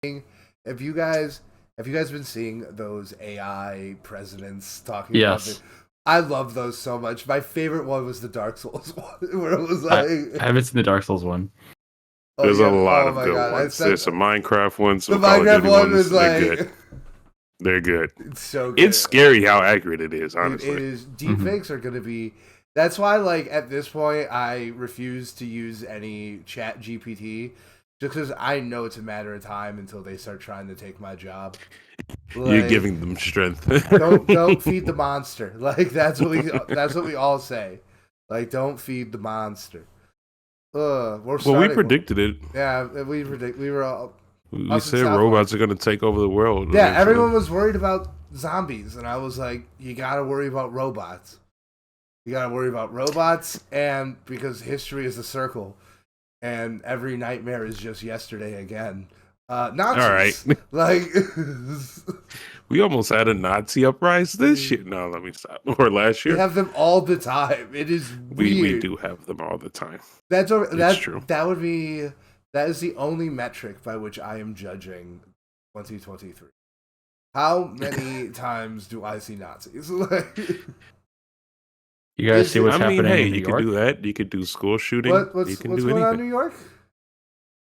Have you guys been seeing those AI presidents talking about it? Yes. I love those so much. My favorite one was the Dark Souls one, where it was I like, haven't seen the Dark Souls one. "Oh There's a yeah, lot oh of my good god!" I ones. said There's some Minecraft ones, the some Call of Minecraft Duty one ones. was They're good. like, They're good. it's so good. It's scary how accurate it is, Dude, honestly. it is. Deepfakes are going to be. That's why, like, at this point, I refuse to use any Chat GPT, just because I know it's a matter of time until they start trying to take my job. You're Like, giving them strength. don't feed the monster. Like that's what we all say. Like, don't feed the monster. We're Well, we starting. predicted it. Yeah, we were all. We Us in said South robots are going to take over the world. Yeah, eventually. everyone was worried about zombies, and I was like, you gotta worry about robots. You gotta worry about robots, and because history is a circle, and every nightmare is just yesterday again. Nazis. All right. Like, We almost had a Nazi uprising this year. No, let me stop. Or last we year. have them all the time. It is weird. We do have them all the time. That's true. That is the only metric by which I am judging 2023. How many times do I see Nazis? Like, You guys see what's happening hey, in New you York? could do that. You could do school shooting. what's you can what's do going on in anything. New York?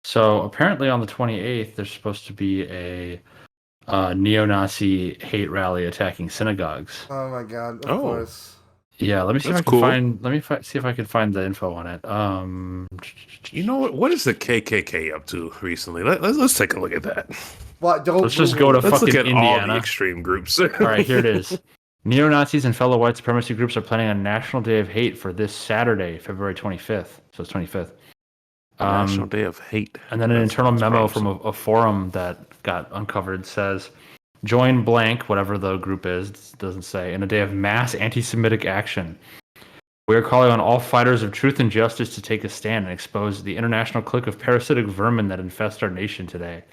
So apparently on the 28th, there's supposed to be a neo-Nazi hate rally attacking synagogues. Oh my god! Of Oh. course. Yeah, let me see if I That's can cool. find. Let me see if I can find the info on it. You know what? What is the KKK up to recently? Let's take a look at that. What? Don't. Let's just go to Let's look fucking at all Indiana. the extreme groups. All right, here it is. Neo-Nazis and fellow white supremacy groups are planning a national day of hate for this Saturday, February 25th. So it's 25th. National Day of Hate. And then an That's internal memo promising. from a forum that got uncovered says, join blank, whatever the group is, it doesn't say, in a day of mass anti-Semitic action. We are calling on all fighters of truth and justice to take a stand and expose the international clique of parasitic vermin that infest our nation today.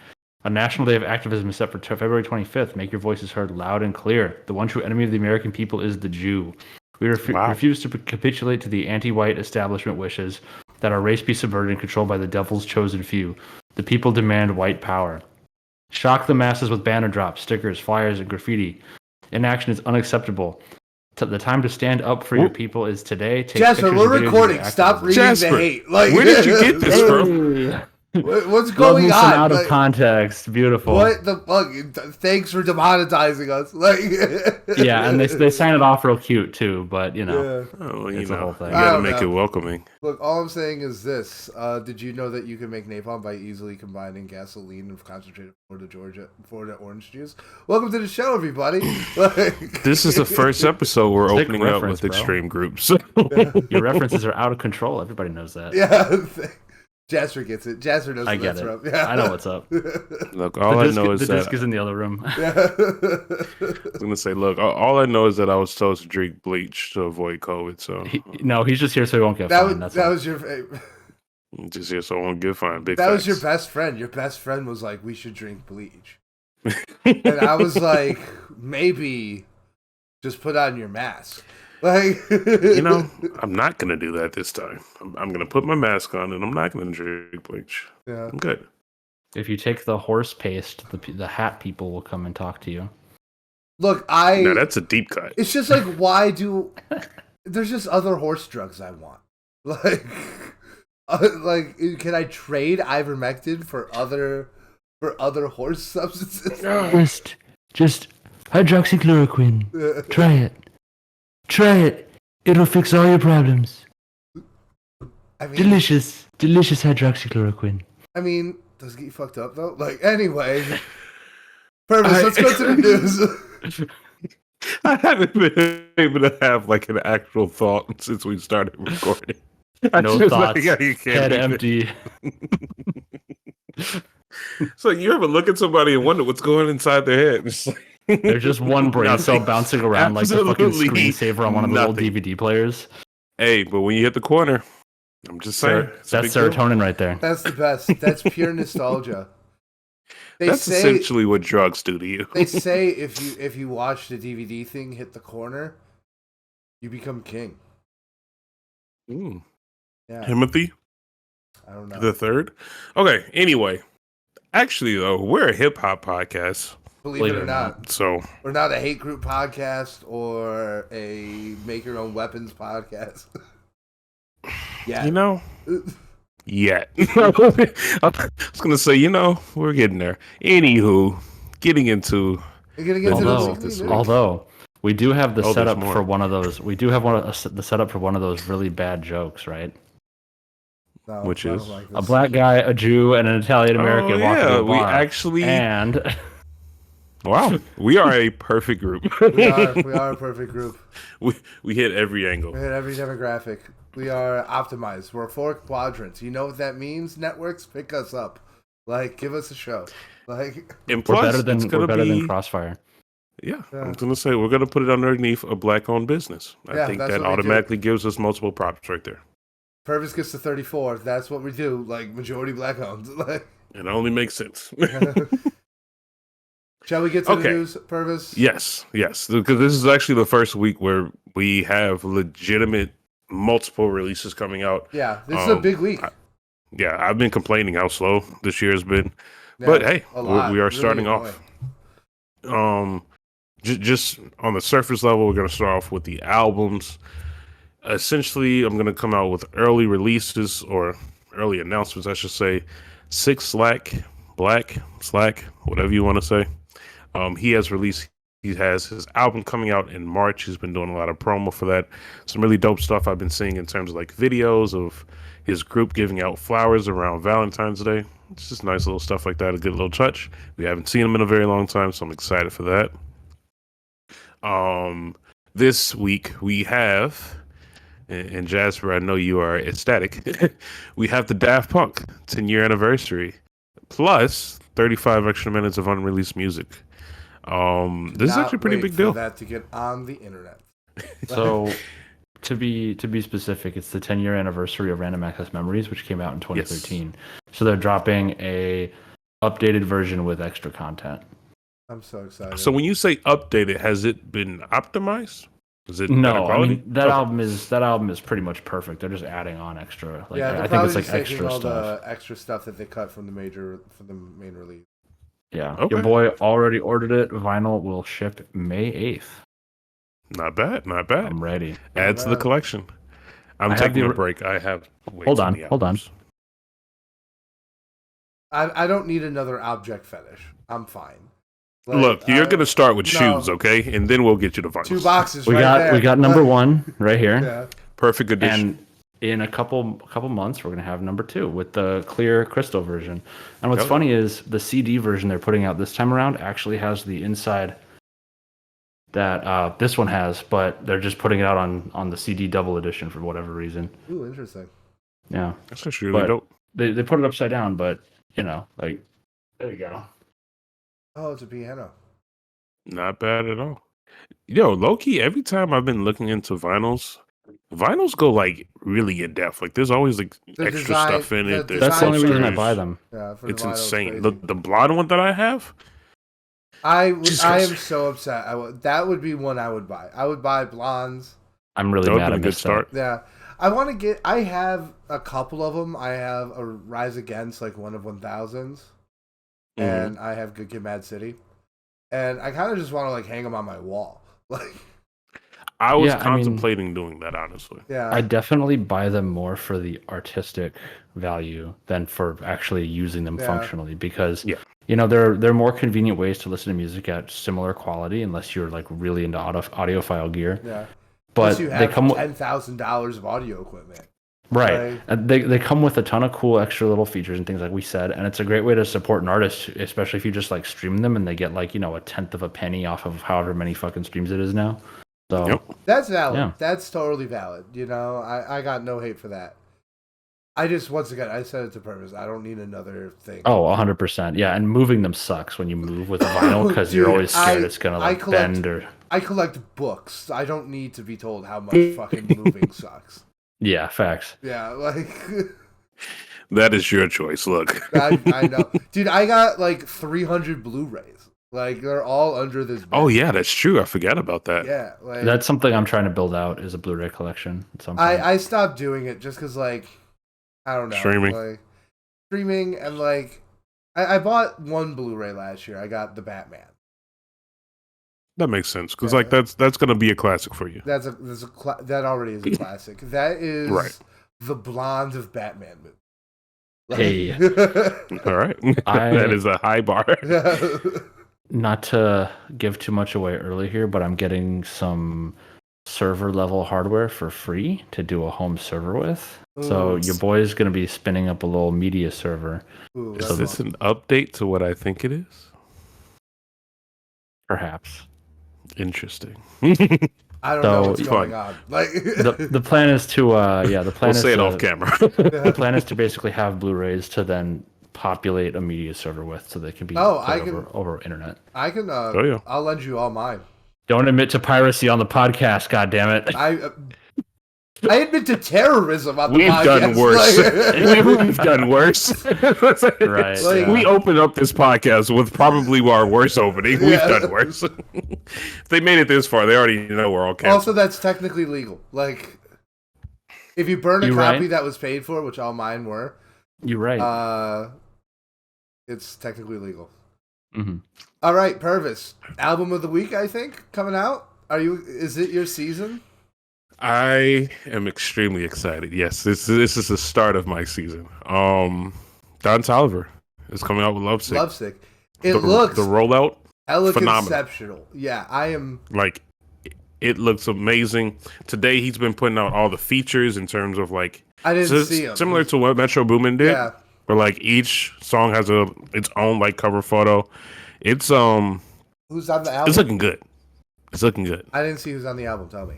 A national day of activism is set for February 25th. Make your voices heard loud and clear. The one true enemy of the American people is the Jew. We refuse to capitulate to the anti-white establishment wishes that our race be subverted and controlled by the devil's chosen few. The people demand white power. Shock the masses with banner drops, stickers, flyers, and graffiti. Inaction is unacceptable. The time to stand up for your people is today. Take Jasper, pictures we're and videos of recording. your Stop activism. reading Jasper, the hate. Like, where did you get this from? What's Love going me on? some out of Like, context. Beautiful. what the fuck? Thanks for demonetizing us. Like, Yeah, and they sign it off real cute too, but you know, Yeah. Oh, it's a whole thing. You I gotta don't make know. it welcoming. Look, all I'm saying is this: did you know that you can make napalm by easily combining gasoline and concentrated Florida orange juice? Welcome to the show, everybody. Like, This is the first episode we're Sick opening up reference, with bro. extreme groups. Your references are out of control. Everybody knows that. yeah, Jasper gets it. Jasper knows I what get that's it. from. Yeah. I know what's up. Look, all I know is the disc that is in the other room. Yeah. I was gonna say, look, all I know is that I was told to drink bleach to avoid COVID. So No, he's just here so he won't get fined. That's that all. was your I'm just here so I won't get fined. Big that was facts. your best friend. Your best friend was like, "We should drink bleach," and I was like, "Maybe just put on your mask." Like, I'm not gonna do that this time. I'm gonna put my mask on and I'm not gonna drink bleach. Yeah. I'm good. If you take the horse paste, the hat people will come and talk to you. Look, Now that's a deep cut. It's just like, why do? There's just other horse drugs I want. Like, can I trade ivermectin for other horse substances? Just hydroxychloroquine. Try it. Try it. It'll fix all your problems. I mean, Delicious hydroxychloroquine. I mean, does it get you fucked up though? Like, anyway, Purvis, let's go to the news. I haven't been able to have like an actual thought since we started recording. No thoughts. Head empty. So you ever look at somebody and wonder what's going inside their head? It's like, There's just one brain cell nothing. bouncing around like the fucking Absolutely screensaver on one of the old nothing. DVD players. Hey, but when you hit the corner, I'm just saying. it's a That's big deal. serotonin right there. That's the best. That's pure nostalgia. That's essentially what drugs do to you. They say if you watch the DVD thing hit the corner, you become king. Mm. Yeah, Timothy I don't know. the third. Okay. Anyway, Actually, though, we're a hip hop podcast, Believe it or not. so We're not a hate group podcast or a make your own weapons podcast. Yeah. you know, yet. I was gonna say, we're getting there. Anywho, getting into You're gonna get to Although, the weekly news. although we do have the there's setup more. for one of those. We do have the setup for one of those really bad jokes, right? No, Which I don't is? like A this. black guy, a Jew, and an Italian American walk into a we bar. actually. And Wow, we are a perfect group. We are a perfect group. We hit every angle. We hit every demographic. We are optimized. We're 4 quadrants. You know what that means? Networks, pick us up. Like, give us a show. Like, And we're plus, better than it's gonna than Crossfire. Yeah, I'm gonna say we're gonna put it underneath a black-owned business. I think that's that what we do. automatically gives us multiple props right there. Purvis gets to 34. That's what we do. Like, majority black owned. Like, It only makes sense. shall we get to the Okay. news, Purvis? Yes, because this is actually the first week where we have legitimate multiple releases coming out. Yeah, this is a big week. Yeah, I've been complaining how slow this year has been, Yeah, but hey, a lot. we are Really starting annoying. off. Just on the surface level, we're gonna start off with the albums. Essentially, I'm gonna come out with early releases or early announcements, I should say. Black, Slack, whatever you want to say. He has his album coming out in March. He's been doing a lot of promo for that. Some really dope stuff I've been seeing in terms of like videos of his group giving out flowers around Valentine's Day. It's just nice little stuff like that, a good little touch. We haven't seen him in a very long time, so I'm excited for that. This week we have, and Jasper, I know you are ecstatic. We have the Daft Punk 10-year anniversary, plus 35 extra minutes of unreleased music. This is Not actually a pretty wait big for deal. that to get on the internet. So, to be specific, it's the 10-year anniversary of Random Access Memories, which came out in 2013. So they're dropping a updated version with extra content. I'm so excited. So when you say updated, has it been optimized? Is it better No, I quality? mean that Okay. album is pretty much perfect. They're just adding on extra. Like, yeah, they're I think probably it's like just taking extra all stuff. the extra stuff that they cut from the main release. Yeah, Okay. your boy already ordered it. Vinyl will ship May 8th. Not bad. I'm ready. Add to the collection. I'm I have taking the- a break. I have. way Hold too on, many hold on. albums. I don't need another object fetish. I'm fine. Like, Look, you're gonna start with no. shoes, okay, and then we'll get you to vinyls. 2 boxes. We right got there. we got number 1 right here, Yeah. Perfect addition. and in a couple months we're gonna have number 2 with the clear crystal version. And what's Yep. funny is the CD version they're putting out this time around actually has the inside that this one has, but they're just putting it out on the CD double edition for whatever reason. Ooh, interesting. Yeah, That's actually really but- dope. they put it upside down, but like there you go. Oh, it's a piano. Not bad at all. Yo, low-key, every time I've been looking into vinyls go like really in depth. Like there's always like The extra design- stuff in the it. There's That's the only reason I posters. buy them. Yeah, for It's the vinyl, insane. crazy. The blonde one that I have, I Jesus am Christ. so upset. That would be one I would buy. I would buy blondes. I'm really that would mad be I a good missed start. Yeah, I want to get. I have a couple of them. I have a Rise Against, like one of 1000s, Mhm. and I have Good Kid, Mad City, and I kind of just want to like hang them on my wall. Like, I was Yeah, I mean- contemplating doing that, honestly. yeah, I definitely buy them more for the artistic value than for actually using them Yeah. functionally because Yeah. they're more convenient ways to listen to music at similar quality unless you're like really into audiophile gear. yeah. But Plus, you they have come with $10,000 of audio equipment. right. Right. And they come with a ton of cool extra little features and things like we said, and it's a great way to support an artist, especially if you just like stream them and they get like a tenth of a penny off of however many fucking streams it is now. So Yep. That's valid. Yeah. That's totally valid. I got no hate for that. I just, once again, I said it to Purvis. I don't need another thing. Oh, 100%. Yeah, and moving them sucks when you move with vinyl because you're Dude, always scared I- it's gonna I like collect- bend or. I collect books. I don't need to be told how much fucking moving sucks. Yeah, facts. Yeah, like, That is your choice. Look, I know. Dude, I got like 300 Blu-rays. Like, they're all under this bed. oh yeah, that's true. I forgot about that. Yeah, like, That's something I'm trying to build out is a Blu-ray collection at some point. I stopped doing it just because, like, I don't know. Streaming. Like, streaming and, like, I bought one Blu-ray last year. I got the Batman. That makes sense because like that's gonna be a classic for you. That already is a classic. That is Right. the blonde of Batman movie. Hey. All right, that is a high bar. Not to give too much away early here, but I'm getting some server level hardware for free to do a home server with. So your boy is going to be spinning up a little media server. Is this an update to what I think it is? Perhaps. Interesting. I don't know what's going on. Like the plan is to the plan we'll is say it to, off camera. The plan is to basically have Blu-rays to then populate a media server with, so they can be over internet. I can. I'll lend you all mine. Don't admit to piracy on the podcast, goddammit. I admit to terrorism on the We've podcast. done worse. We've done worse. Right. Like, we opened up this podcast with probably our worst opening. We've done worse. If they made it this far, they already know we're all canceled. Also, that's technically legal. Like, if you burn a copy that was paid for, which all mine were, you're right. It's technically legal. Mm-hmm. All right, Purvis. Album of the week, I think, coming out. Is it your season? I am extremely excited. Yes, this is the start of my season. Don Toliver is coming out with Lovesick. Lovesick. It looks the rollout phenomenal. Conceptual. Yeah, I am like it looks amazing. Today he's been putting out all the features in terms of like I didn't see them. Similar to what Metro Boomin did. Yeah. Where like each song has its own like cover photo. It's who's on the album? It's looking good. It's looking good. I didn't see who's on the album. Tell me.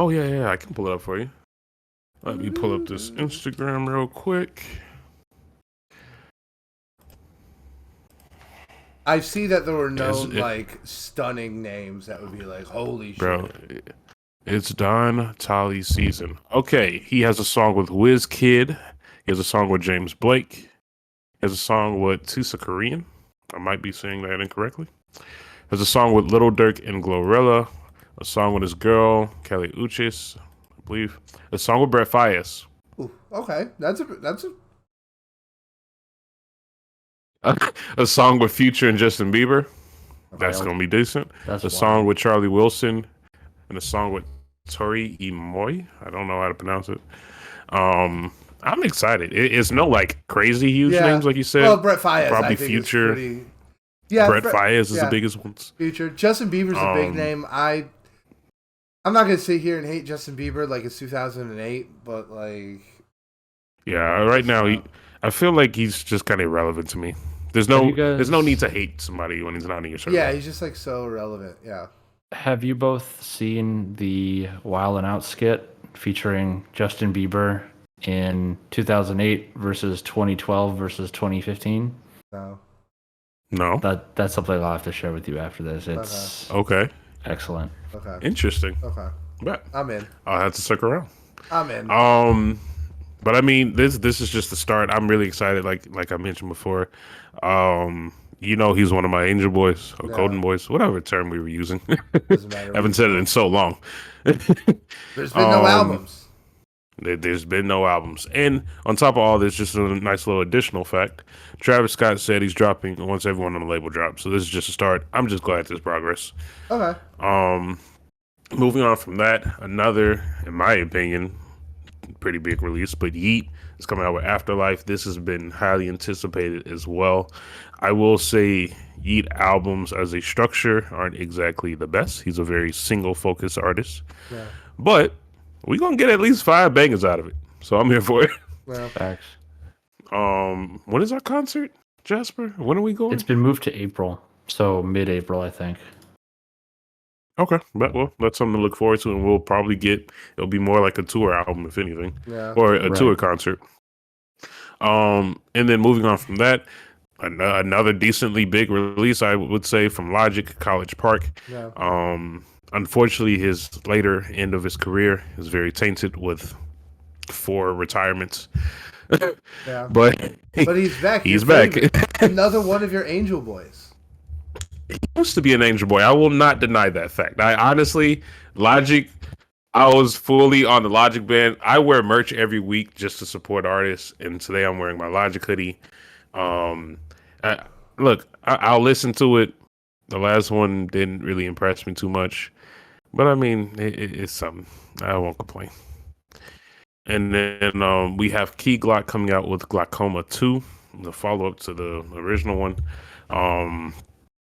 Oh, yeah, I can pull it up for you. Let me pull up this Instagram real quick. I see that there were no, stunning names that would be like, holy shit. Bro, it's Don Tolly's season. Okay, he has a song with WizKid. He has a song with James Blake. He has a song with Tusa Korean. I might be saying that incorrectly. There's a song with Little Durk and Glorilla. A song with his girl, Kelly Uchis, I believe. A song with Brett Fayez. Ooh, okay, that's a song with Future and Justin Bieber. That's gonna be decent. That's a song with Charlie Wilson, and a song with Tori Imoy. I don't know how to pronounce it. I'm excited. It's no like crazy huge names like you said. Well, Brett Fayez, probably I think Future. Is pretty... Yeah, Brett Fayez is the biggest one. Future. Justin Bieber's a big name. I'm not gonna sit here and hate Justin Bieber like it's 2008, but like, yeah, right now I feel like he's just kind of irrelevant to me. There's no need to hate somebody when he's not in your circle. Yeah, he's just like so irrelevant. Yeah. Have you both seen the Wild 'N Out skit featuring Justin Bieber in 2008 versus 2012 versus 2015? No. That's something I'll have to share with you after this. It's okay. Excellent. Okay. Interesting. Okay. But I'm in. I'll have to stick around. I'm in. But I mean, this is just the start. I'm really excited. Like I mentioned before, he's one of my Angel Boys or Golden Boys, whatever term we were using. Doesn't matter. I haven't said it in so long. There's been no albums. There's been no albums. And on top of all this, just a nice little additional fact, Travis Scott said he's dropping once everyone on the label drops. So this is just a start. I'm just glad there's progress. Okay. Moving on from that, another, in my opinion, pretty big release, but Yeet is coming out with Afterlife. This has been highly anticipated as well. I will say Yeet albums as a structure aren't exactly the best. He's a very single-focused artist. Yeah. But we're going to get at least 5 bangers out of it. So I'm here for it. Well, Facts. When is our concert, Jasper? When are we going? It's been moved to April, so mid-April, I think. Okay, but well, that's something to look forward to, and we'll probably it'll be more like a tour album, if anything, or a tour concert. And then moving on from that, another decently big release, I would say, from Logic, College Park. Yeah. Unfortunately, his later end of his career is very tainted with 4 retirements. Yeah. But he's back. He's back. Another one of your Angel Boys. He used to be an Angel Boy. I will not deny that fact. I honestly, Logic, I was fully on the Logic band. I wear merch every week just to support artists, and today I'm wearing my Logic hoodie. Um, I'll listen to it. The last one didn't really impress me too much, but I mean, it's something. I won't complain. And then we have Key Glock coming out with Glaucoma 2, the follow up to the original one. Um,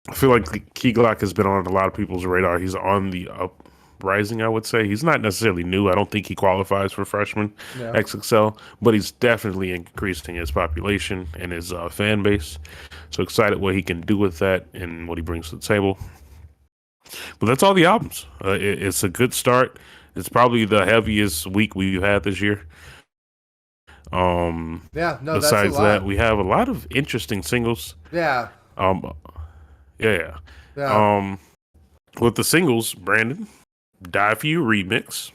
I feel like Key Glock has been on a lot of people's radar. He's on the uprising, I would say. He's not necessarily new. I don't think he qualifies for freshman XXL, but he's definitely increasing his population and his fan base. So excited what he can do with that and what he brings to the table. But that's all the albums. It's a good start. It's probably the heaviest week we've had this year. Besides that's a lot. that, we have a lot of interesting singles. Yeah. Yeah. With the singles, Brandon, Die For You remix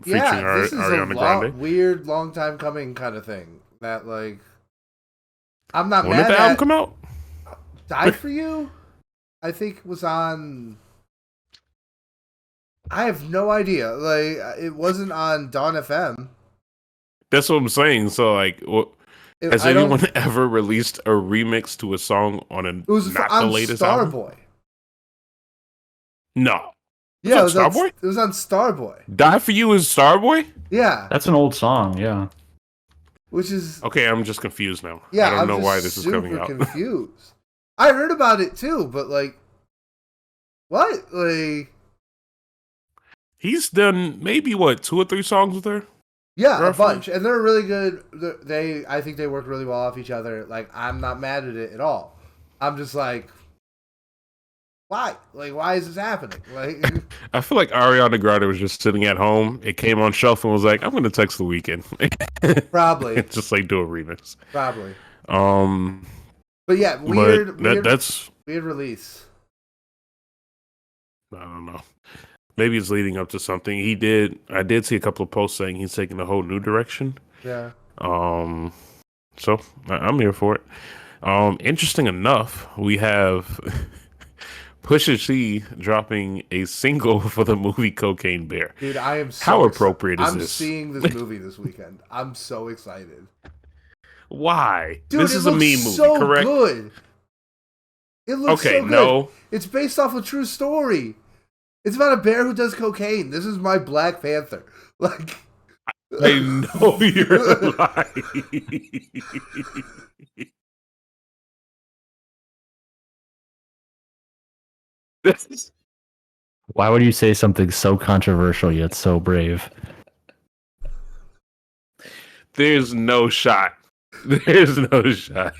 featuring this is Ariana Grande. Weird, long time coming kind of thing. That like, I'm not when mad did the at. album come out? Die For You, I think was on. I have no idea. Like, it wasn't on Dawn FM. That's what I'm saying. So like, has anyone ever released a remix to a song on It was not on the latest album? Starboy. No. Yeah, it was on Starboy? It was on Starboy. Die For You is Starboy? Yeah. That's an old song, yeah. Which is... Okay, I'm just confused now. Yeah, I don't know why this is coming out. I'm super confused. I heard about it too, but like... What? Like... He's done maybe, 2 or 3 songs with her? Yeah, roughly? a bunch. And they're really good. I think they work really well off each other. Like, I'm not mad at it at all. I'm just like... Why? Like, why is this happening? Like, I feel like Ariana Grande was just sitting at home. It came on shelf and was like, "I'm going to text the Weeknd." probably, just like do a remix. Probably. But yeah, weird release. I don't know. Maybe it's leading up to something. I did see a couple of posts saying he's taking a whole new direction. Yeah. So I'm here for it. Interesting enough, we have Pusha T dropping a single for the movie Cocaine Bear. Dude, I am so How appropriate is this? I'm seeing this movie this weekend. I'm so excited. Why? Dude, this is a meme movie, so correct? Good. It looks so good. No. It's based off a true story. It's about a bear who does cocaine. This is my Black Panther. Like, I know you're lying. Why would you say something so controversial yet so brave? There's no shot. There's no shot.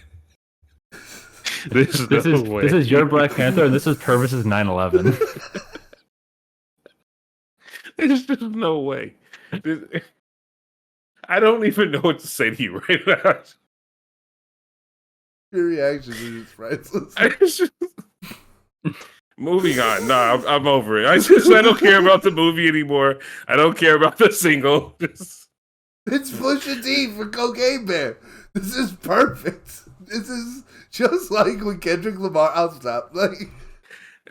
This is your Black Panther, and this is Purvis's 9/11. There's just no way. I don't even know what to say to you right now. Your reaction is priceless. Moving on. No, I'm over it. I don't care about the movie anymore. I don't care about the single. It's Pusha T for Cocaine Bear. This is perfect. This is just like when Kendrick Lamar. I'll stop. Like,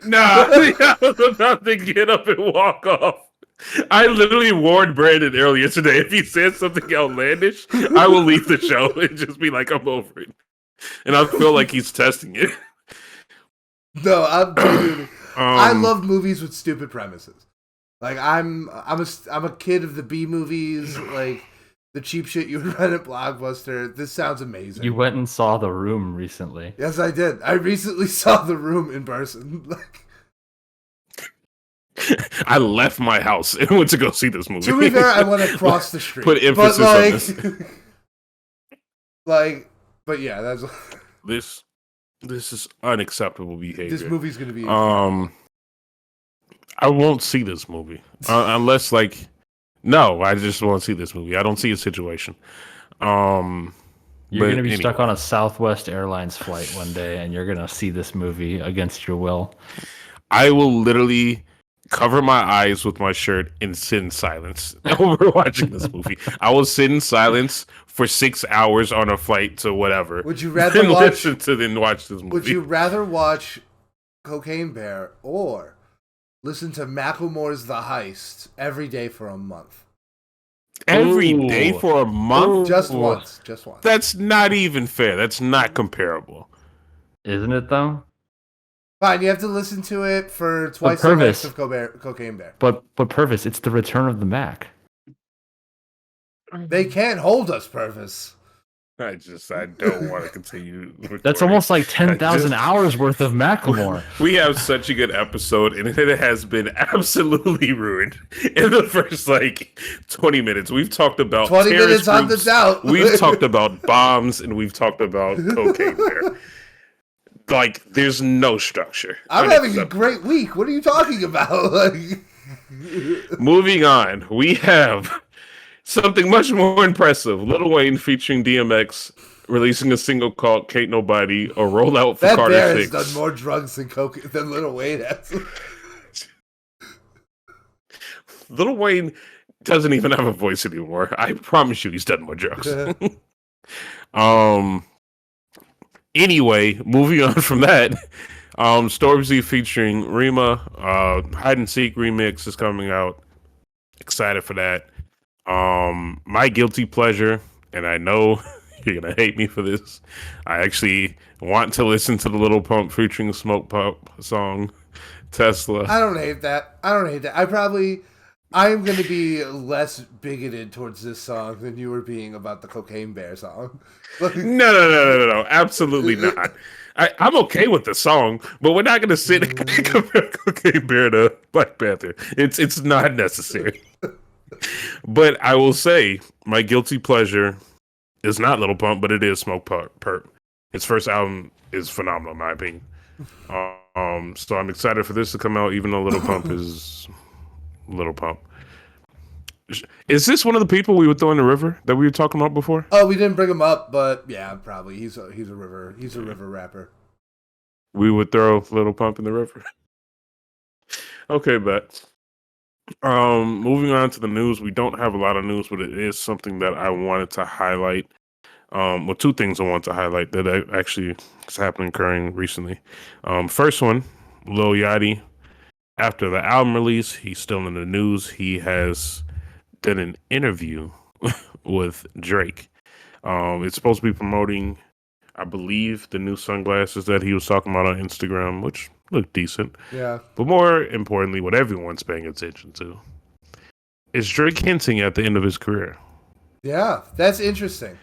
nah, I was about to get up and walk off. I literally warned Brandon earlier today. If he said something outlandish, I will leave the show and just be like, I'm over it. And I feel like he's testing it. No, I'm genuinely. I love movies with stupid premises. Like, I'm a kid of the B movies, like the cheap shit you would rent at Blockbuster. This sounds amazing. You went and saw The Room recently. Yes, I did. I recently saw The Room in person. Like, I left my house and went to go see this movie. To be fair, I went across the street. Put emphasis on this. But yeah, that's this is unacceptable behavior. This movie's gonna be. I won't see this movie unless no, I just won't see this movie. I don't see a situation. You're gonna be stuck on a Southwest Airlines flight one day, and you're gonna see this movie against your will. I will literally cover my eyes with my shirt and sit in silence over watching this movie. I will sit in silence for 6 hours on a flight to whatever. Would you rather watch watch this movie? Would you rather watch Cocaine Bear or listen to Macklemore's The Heist every day for a month? Every day Ooh. for a month? Just Ooh. once. Just once. That's not even fair. That's not comparable. Isn't it though? Fine, you have to listen to it for But twice the length Purvis, of Cocaine Bear. but Purvis, it's the return of the Mac. They can't hold us, Purvis. I don't want to continue recording. That's almost like I 10,000 just- hours worth of Macklemore. We have such a good episode, and it has been absolutely ruined in the first 20 minutes. We've talked about 20 terrorist minutes on the groups, doubt. we've talked about bombs, and we've talked about Cocaine Bear. There's no structure. I'm having a great week. What are you talking about? Moving on, we have something much more impressive. Lil Wayne featuring DMX releasing a single called "Can't Nobody," a rollout for That Carter bear has 6. done more drugs than Lil Wayne has. Lil Wayne doesn't even have a voice anymore. I promise you, he's done more drugs. Anyway, moving on from that, Stormzy featuring Rima, Hide and Seek remix is coming out. Excited for that. My guilty pleasure, and I know you're gonna hate me for this. I actually want to listen to the Little Pump featuring Smoke Pump song, Tesla. I don't hate that. I'm going to be less bigoted towards this song than you were being about the Cocaine Bear song. No, absolutely not. I'm okay with the song, but we're not gonna sit and compare Cocaine Bear to Black Panther. It's not necessary. But I will say, my guilty pleasure is not Little Pump, but it is Smoke Perp. His first album is phenomenal, in my opinion. So I'm excited for this to come out, even though Little Pump is Little Pump. Is this one of the people we would throw in the river that we were talking about before? Oh, we didn't bring him up, but yeah, probably he's a river rapper. We would throw Little Pump in the river. Okay, but moving on to the news, we don't have a lot of news, but it is something that I wanted to highlight. Well, two things I want to highlight that actually is occurring recently. First one, Lil Yachty. After the album release, he's still in the news. He has done an interview with Drake. It's supposed to be promoting, I believe, the new sunglasses that he was talking about on Instagram, which look decent. Yeah. But more importantly, what everyone's paying attention to is Drake hinting at the end of his career. Yeah, that's interesting.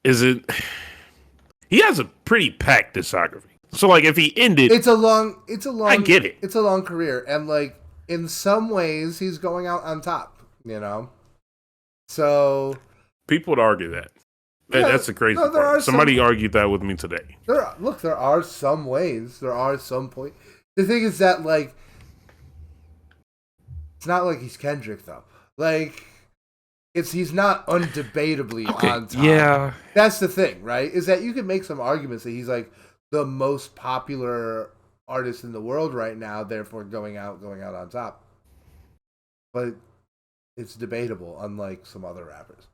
Is it? He has a pretty packed discography. So, if he ended, It's a long. I get it. It's a long career, and in some ways, he's going out on top. So people would argue that. Yeah, That's the crazy no, there part. are Somebody argued that with me today. there are some ways. There are some points. The thing is that it's not like he's Kendrick though. He's not undebatably on top. Yeah. That's the thing, right? Is that you can make some arguments that he's the most popular artist in the world right now, therefore going out on top. But it's debatable, unlike some other rappers.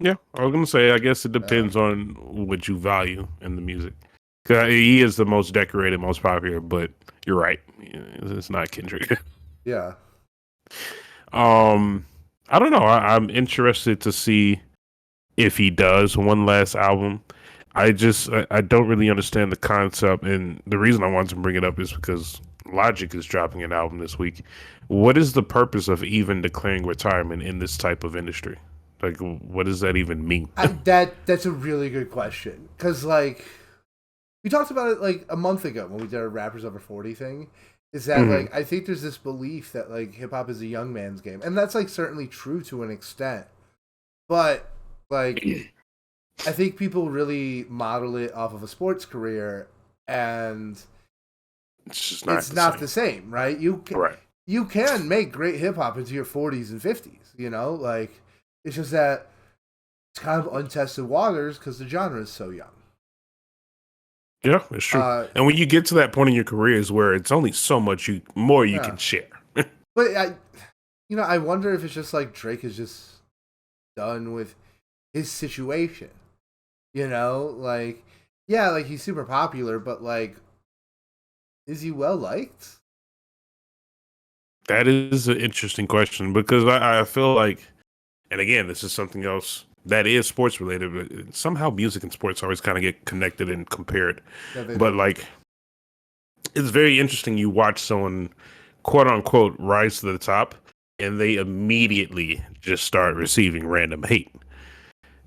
Yeah, I was gonna say. I guess it depends on what you value in the music. 'Cause he is the most decorated, most popular. But you're right. It's not Kendrick. Yeah. I don't know. I'm interested to see if he does one last album. I don't really understand the concept, and the reason I wanted to bring it up is because Logic is dropping an album this week. What is the purpose of even declaring retirement in this type of industry? What does that even mean? That's a really good question, because we talked about it a month ago when we did our Rappers Over 40 thing. Is that I think there's this belief that hip hop is a young man's game, and that's certainly true to an extent, but I think people really model it off of a sports career, and It's not the same, right? Right. You can make great hip hop into your 40s and 50s, it's just that it's kind of untested waters because the genre is so young. Yeah, it's true. And when you get to that point in your career is where it's only so much more you can share. But I wonder if it's just Drake is just done with his situation. He's super popular, but is he well liked? That is an interesting question because I feel like, and again, this is something else that is sports related, but somehow music and sports always kind of get connected and compared. Yeah, they But do. like, it's very interesting. You watch someone, quote unquote, rise to the top, and they immediately just start receiving random hate.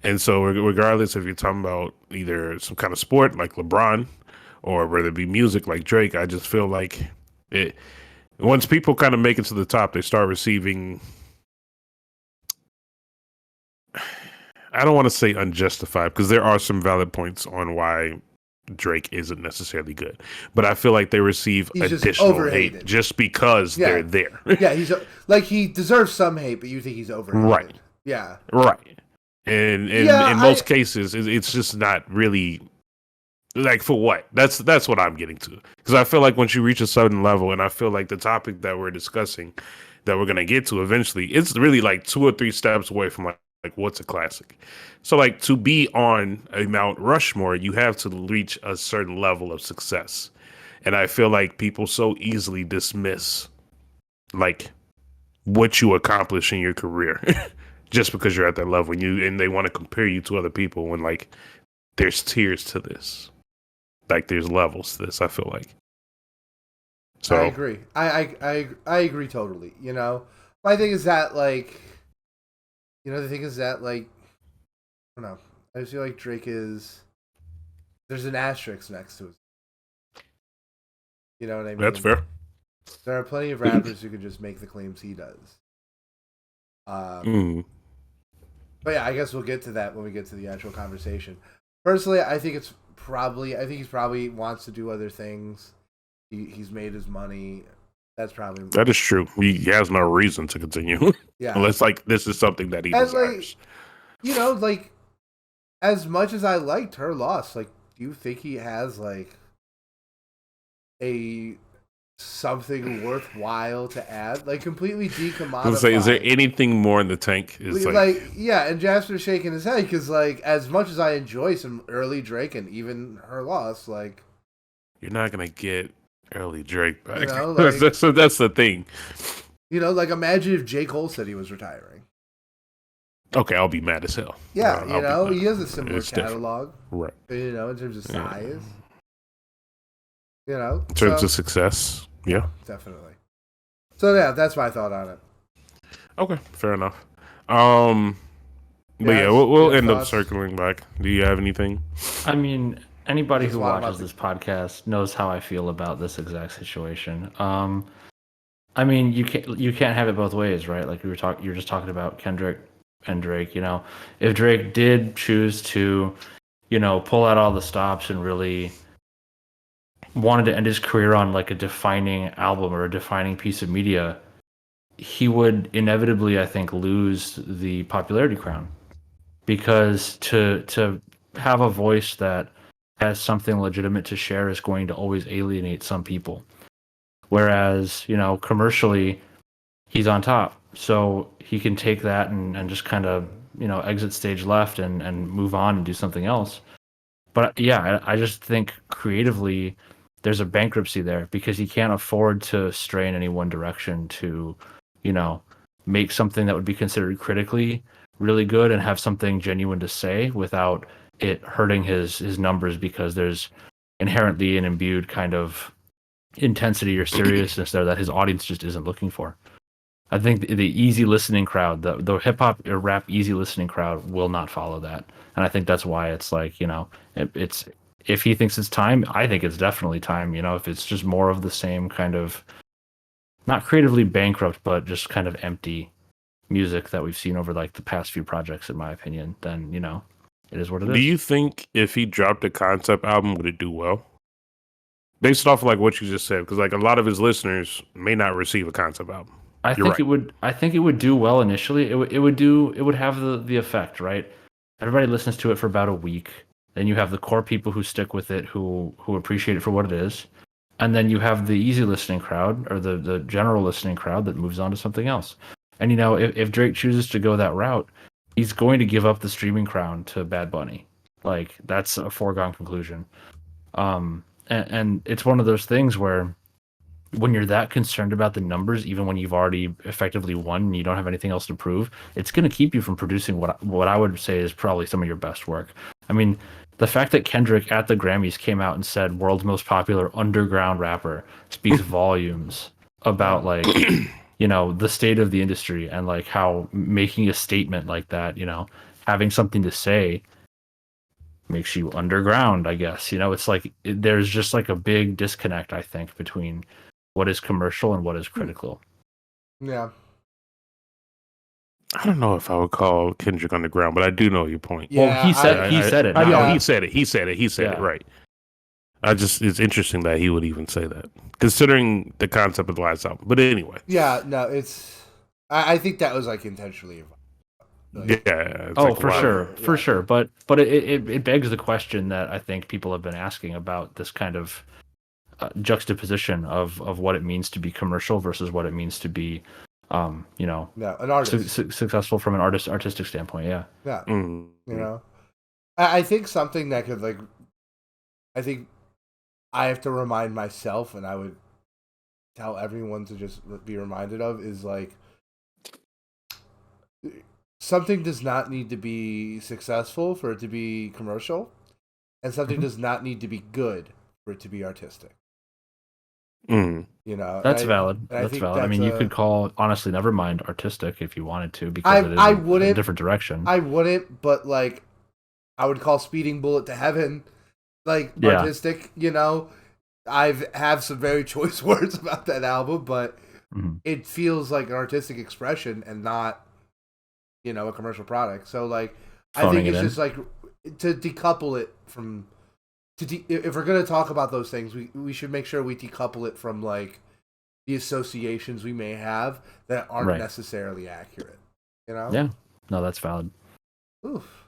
And so, regardless if you're talking about either some kind of sport like LeBron, or whether it be music like Drake, I just feel like it. Once people kind of make it to the top, they start receiving. I don't want to say unjustified because there are some valid points on why Drake isn't necessarily good, but I feel like they receive He's just additional overhated. hate just because Yeah. they're there. Yeah, he's like he deserves some hate, but you think he's overhated. Right. Yeah. Right. And Yeah, in most cases, it's just not really like for what. That's what I'm getting to because I feel like once you reach a certain level, and I feel like the topic that we're discussing, that we're gonna get to eventually, it's really like 2 or 3 steps away from like what's a classic. So like to be on a Mount Rushmore, you have to reach a certain level of success, and I feel like people so easily dismiss like what you accomplish in your career just because you're at that level and they want to compare you to other people when like there's tiers to this, like there's levels to this. I feel like so I agree. I agree totally. You know, my thing is that like, you know, the thing is that like, I don't know. I just feel like Drake is. There's an asterisk next to it. You know what I mean? that's fair. There are plenty of rappers who could just make the claims he does. But yeah, I guess we'll get to that when we get to the actual conversation. Personally, I think he's probably wants to do other things. He's made his money. That's probably That is true. He has no reason to continue yeah. unless like this is something that he And desires. like, you know, like as much as I liked Her Loss, like, do you think he has like a something worthwhile to add? Like completely decommodified. Say, is there anything more in the tank? Is like yeah, and Jasper's shaking his head because like as much as I enjoy some early Drake and even Her Loss, like you're not gonna get early Drake back. You know, like, that's the thing. You know, like imagine if J. Cole said he was retiring. Okay, I'll be mad as hell. Yeah, you know, he has a similar catalog. Right. You know, in terms of size. Yeah. You know. In terms of success. Yeah. Definitely. So yeah, that's my thought on it. Okay, fair enough. But yeah, we'll end up circling back. Do you have anything? I mean, anybody who watches this podcast knows how I feel about this exact situation. I mean, you can't have it both ways, right? Like you were just talking about Kendrick and Drake. You know, if Drake did choose to, you know, pull out all the stops and really wanted to end his career on like a defining album or a defining piece of media, he would inevitably, I think, lose the popularity crown, because to have a voice that has something legitimate to share is going to always alienate some people. Whereas, you know, commercially, he's on top. So he can take that and just kind of, you know, exit stage left and move on and do something else. But yeah, I just think creatively there's a bankruptcy there because he can't afford to stray in any one direction to, you know, make something that would be considered critically really good and have something genuine to say without it hurting his numbers, because there's inherently an imbued kind of intensity or seriousness there that his audience just isn't looking for. I think the easy listening crowd, the hip hop or rap easy listening crowd, will not follow that, and I think that's why it's like, you know, it's if he thinks it's time, I think it's definitely time. You know, if it's just more of the same kind of, not creatively bankrupt, but just kind of empty music that we've seen over like the past few projects, in my opinion, then, you know, it is what it is. Do you think if he dropped a concept album, would it do well? Based off of like what you just said, because like a lot of his listeners may not receive a concept album. I think it would do well initially. It would have the effect, right? Everybody listens to it for about a week. Then you have the core people who stick with it, who appreciate it for what it is. And then you have the easy listening crowd, or the general listening crowd, that moves on to something else. And, you know, if Drake chooses to go that route, he's going to give up the streaming crown to Bad Bunny. Like, that's a foregone conclusion. And it's one of those things where when you're that concerned about the numbers, even when you've already effectively won and you don't have anything else to prove, it's going to keep you from producing what I would say is probably some of your best work. I mean, the fact that Kendrick at the Grammys came out and said world's most popular underground rapper speaks volumes about like, you know, the state of the industry and like how making a statement like that, you know, having something to say makes you underground, I guess. You know, it's like there's just like a big disconnect, I think, between what is commercial and what is critical. Yeah. I don't know if I would call Kendrick underground, but I do know your point. Well, Yeah, he said it. I know Yeah. he said it. He said it right. It's interesting that he would even say that, considering the concept of the last album. But anyway. Yeah, no, it's. I think that was like intentionally. Like, Yeah. Oh, like, for wow. sure, Yeah. for sure. But it begs the question that I think people have been asking about this kind of juxtaposition of what it means to be commercial versus what it means to be, you know, no, an artist. successful from an artistic standpoint. Yeah. Yeah, Mm. you know, I think something that could like. I think I have to remind myself, and I would tell everyone to just be reminded of is like something does not need to be successful for it to be commercial, and something does not need to be good for it to be artistic. Mm. You know, That's and valid. and That's valid. I mean, you could call honestly Nevermind artistic if you wanted to, because it is I a wouldn't different direction. I wouldn't, but like I would call Speeding Bullet to Heaven like Yeah. artistic. You know, I've have some very choice words about that album, but Mhm. it feels like an artistic expression and not, you know, a commercial product. So like, I Phoning think it it's in. just like to decouple it from. If we're gonna talk about those things, we should make sure we decouple it from like the associations we may have that aren't Right. necessarily accurate. You know? Yeah. No, that's valid. Oof.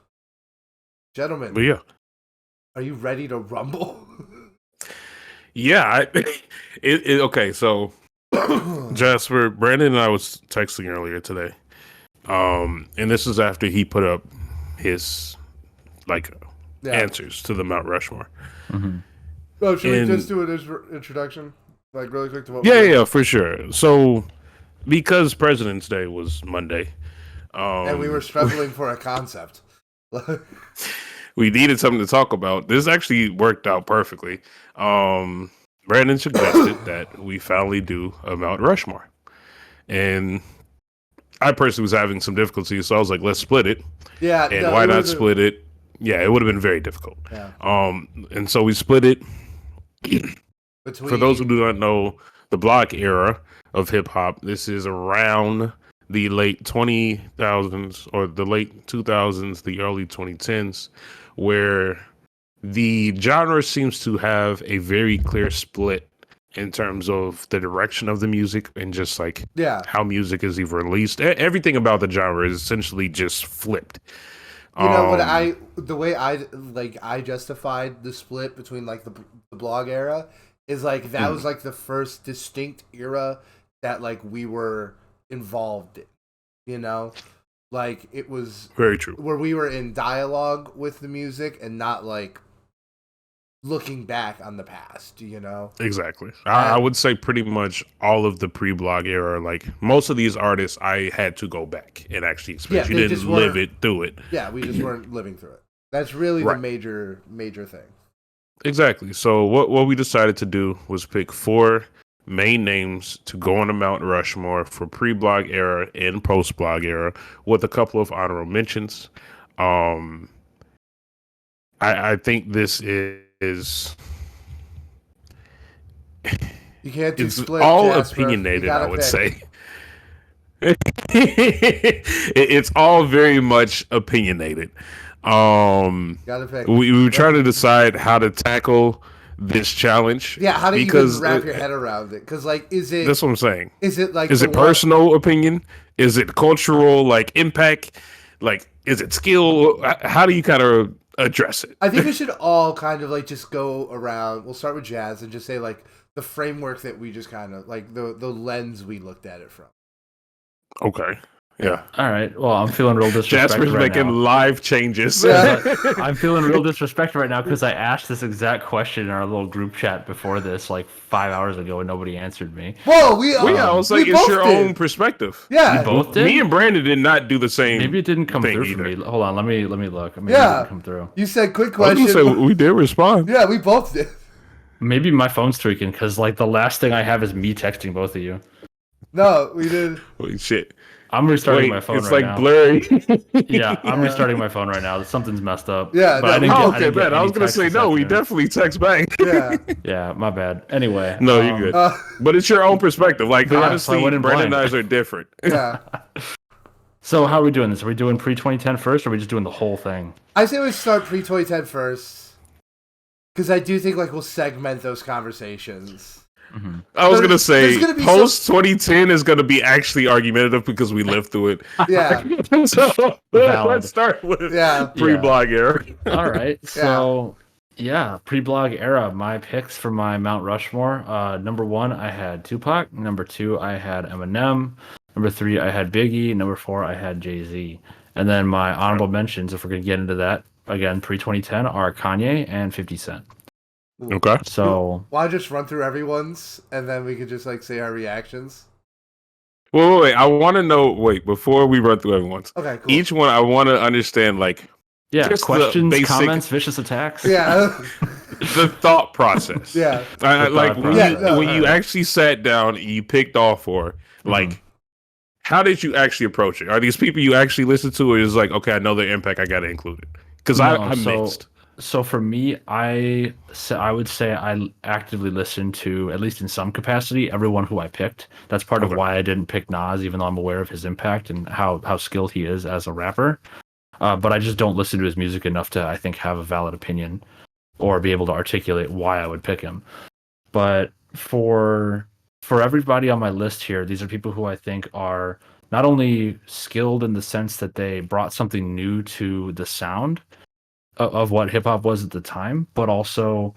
Gentlemen, But yeah. are you ready to rumble? Yeah. Okay. So Jasper, Brandon and I was texting earlier today. And this is after he put up his like answers to the Mount Rushmore. Mm-hmm. Oh, should And- we just do an introduction, like really quick to what? Yeah, for sure. So because President's Day was Monday, And we were struggling for a concept. we needed something to talk about. This actually worked out perfectly. Brandon suggested that we finally do a Mount Rushmore, and I personally was having some difficulty, so I was like, "Let's split it." Yeah, And no, why it not would've- split it? Yeah, it would have been very difficult. Yeah. And so we split it. Between, For those who do not know, the block era of hip hop, this is around the late 20,000s or the late 2000s, the early 2010s, where the genre seems to have a very clear split in terms of the direction of the music and just like yeah, how music is even released. Everything about the genre is essentially just flipped. you know what the way I justified the split between like the blog era is like that was like the first distinct era that like we were involved in, you know, like it was Very true. where we were in dialogue with the music and not like looking back on the past, you know. Exactly. I would say pretty much all of the pre-blog era, like most of these artists, I had to go back and actually experience. Yeah, You they didn't just live weren't- it through it. Yeah, we just weren't living through it. That's really Right. the major thing. Exactly. So what we decided to do was pick 4 main names to go on the Mount Rushmore for pre-blog era and post-blog era, with a couple of honorable mentions. I think this is You can't do it's split. all Jasper. You opinionated, gotta I would pick. say. It's all very much opinionated. Gotta pick. We were trying to decide how to tackle this challenge. Yeah, how do you because even wrap your head around it? Because like, is it? That's what I'm saying. Is it like? Is the it one- personal opinion? Is it cultural like impact? Like, is it skill? How do you kind of address it? I think we should all kind of like just go around. We'll start with Jazz and just say like the framework that we just kind of like the lens we looked at it from. Okay. Yeah. All right. Well, I'm feeling real disrespected Jasper's right making now. live changes. I'm feeling real disrespected right now because I asked this exact question in our little group chat before this, like 5 hours ago, and nobody answered me. Whoa, Well, yeah, I was like, it's your own perspective. Yeah, We both did. Me and Brandon did not do the same. Maybe it didn't come through either. for me. Hold on, let me look. Maybe it didn't come through. You said quick I was question. gonna say we did respond. Yeah, we both did. Maybe my phone's tweaking because like the last thing I have is me texting both of you. No, we did. Holy shit! I'm restarting my phone it's right like now. blurry. Yeah, I'm restarting my phone right now. Something's messed up. Yeah, but no, I didn't get I was any gonna text say this no. We afternoon. definitely text back. Yeah. Yeah, my bad. Anyway. No, you're good. But it's your own perspective. Like Yeah, honestly, so I went in Brandon and blind. ours are different. Yeah. So how are we doing this? Are we doing pre-2010 first, or are we just doing the whole thing? I say we start pre-2010 first. Because I do think like we'll segment those conversations. Mm-hmm. I was gonna say gonna be post 2010 is gonna be actually argumentative because we lived through it. Yeah. So Valid. let's start with Yeah. pre-blog era. All right. So yeah, pre-blog era. My picks for my Mount Rushmore. Number 1, I had Tupac. Number 2, I had Eminem. Number 3, I had Biggie. Number 4, I had Jay-Z. And then my honorable mentions, if we're gonna get into that again, pre-2010, are Kanye and 50 Cent. Okay. So Why just run through everyone's and then we could just like say our reactions? Wait. I want to know. Wait, before we run through everyone's, Okay, cool. each one I want to understand like yeah, just the questions, basic- comments, vicious attacks. Yeah. the thought process. Yeah. Like thought when, process. you, when you actually sat down and you picked all 4, like how did you actually approach it? Are these people you actually listen to, or is it like, okay, I know their impact, I got to include it? Because I'm mixed. So for me, I would say I actively listen to, at least in some capacity, everyone who I picked. That's part of why I didn't pick Nas, even though I'm aware of his impact and how skilled he is as a rapper. But I just don't listen to his music enough to, I think, have a valid opinion or be able to articulate why I would pick him. But for everybody on my list here, these are people who I think are not only skilled in the sense that they brought something new to the sound of what hip hop was at the time, but also,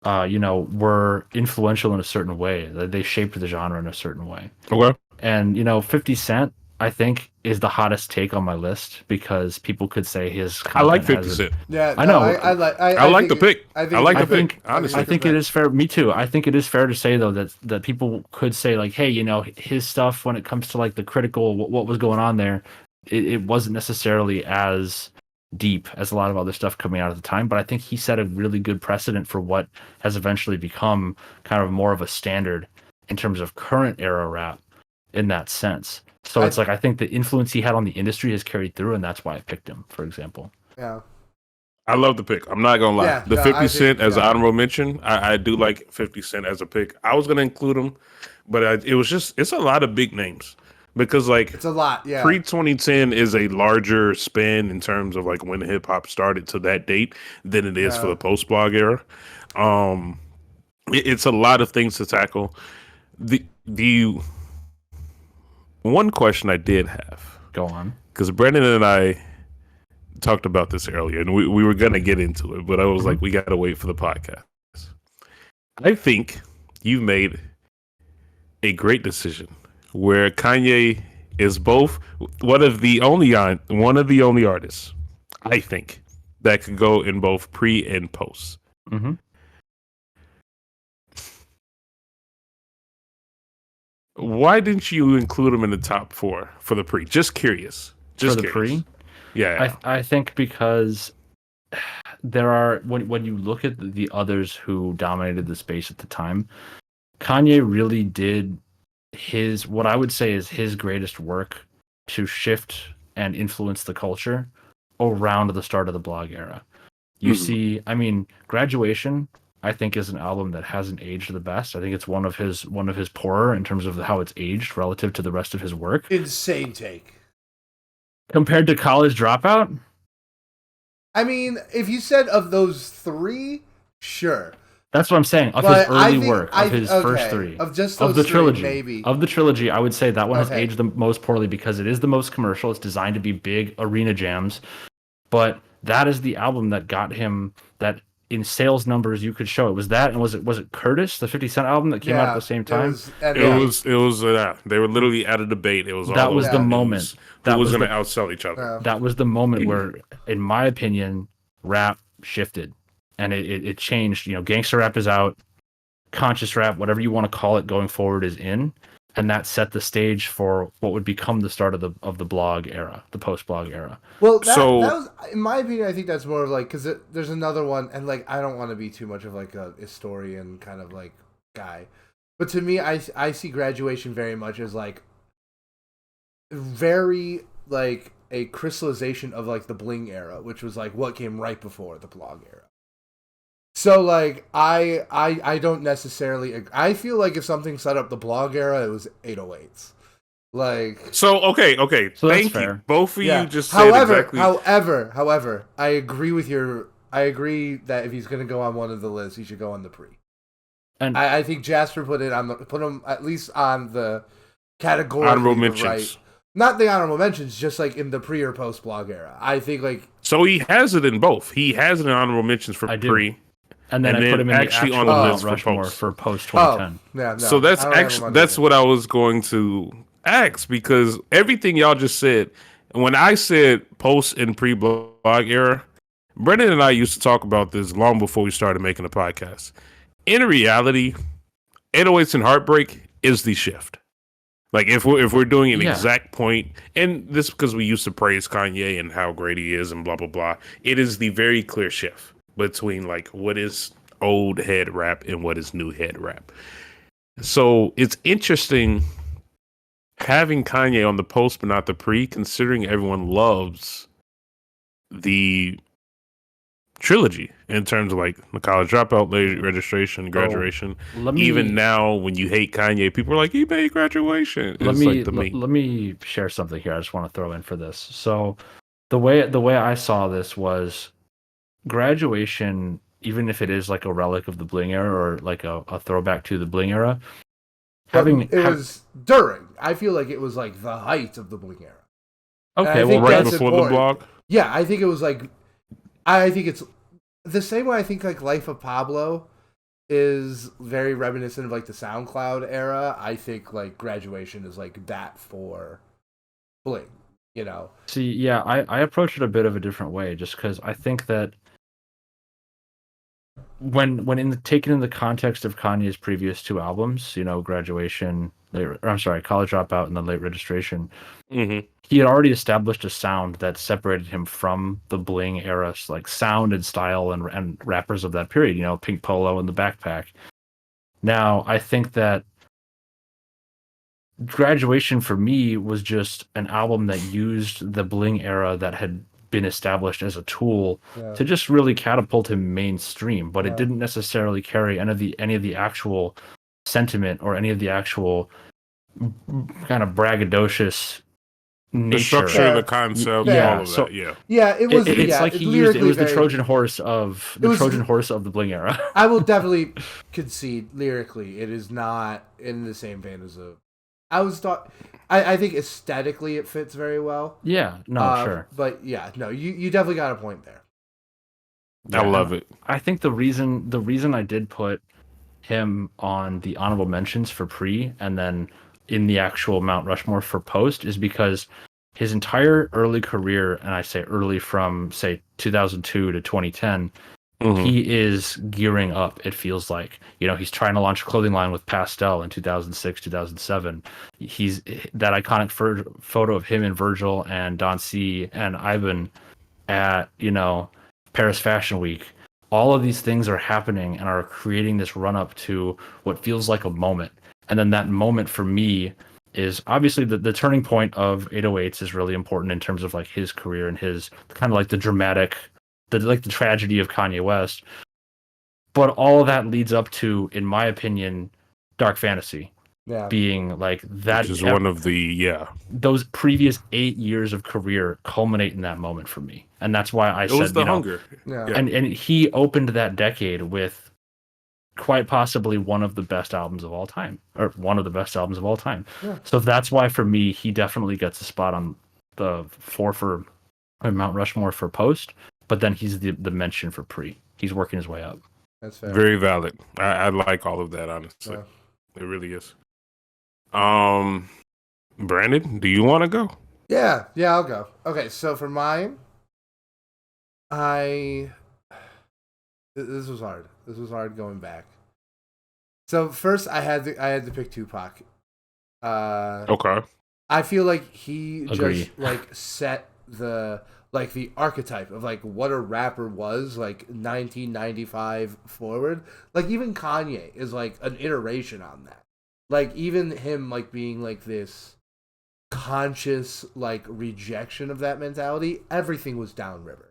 were influential in a certain way. They shaped the genre in a certain way. Okay. And 50 Cent, I think, is the hottest take on my list because people could say his. I like 50 Cent. Yeah, I know. I like the pick. I like the pick. Honestly, I think it is fair. Me too. I think it is fair to say though that people could say like, hey, his stuff when it comes to like the critical what was going on there, it wasn't necessarily as deep as a lot of other stuff coming out at the time, but I think he set a really good precedent for what has eventually become kind of more of a standard in terms of current era rap in that sense. So it's like I think the influence he had on the industry has carried through, and that's why I picked him, for example. Yeah. I love the pick. I'm not gonna lie. Yeah, the 50 Cent as an honorable mention, I do like 50 Cent as a pick. I was gonna include him, but it's a lot of big names. Because like it's a lot, yeah. Pre 2010 is a larger span in terms of like when hip hop started to that date than it is for the post blog era. It's a lot of things to tackle. The one question I did have, go on, because Brendan and I talked about this earlier, and we were gonna get into it, but I was like, we gotta wait for the podcast. I think you've made a great decision where Kanye is both one of the only artists, I think, that could go in both pre and post. Mm-hmm. Why didn't you include him in the top 4 for the pre? Just curious. For the pre? Yeah. I think because there are, when you look at the others who dominated the space at the time, Kanye really did what I would say is his greatest work to shift and influence the culture around the start of the blog era. You see, I mean, Graduation, I think, is an album that hasn't aged the best. I think it's one of his poorer in terms of how it's aged relative to the rest of his work. Insane take. Compared to College Dropout? I mean, if you said of those 3, sure. That's what I'm saying. Of his early work, of his first 3. Of just those of the trilogy. 3, maybe. Of the trilogy, I would say that one has aged the most poorly because it is the most commercial. It's designed to be big arena jams. But that is the album that got him, that in sales numbers you could show. It was that, and was it Curtis, the 50 Cent album that came out at the same time? It was they were literally at a debate. It was that was the moment who was going to outsell each other. That was the moment where, in my opinion, rap shifted and it changed. You know, gangster rap is out, conscious rap, whatever you want to call it, going forward is in, and that set the stage for what would become the start of the blog era, the post blog era. Well, that was, in my opinion, I think that's more of like, because there's another one, and like I don't want to be too much of like a historian kind of like guy, but to me, I see Graduation very much as like very like a crystallization of like the bling era, which was like what came right before the blog era. So like I don't necessarily, I feel like if something set up the blog era, it was 808s. Like, so okay, so thank fair. you. Both of you just said exactly. However, I agree that if he's gonna go on one of the lists, he should go on the pre. And I think Jasper put him at least on the category honorable mentions. Right. Not the honorable mentions, just like in the pre or post blog era. I think like, so he has it in both. He has it in honorable mentions for pre. And then I put him in actually on the list for Rushmore for post 2010. Yeah, no, so that's what I was going to ask, because everything y'all just said, when I said post and pre-blog era, Brendan and I used to talk about this long before we started making the podcast. In reality, 808s and Heartbreak is the shift. Like if we're doing an exact point, and this because we used to praise Kanye and how great he is and blah blah blah, it is the very clear shift between like what is old head rap and what is new head rap. So it's interesting having Kanye on the post but not the pre, considering everyone loves the trilogy in terms of like the college dropout, late registration, graduation. Even now, when you hate Kanye, people are like, he made Graduation. Let me share something here. I just want to throw in for this. So the way I saw this was Graduation, even if it is like a relic of the bling era or like a throwback to the bling era, was during. I feel like it was like the height of the bling era. Okay, well, right before the blog. Yeah, I think it was like. I think it's the same way I think like Life of Pablo is very reminiscent of like the SoundCloud era. I think like Graduation is like that for bling, you know. See, yeah, I approach it a bit of a different way, just because I think that when taken in the context of Kanye's previous two albums, you know, Graduation, College Dropout, and then Late Registration, he had already established a sound that separated him from the bling era, like sound and style and rappers of that period, you know, Pink Polo and the Backpack. Now, I think that Graduation for me was just an album that used the bling era that had been established as a tool to just really catapult him mainstream, but it didn't necessarily carry any of the actual sentiment or any of the actual kind of braggadocious nature. The structure, the concept, all of that. It was. It's like it was the Trojan horse of the bling era. I will definitely concede lyrically, it is not in the same vein as I think aesthetically it fits very well. Yeah, no, sure. But yeah, no, you definitely got a point there. I love it. I think the reason I did put him on the honorable mentions for pre and then in the actual Mount Rushmore for post is because his entire early career, and I say early from say 2002 to 2010, he is gearing up. It feels like, you know, he's trying to launch a clothing line with Pastel in 2006, 2007. He's that iconic photo of him and Virgil and Don C and Ivan at, you know, Paris Fashion Week. All of these things are happening and are creating this run up to what feels like a moment. And then that moment for me is obviously the turning point of 808s is really important in terms of like his career and his kind of like the dramatic, the tragedy of Kanye West. But all of that leads up to, in my opinion, Dark Fantasy. Being like that. Which is one of the, those previous 8 years of career culminate in that moment for me. And that's why I said, it was the hunger. And he opened that decade with quite possibly one of the best albums of all time. So that's why for me, he definitely gets a spot on the 4 for Mount Rushmore for post. but then he's the mention for pre. He's working his way up. That's fair. Very valid. I like all of that, honestly. Yeah. It really is. Brandon, do you want to go? Yeah, I'll go. Okay, so for mine, this was hard. This was hard going back. So first, I had to pick Tupac. Okay. I feel like he Agree. just like set the archetype of like what a rapper was like 1995 forward. Like even Kanye is like an iteration on that. Like even him like being like this conscious like rejection of that mentality. Everything was downriver,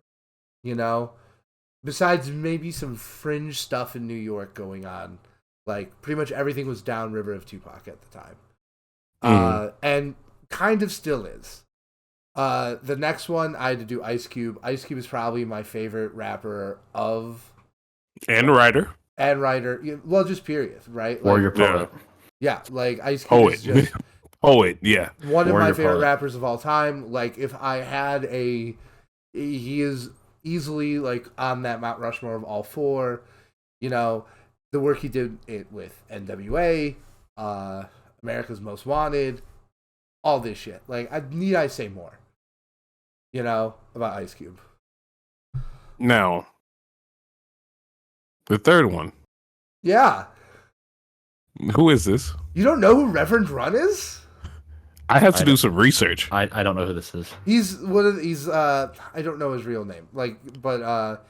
you know. Besides maybe some fringe stuff in New York going on, like pretty much everything was downriver of Tupac at the time. And kind of still is. The next one I had to do Ice Cube. Ice Cube is probably my favorite rapper of And writer. Well, just period, right? Like, Warrior poet. Yeah, like Ice Cube is just Poet, yeah. one of my Warrior favorite poet. rappers of all time. Like if I had he is easily like on that Mount Rushmore of all four. You know, the work he did it with NWA, America's Most Wanted, all this shit. Like, need I say more? You know, about Ice Cube. Now, the third one. Yeah. Who is this? You don't know who Reverend Run is? I have to I do don't- some research. I don't know who this is. He's I don't know his real name. But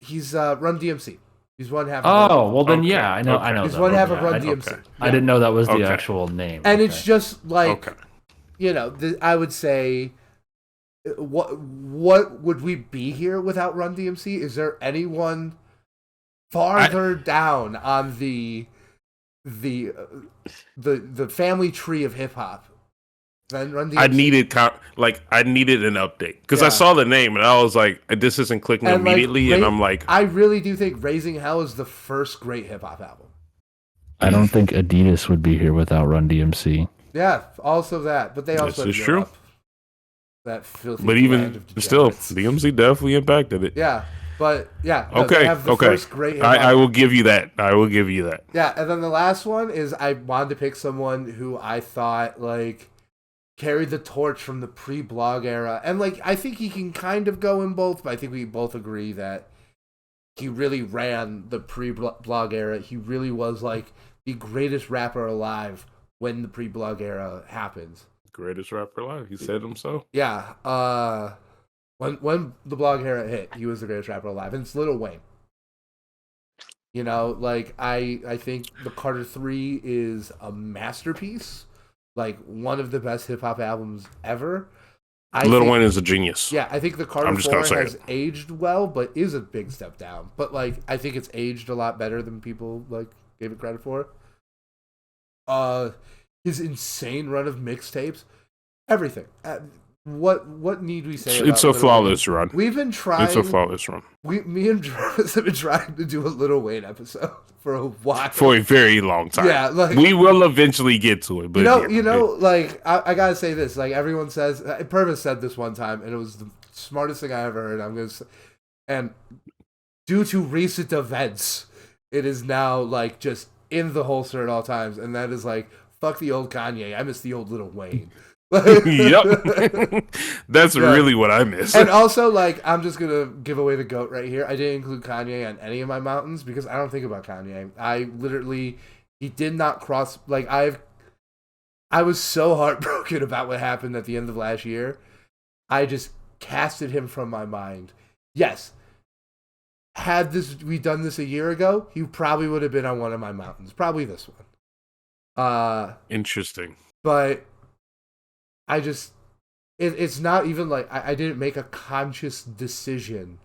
he's Run DMC. He's one half of Oh, well then Okay. yeah, I know Okay. I know He's that. one half Okay, of Run I, DMC. okay. I didn't know that was the Okay. actual name. And Okay. it's just like Okay. you know, I would say what would we be here without Run DMC? Is there anyone farther down on the family tree of hip hop than Run DMC? I needed an update because Yeah. I saw the name and I was like, "This isn't clicking And, like, immediately," and I'm like, I really do think Raising Hell is the first great hip hop album. I don't think Adidas would be here without Run DMC. Yeah, also that, but they also This is have true. Europe. That filthy but land even of still, degenerates. DMC definitely impacted it. Yeah, but yeah, no, Okay, they have the okay. first great hip hop. I will give you that. I will give you that. Yeah, and then the last one is I wanted to pick someone who I thought like carried the torch from the pre-blog era, and like I think he can kind of go in both, but I think we both agree that he really ran the pre-blog era. He really was like the greatest rapper alive when the pre-blog era happened. Greatest rapper alive. He said himself. Yeah, when the blog era hit, he was the greatest rapper alive, and it's Lil Wayne. You know, like I think the Carter 3 is a masterpiece, like one of the best hip hop albums ever. Lil Wayne is a genius. Yeah, I think the Carter I'm just 4 gonna say has it. aged well, but is a big step down. But like I think it's aged a lot better than people like gave it credit for. His insane run of mixtapes, everything. What need we say? It's about a Lil flawless Wayne? run. We've been trying. It's a flawless run Me and Travis have been trying to do a Lil Wayne episode for a while. for a very long time. Yeah, like we will eventually get to it. But like I gotta say this. Like everyone says, Purvis said this one time, and it was the smartest thing I ever heard. I'm gonna say, and due to recent events, it is now like just in the holster at all times, and that is like fuck the old Kanye. I miss the old Lil Wayne. Yep, that's really what I miss. And also, like, I'm just gonna give away the goat right here. I didn't include Kanye on any of my mountains because I don't think about Kanye. He did not cross. Like, I was so heartbroken about what happened at the end of last year. I just casted him from my mind. Yes, had we done this a year ago, he probably would have been on one of my mountains. Probably this one. Interesting. But I just, it's not even like I didn't make a conscious decision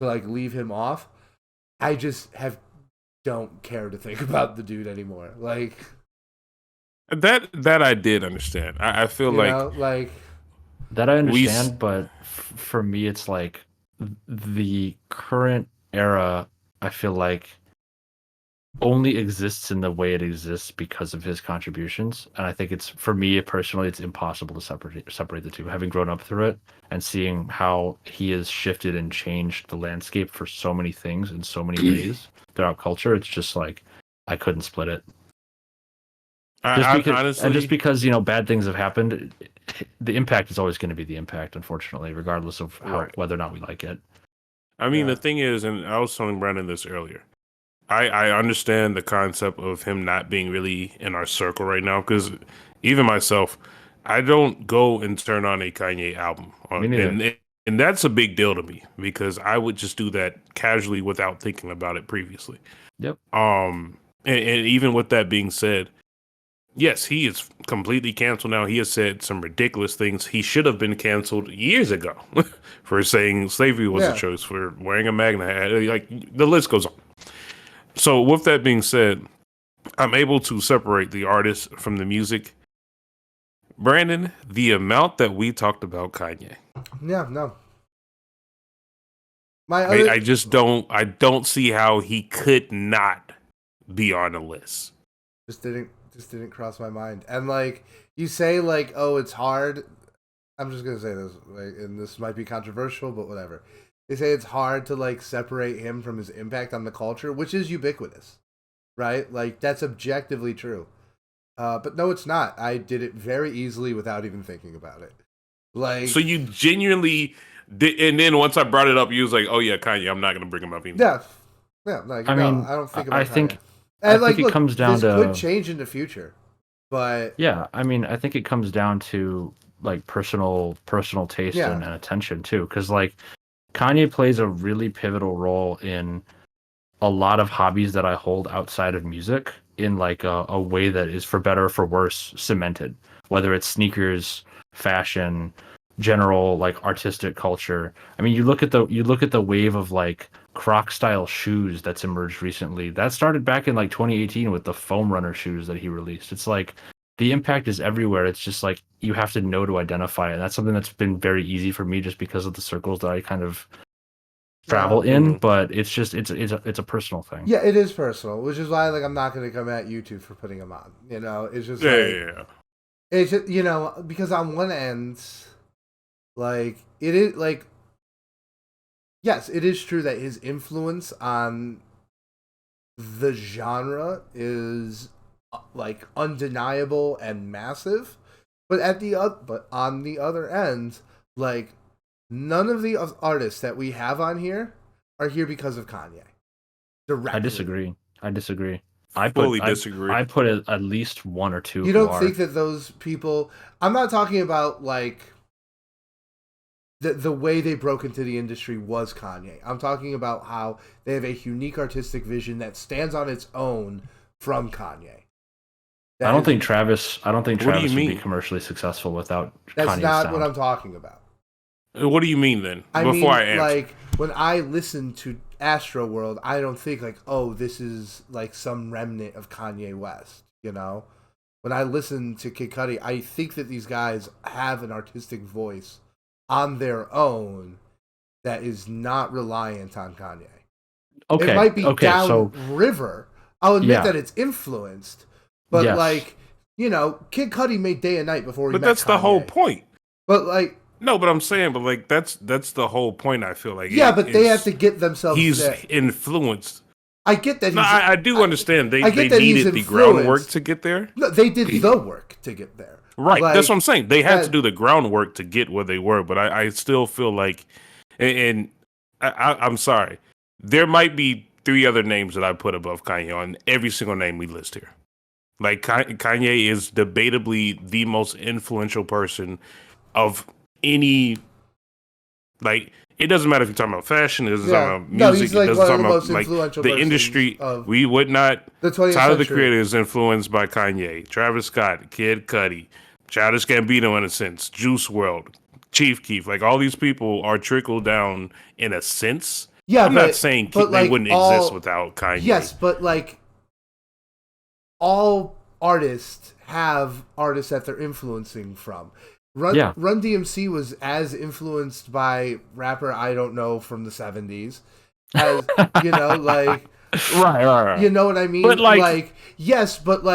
to like leave him off. I just don't care to think about the dude anymore. Like That I did understand. I feel like that I understand, but for me, it's like the current era. I feel like only exists in the way it exists because of his contributions. And I think it's, for me personally, it's impossible to separate the two. Having grown up through it and seeing how he has shifted and changed the landscape for so many things in so many ways throughout culture, it's just like I couldn't split it. Just because bad things have happened, the impact is always going to be the impact, unfortunately, regardless of whether or not we like it. I mean, the thing is, and I was telling Brandon this earlier. I understand the concept of him not being really in our circle right now, because even myself, I don't go and turn on a Kanye album, and that's a big deal to me because I would just do that casually without thinking about it previously. Yep. And even with that being said, yes, he is completely canceled now. He has said some ridiculous things. He should have been canceled years ago for saying slavery was a choice, for wearing a Magna hat. Like, the list goes on. So with that being said, I'm able to separate the artist from the music. Brandon, the amount that we talked about Kanye. Yeah, no. I just don't see how he could not be on the list. Just didn't cross my mind. And like you say, like, oh, it's hard. I'm just gonna say this, and this might be controversial, but whatever. They say it's hard to like separate him from his impact on the culture, which is ubiquitous, right? Like, that's objectively true. But no, it's not. I did it very easily without even thinking about it. Like, so you genuinely did, and then once I brought it up, you was like, "Oh yeah, Kanye, I'm not gonna bring him up anymore." Yeah. Like, I mean, I don't think about I Kanye. think, And I think it comes down this to could change in the future, but yeah. I mean, I think it comes down to like personal taste and attention too, because like Kanye plays a really pivotal role in a lot of hobbies that I hold outside of music in like a way that is, for better or for worse, cemented. Whether it's sneakers, fashion, general like artistic culture. I mean, you look at the wave of like Croc style shoes that's emerged recently. That started back in like 2018 with the foam runner shoes that he released. It's like the impact is everywhere. It's just like you have to know to identify it. That's something that's been very easy for me just because of the circles that I kind of travel in. But it's just it's a personal thing. Yeah, it is personal, which is why like I'm not going to come at you two for putting them on. You know, it's just it's just, you know, because on one end, like it is like, yes, it is true that his influence on the genre is like undeniable and massive, but on the other end, like none of the artists that we have on here are here because of Kanye. Directly. I disagree. I fully disagree. I put at least one or two. You don't think that those people? I'm not talking about like the way they broke into the industry was Kanye. I'm talking about how they have a unique artistic vision that stands on its own from Kanye. I don't think Travis would be commercially successful without Kanye's sound. That's not what I'm talking about. What do you mean then? I mean, like when I listen to Astro World, I don't think like, oh, this is like some remnant of Kanye West, you know? When I listen to Kid Cudi, I think that these guys have an artistic voice on their own that is not reliant on Kanye. Okay. It might be downriver. I'll admit that it's influenced, but like, you know, Kid Cudi made Day and Night before he met Kanye. But that's the whole point. But like, no, but I'm saying, but like that's the whole point. I feel like they have to get themselves. He's influenced. I get that. I do understand. They needed the groundwork to get there. No, they did the work to get there. Right. Like, that's what I'm saying. They had to do the groundwork to get where they were. But I still feel like, and I'm sorry, there might be 3 other names that I put above Kanye on every single name we list here. Like Kanye is debatably the most influential person of any, like, it doesn't matter if you're talking about fashion, it doesn't talk about music, like it doesn't talk about like the industry. We would not. Tyler the Creator is influenced by Kanye, Travis Scott, Kid Cudi, Childish Gambino in a sense, Juice WRLD, Chief Keef. Like all these people are trickled down in a sense. Yeah, I'm not saying they wouldn't exist without Kanye. Yes, but like all artists have artists that they're influencing from. Run DMC was as influenced by rapper I don't know from the 70s as, you know, like Right. You know what I mean? But yes, but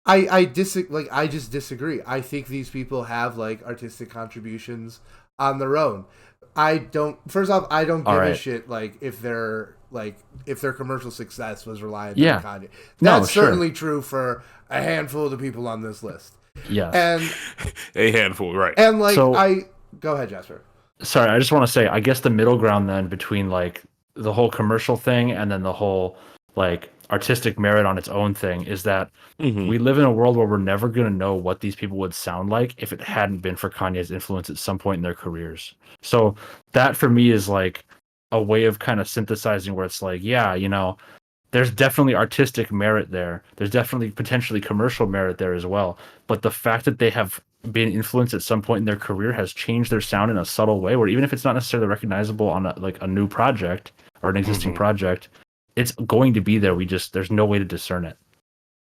I just disagree. I think these people have like artistic contributions on their own. I don't. First off, I don't give a shit like if their commercial success was reliant on Kanye. That's certainly true for a handful of the people on this list. Yes, and a handful, right? And go ahead, Jasper. Sorry, I just want to say, I guess the middle ground then between like the whole commercial thing and then the whole like artistic merit on its own thing is that we live in a world where we're never going to know what these people would sound like if it hadn't been for Kanye's influence at some point in their careers. So that for me is like a way of kind of synthesizing where it's like, yeah, you know, there's definitely artistic merit there. There's definitely potentially commercial merit there as well. But the fact that they have been influenced at some point in their career has changed their sound in a subtle way where even if it's not necessarily recognizable on a new project or an existing project, it's going to be there. There's no way to discern it.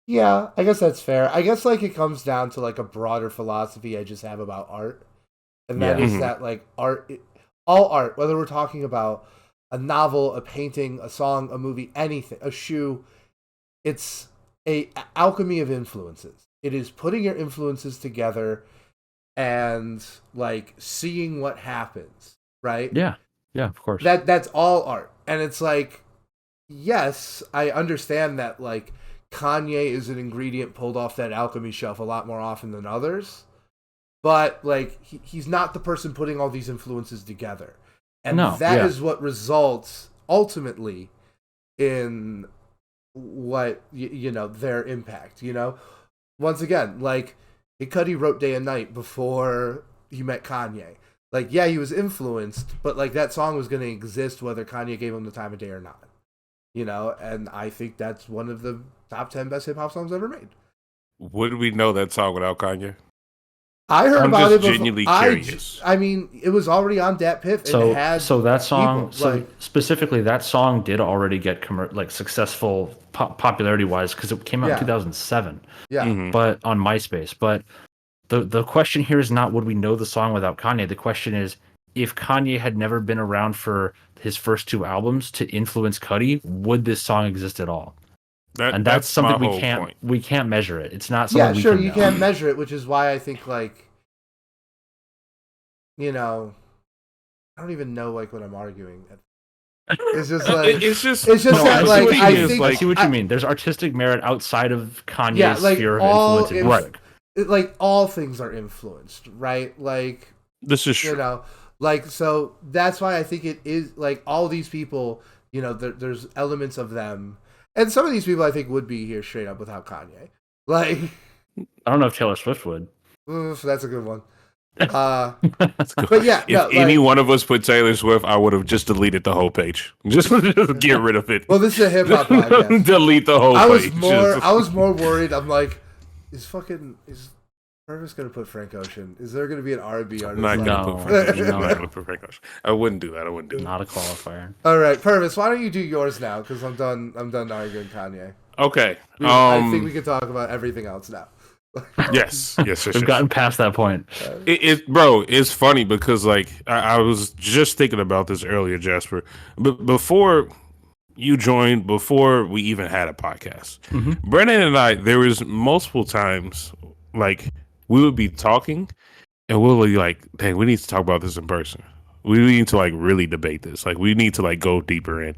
Yeah, I guess that's fair. I guess like it comes down to like a broader philosophy I just have about art. And that is that like all art, whether we're talking about a novel, a painting, a song, a movie, anything, a shoe, it's a alchemy of influences. It is putting your influences together and like seeing what happens, right? Yeah, of course. That's all art. And it's like, yes, I understand that like Kanye is an ingredient pulled off that alchemy shelf a lot more often than others. But like he's not the person putting all these influences together. And that is what results ultimately in what, their impact, Once again, like, Kid Cudi wrote Day and Night before he met Kanye. Like, yeah, he was influenced, but, like, that song was going to exist whether Kanye gave him the time of day or not. And I think that's one of the top 10 best hip-hop songs ever made. Would we know that song without Kanye? I heard about it before. Genuinely curious. I mean, it was already on Dat Piff. So that song, specifically that song did already get successful popularity wise because it came out in 2007. Yeah. But on MySpace. But the question here is not would we know the song without Kanye. The question is if Kanye had never been around for his first two albums to influence Cudi, would this song exist at all? And that's something we can't measure it. It's not something we can you can't measure it, which is why I think like I don't even know like what I'm arguing. It's just like it's just that like I see what you mean. There's artistic merit outside of Kanye's sphere of influence. Right. Like all things are influenced, right? Like this is true. Like so that's why I think it is like all these people, there's elements of them. And some of these people I think would be here straight up without Kanye. Like I don't know if Taylor Swift would. So that's a good one. That's good. But yeah, if any one of us put Taylor Swift, I would have just deleted the whole page. Just get rid of it. Well, this is a hip hop podcast. Delete the whole page. I was more worried. I'm like, is Purvis gonna put Frank Ocean? Is there gonna be an R&B artist? I'm not gonna put Frank Ocean. I wouldn't do that. Not a qualifier. All right, Purvis, why don't you do yours now? Because I'm done arguing Kanye. Okay. I think we can talk about everything else now. Yes. We've gotten past that point. It's funny because like I was just thinking about this earlier, Jasper. But before you joined, before we even had a podcast, Brennan and I, there was multiple times like we would be talking and we'll be like, dang, we need to talk about this in person. We need to like really debate this. Like we need to like go deeper in.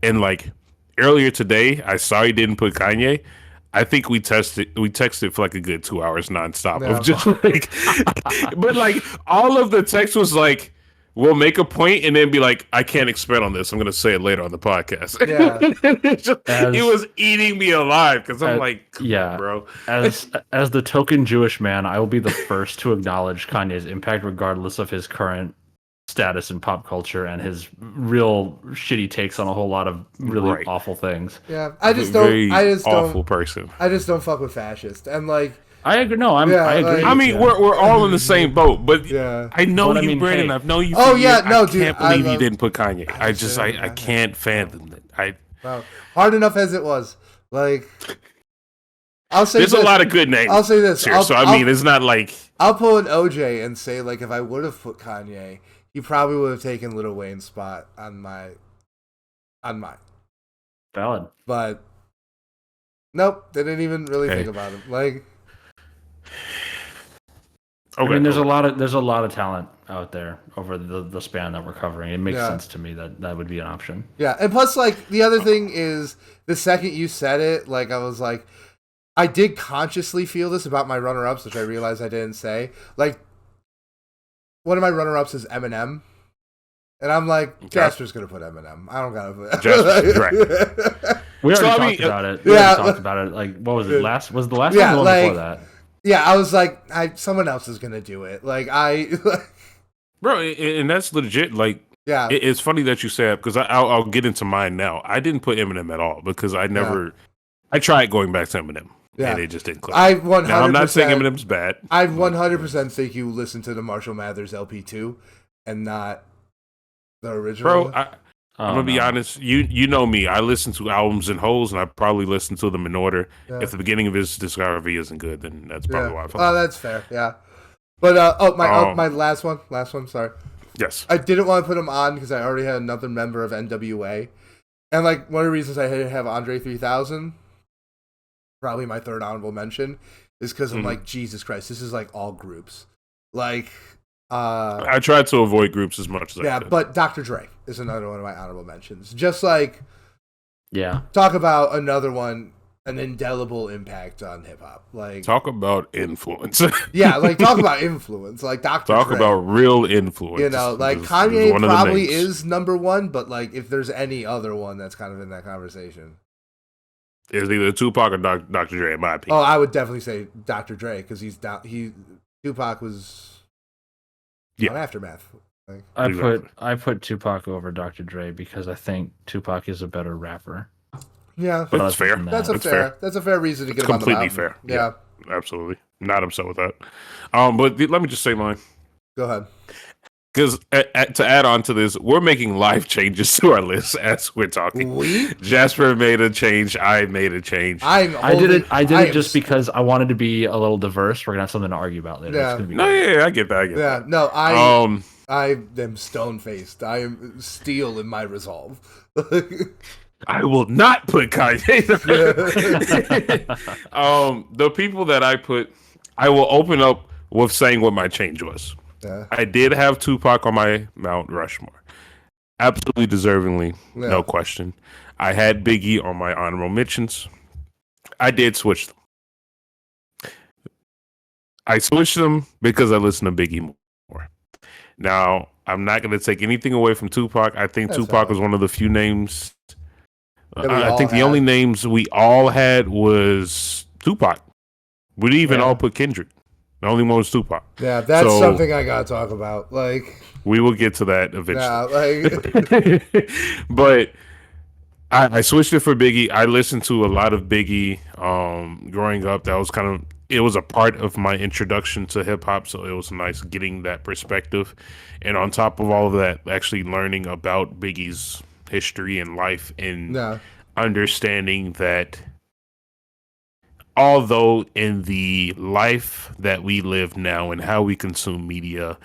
And like earlier today, I saw you didn't put Kanye. I think we texted for like a good 2 hours nonstop of just like, but like all of the text was like, we'll make a point and then be like, I can't expand on this. I'm going to say it later on the podcast. Yeah. It was eating me alive because I'm like, bro. As the token Jewish man, I will be the first to acknowledge Kanye's impact, regardless of his current status in pop culture and his real shitty takes on a whole lot of really awful things. Yeah, I just don't. Awful person. I just don't fuck with fascists and like. I agree. No, I agree. I mean, we're all in the same boat, but I know you, Brandon. I've known you. For years. Dude. I can't believe you didn't put Kanye. I can't fathom it. Hard enough as it was. Like, I'll say there's a lot of good names. I'll say this. Here, it's not like I'll pull an OJ and say like if I would have put Kanye, he probably would have taken Lil Wayne's spot on mine. Valid. But nope, they didn't even really think about him. Like, I mean, there's a lot of talent out there over the span that we're covering. It makes sense to me that would be an option. Yeah, and plus, like, the other thing is, the second you said it, like, I was like, I did consciously feel this about my runner-ups, which I realized I didn't say. Like, one of my runner-ups is Eminem. And I'm like, Jasper's going to put Eminem. I don't got to put Jasper's right. We already talked about it. We already talked about it. Like, what was it? Was the last one the one before that? Yeah, I was like, someone else is going to do it. Like, Bro, and that's legit. Like, yeah, it's funny that you say that because I'll get into mine now. I didn't put Eminem at all because I tried going back to Eminem. Yeah. And it just didn't click. Now, I'm not saying Eminem's bad. I 100% think you listen to the Marshall Mathers LP 2 and not the original. Bro, I'm going to be honest. You know me. I listen to albums in wholes, and I probably listen to them in order. Yeah. If the beginning of his discography isn't good, then that's probably why I felt that's fair, yeah. But, my last one, sorry. Yes. I didn't want to put him on because I already had another member of NWA. And, like, one of the reasons I had to have Andre 3000... probably my third honorable mention is because I'm like, Jesus Christ, this is like all groups. Like, I tried to avoid groups as much as I could. But Dr. Dre is another one of my honorable mentions. Just like, talk about another one, an indelible impact on hip hop. Like, talk about influence. Like talk about influence. Like Dr. Talk Dre. about real influence. You know, like Kanye probably is number one, but like if there's any other one that's kind of in that conversation. It's either Tupac or Dr. Dre, in my opinion. Oh, I would definitely say Dr. Dre because Tupac was on Aftermath. Like, I put Tupac over Dr. Dre because I think Tupac is a better rapper. Yeah, that's fair. That's a fair reason to get him on the mountain. Completely fair. Yeah, absolutely. Not upset with that. But let me just say mine. Go ahead. Because to add on to this, we're making live changes to our list as we're talking. Jasper made a change. I made a change. I did it just because I wanted to be a little diverse. We're gonna have something to argue about later. Yeah. I get that. No, I am stone faced. I am steel in my resolve. I will not put Kanye. The people that I put, I will open up with saying what my change was. Yeah. I did have Tupac on my Mount Rushmore. Absolutely deservingly, no question. I had Biggie on my honorable mentions. I did switch them. I switched them because I listen to Biggie more. Now, I'm not going to take anything away from Tupac. I think Tupac was one of the few names. I think the only names we all had was Tupac. We didn't even all put Kendrick. The only one was Tupac. Yeah, that's something I gotta talk about. Like, we will get to that eventually. But I switched it for Biggie. I listened to a lot of Biggie growing up. That was it was a part of my introduction to hip hop, so it was nice getting that perspective. And on top of all of that, actually learning about Biggie's history and life and understanding that although in the life that we live now and how we consume media,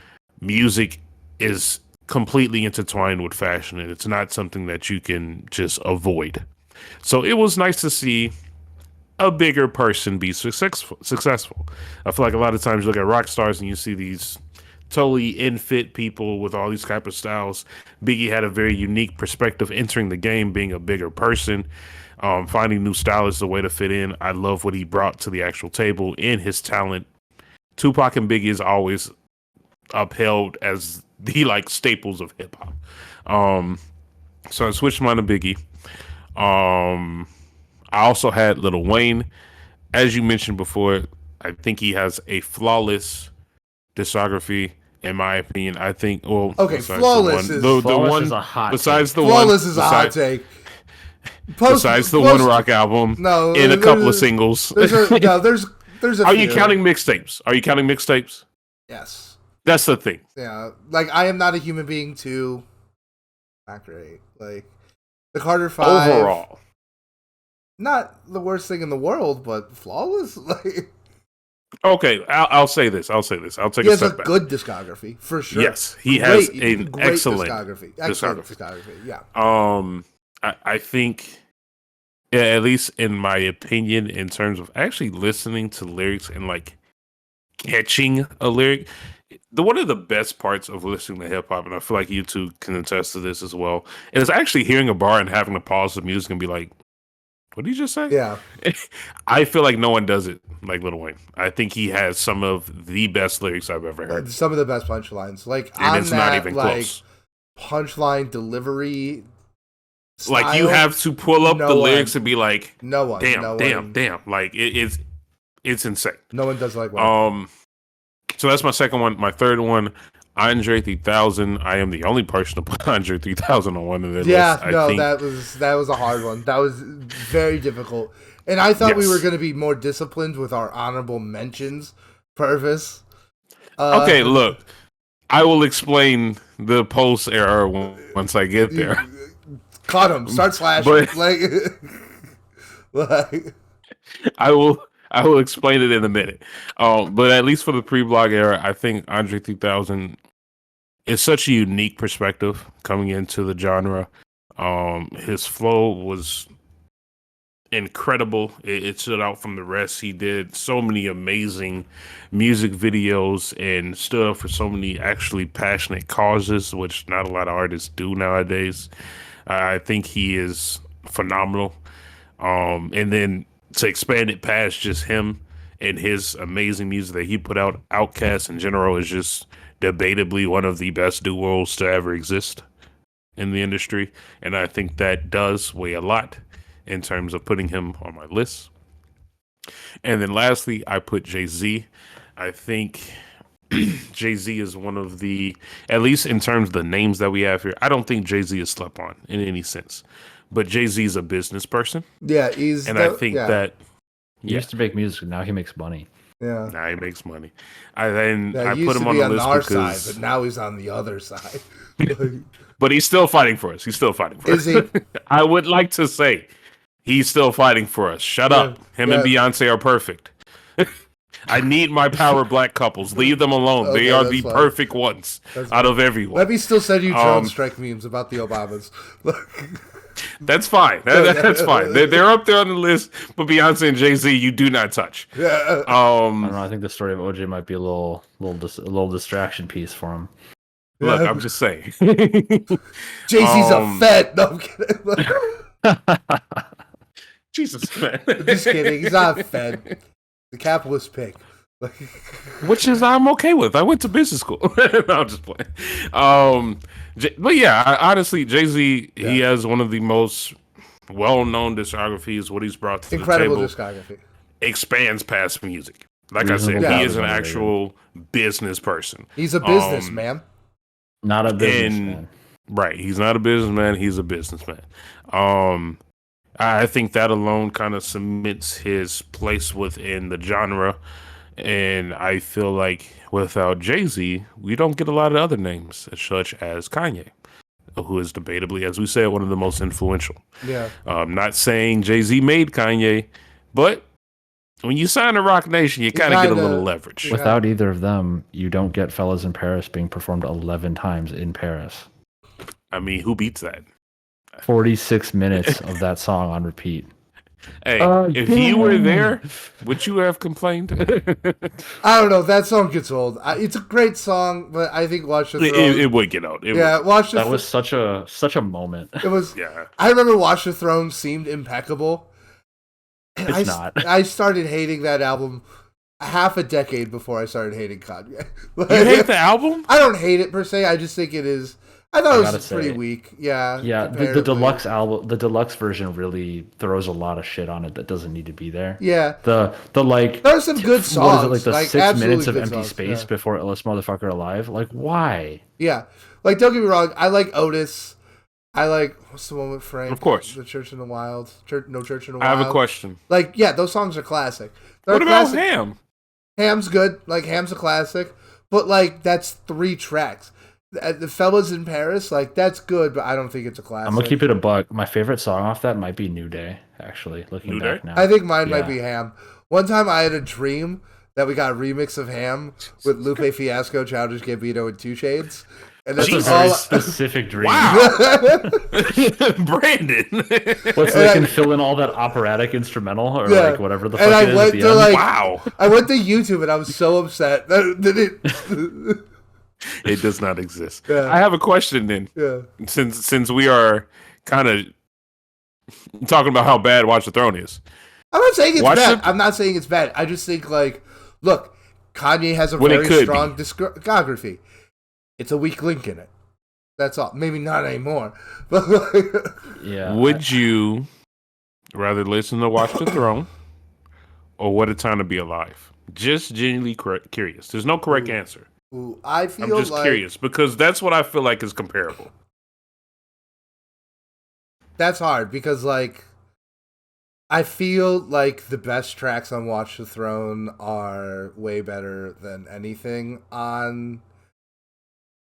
music is completely intertwined with fashion, and it's not something that you can just avoid. So it was nice to see a bigger person be successful. I feel like a lot of times you look at rock stars and you see these totally in-fit people with all these type of styles. Biggie had a very unique perspective entering the game, being a bigger person. Finding new style is the way to fit in. I love what he brought to the actual table in his talent. Tupac and Biggie is always upheld as the staples of hip hop. So I switched mine to Biggie. I also had Lil Wayne. As you mentioned before, I think he has a flawless discography. In my opinion, I think. Well, flawless is a hot. Besides the flawless is a hot take. Besides the one rock album, and a couple of singles. There's a Are you counting mixtapes? Yes. That's the thing. Yeah, I am not a human being too. Not great. The Carter 5. Overall. Not the worst thing in the world, but flawless. Okay, I'll say this. I'll take a step back. He has a good discography, for sure. Yes, he has an excellent discography. Excellent discography, yeah. I think at least in my opinion, in terms of actually listening to lyrics and like catching a lyric, one of the best parts of listening to hip hop, and I feel like you two can attest to this as well, is actually hearing a bar and having to pause the music and be like, "What did you just say?" Yeah. I feel like no one does it like Lil Wayne. I think he has some of the best lyrics I've ever heard. Some of the best punchlines. Like, And on it's that, not even like, close. punchline delivery style, Like, you have to pull up the lyrics and be like, no one. damn. Like, it's insane. No one does like Wayne. So that's my second one. My third one, Andre 3000. I am the only person to put Andre 3000 on one of their lists. That was a hard one. That was very difficult. And I thought we Yes. were going to be more disciplined with our honorable mentions, Purvis. Okay, look. I will explain the post era once I get there. Cut him. Start slashing. But- like, I will explain it in a minute. But at least for the pre-blog era, I think Andre 3000 is such a unique perspective coming into the genre. His flow was incredible. It stood out from the rest. He did so many amazing music videos and stood up for so many actually passionate causes, which not a lot of artists do nowadays. I think he is phenomenal. And then to expand it past just him and his amazing music that he put out, Outkast in general is just debatably one of the best duos to ever exist in the industry. And I think that does weigh a lot in terms of putting him on my list. And then lastly, I put Jay-Z. I think Jay-Z is one of the, at least in terms of the names that we have here, I don't think Jay-Z is slept on in any sense. But Jay-Z is a business person. yeah, I think that He used to make music, now he makes money. Yeah. now he makes money. I He put used him to on be the on list our because, side, but now he's on the other side. but he's still fighting for us. He's still fighting for Is us. he? I would like to say he's still fighting for us. Shut up. Him and Beyonce are perfect. I need my power black couples. Leave them alone. Okay, they are that's the fine. perfect ones out of everyone. Let me still send you drone strike memes about the Obamas. That's fine. That's fine. They're up there on the list, but Beyonce and Jay-Z, you do not touch. Yeah. I don't know. I think the story of OJ might be a little distraction piece for him. Look, I'm just saying. Jay-Z's a Fed. No, I'm kidding. Jesus, man. Just kidding. He's not a Fed. The capitalist pig. Which is I'm okay with. I went to business school. No, I'm just playing. But yeah, honestly, Jay-Z, he has one of the most well-known discographies. What he's brought to Incredible the table discography. Expands past music. Like I said, Reasonable he is an doubt. actual business person. He's a businessman. Not a businessman. Right. He's not a businessman. He's a businessman. I think that alone kind of cements his place within the genre. And I feel like without Jay-Z, we don't get a lot of other names, such as Kanye, who is debatably, as we said, one of the most influential. Yeah. Not saying Jay-Z made Kanye, but when you sign to Rock Nation, you kind of get a little leverage. Without either of them, you don't get Fellas in Paris being performed 11 times in Paris. I mean, who beats that? 46 minutes of that song on repeat. Hey, if you were there, would you have complained? I don't know. That song gets old. It's a great song, but I think Watch the Throne. It would get old. Watch the That was such a moment. It was. Yeah. I remember Watch the Throne seemed impeccable. And It's not. I started hating that album half a decade before I started hating Kanye. You hate the album? I don't hate it per se. I just think it is. I thought it was pretty say, weak. Yeah. Yeah, the deluxe album, the deluxe version really throws a lot of shit on it that doesn't need to be there. Yeah. The like there are some good songs. What is it, like the 6 minutes of empty songs, space before Ellis Motherfucker Alive? Like, why? Yeah. Like, don't get me wrong, I like Otis. I like, what's the one with Frank? Of course. The Church in the Wild. No Church in the I Wild. have a question. Like, yeah, those songs are classic. What about Ham? Ham's good. Like, Ham's a classic. But, like, that's 3 tracks. The Fellas in Paris, like, that's good, but I don't think it's a classic. I'm gonna keep it a buck. My favorite song off that might be New Day, actually, looking back now. I think mine might be Ham. One time I had a dream that we got a remix of Ham with Lupe Fiasco, Childish Gambino, and 2 Chainz. And That's that's a very all. specific dream. Wow. Brandon. What, so they can fill in all that operatic instrumental or Yeah. like whatever the And fuck I it is at went the to end? like, Wow. I went to YouTube and I was so upset that it. It does not exist. Yeah. I have a question then. Yeah. Since we are kind of talking about how bad Watch the Throne is. I'm not saying it's Watch bad. it- I'm not saying it's bad. I just think like, look, Kanye has a Well, it very could strong be. discography. It's a weak link in it. That's all. Maybe not anymore. But like, Yeah. Would you rather listen to Watch the Throne or What a Time to Be Alive? Just genuinely curious. There's no correct answer. ooh, I feel I'm just like curious because that's what I feel like is comparable. that's hard because like I feel like the best tracks on Watch the Throne are way better than anything on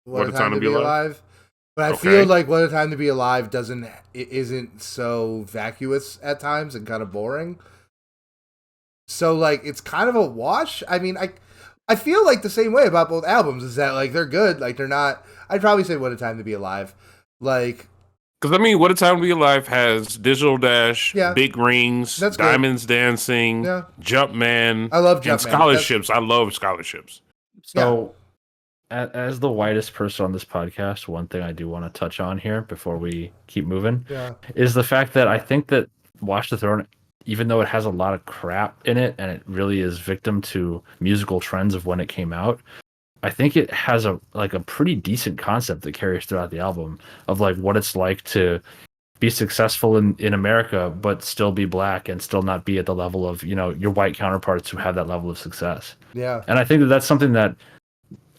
What a Time to Be Alive. But I Okay. feel like What a Time to Be Alive isn't so vacuous at times and kind of boring. So like it's kind of a wash. I mean, I feel like the same way about both albums is that like they're good, like they're not. I'd probably say What a Time to Be Alive. Like Because I mean, What a Time to Be Alive has Digital Dash, Yeah. Big Rings, That's good. Diamonds Dancing, Yeah. Jumpman. I love and Jumpman. scholarships. I love scholarships. So, as the whitest person on this podcast, one thing I do want to touch on here before we keep moving Yeah. is the fact that I think that Watch the Throne, even though it has a lot of crap in it and it really is victim to musical trends of when it came out, I think it has a pretty decent concept that carries throughout the album of like what it's like to be successful in America but still be black and still not be at the level of, you know, your white counterparts who have that level of success. Yeah. And I think that that's something that,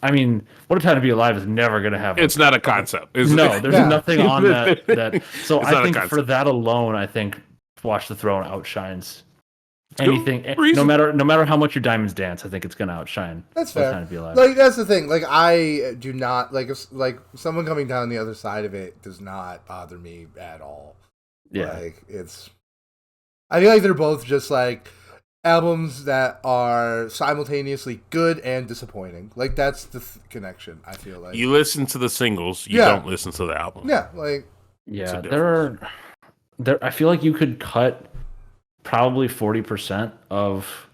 I mean, What a Time to Be Alive is never going to have. It's not a concept. Is No, it? there's Yeah. nothing on that. So It's I not a think concept. for that alone, I think Watch the Throne outshines Good anything. No reason. matter how much your diamonds dance, I think it's going to outshine. That's What a fair. Time to Be Alive. Like that's the thing. Like I do not like like someone coming down the other side of it does not bother me at all. Yeah. Like it's. I feel like they're both just like albums that are simultaneously good and disappointing. Like that's the connection. I feel like. You listen to the singles. You Yeah. don't listen to the album. Yeah. Like Yeah, It's a I feel like you could cut probably 40% of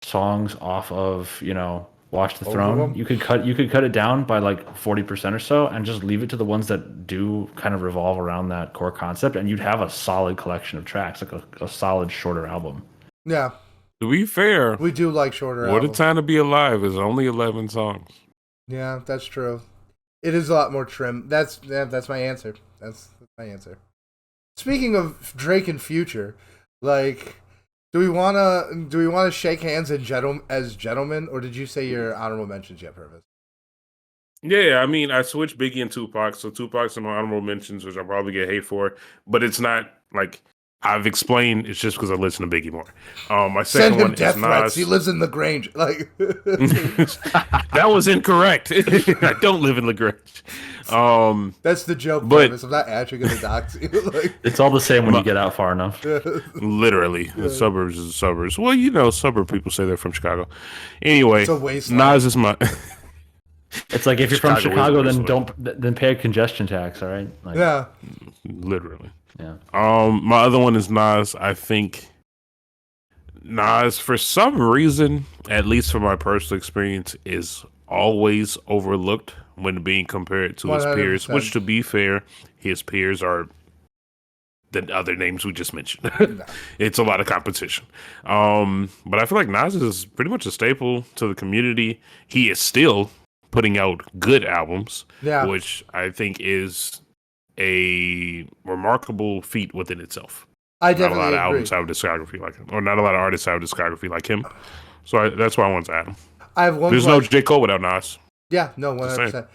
songs off of, you know, Watch the Over Throne. them? You could cut it down by like 40% or so and just leave it to the ones that do kind of revolve around that core concept, and you'd have a solid collection of tracks, like a solid shorter album. yeah, To be fair, we do like shorter What a albums. Time to Be Alive is only 11 songs. Yeah, that's true. It is a lot more trim. That's my answer. That's my answer. Speaking of Drake and Future, like, do we wanna shake hands as gentlemen, or did you say your honorable mentions yet, Purvis? Yeah, I mean, I switched Biggie and Tupac, so Tupac's in my honorable mentions, which I'll probably get hate for, but it's not like I've explained. It's just because I listen to Biggie more. My second Send him one death is threats. Nas. He lives in LaGrange. Like, That was incorrect. I don't live in LaGrange. that's the joke, But- Purvis. I'm not actually gonna dox you. Like, It's all the same when you get out far enough. Literally, the suburbs is the suburbs. Well, you know, suburb people say they're from Chicago. Anyway, It's a wasteland. Nas is my. It's like if you're from Chicago is Chicago, a then pay a congestion tax, all right? Like, yeah, Literally. yeah. My other one is Nas. I think Nas, for some reason, at least from my personal experience, is always overlooked when being compared to his peers. 100%. Which, to be fair, his peers are the other names we just mentioned. It's a lot of competition. But I feel like Nas is pretty much a staple to the community. He is still putting out good albums, yeah. which I think is a remarkable feat within itself. I Not a lot definitely of agree. albums have a discography like him, or not a lot of artists have a discography like him. So that's why I want to add him. I have one. There's no question. J. Cole without Nas. Yeah, no, Just 100%.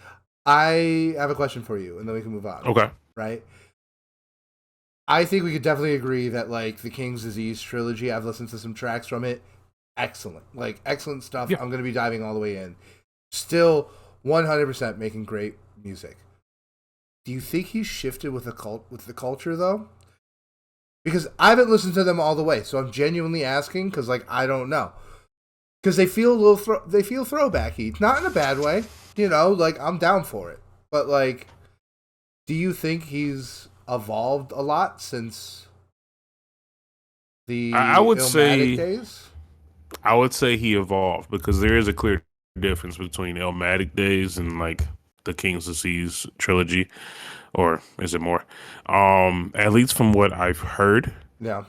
I have a question for you, and then we can move on. Okay. Right? I think we could definitely agree that, like, the King's Disease trilogy, I've listened to some tracks from it. Excellent. Like, excellent stuff. Yeah. I'm going to be diving all the way in. Still 100% making great music. Do you think he's shifted with the culture, though? Because I haven't listened to them all the way, so I'm genuinely asking, because, like, I don't know. Because they feel a little, they feel throwbacky. Not in a bad way. You know, like, I'm down for it. but like, do you think he's evolved a lot since I the would Illmatic say days? I would say he evolved because there is a clear difference between Elmatic days and like the Kings of Seas trilogy, or is it more? At least from what I've heard, Yeah,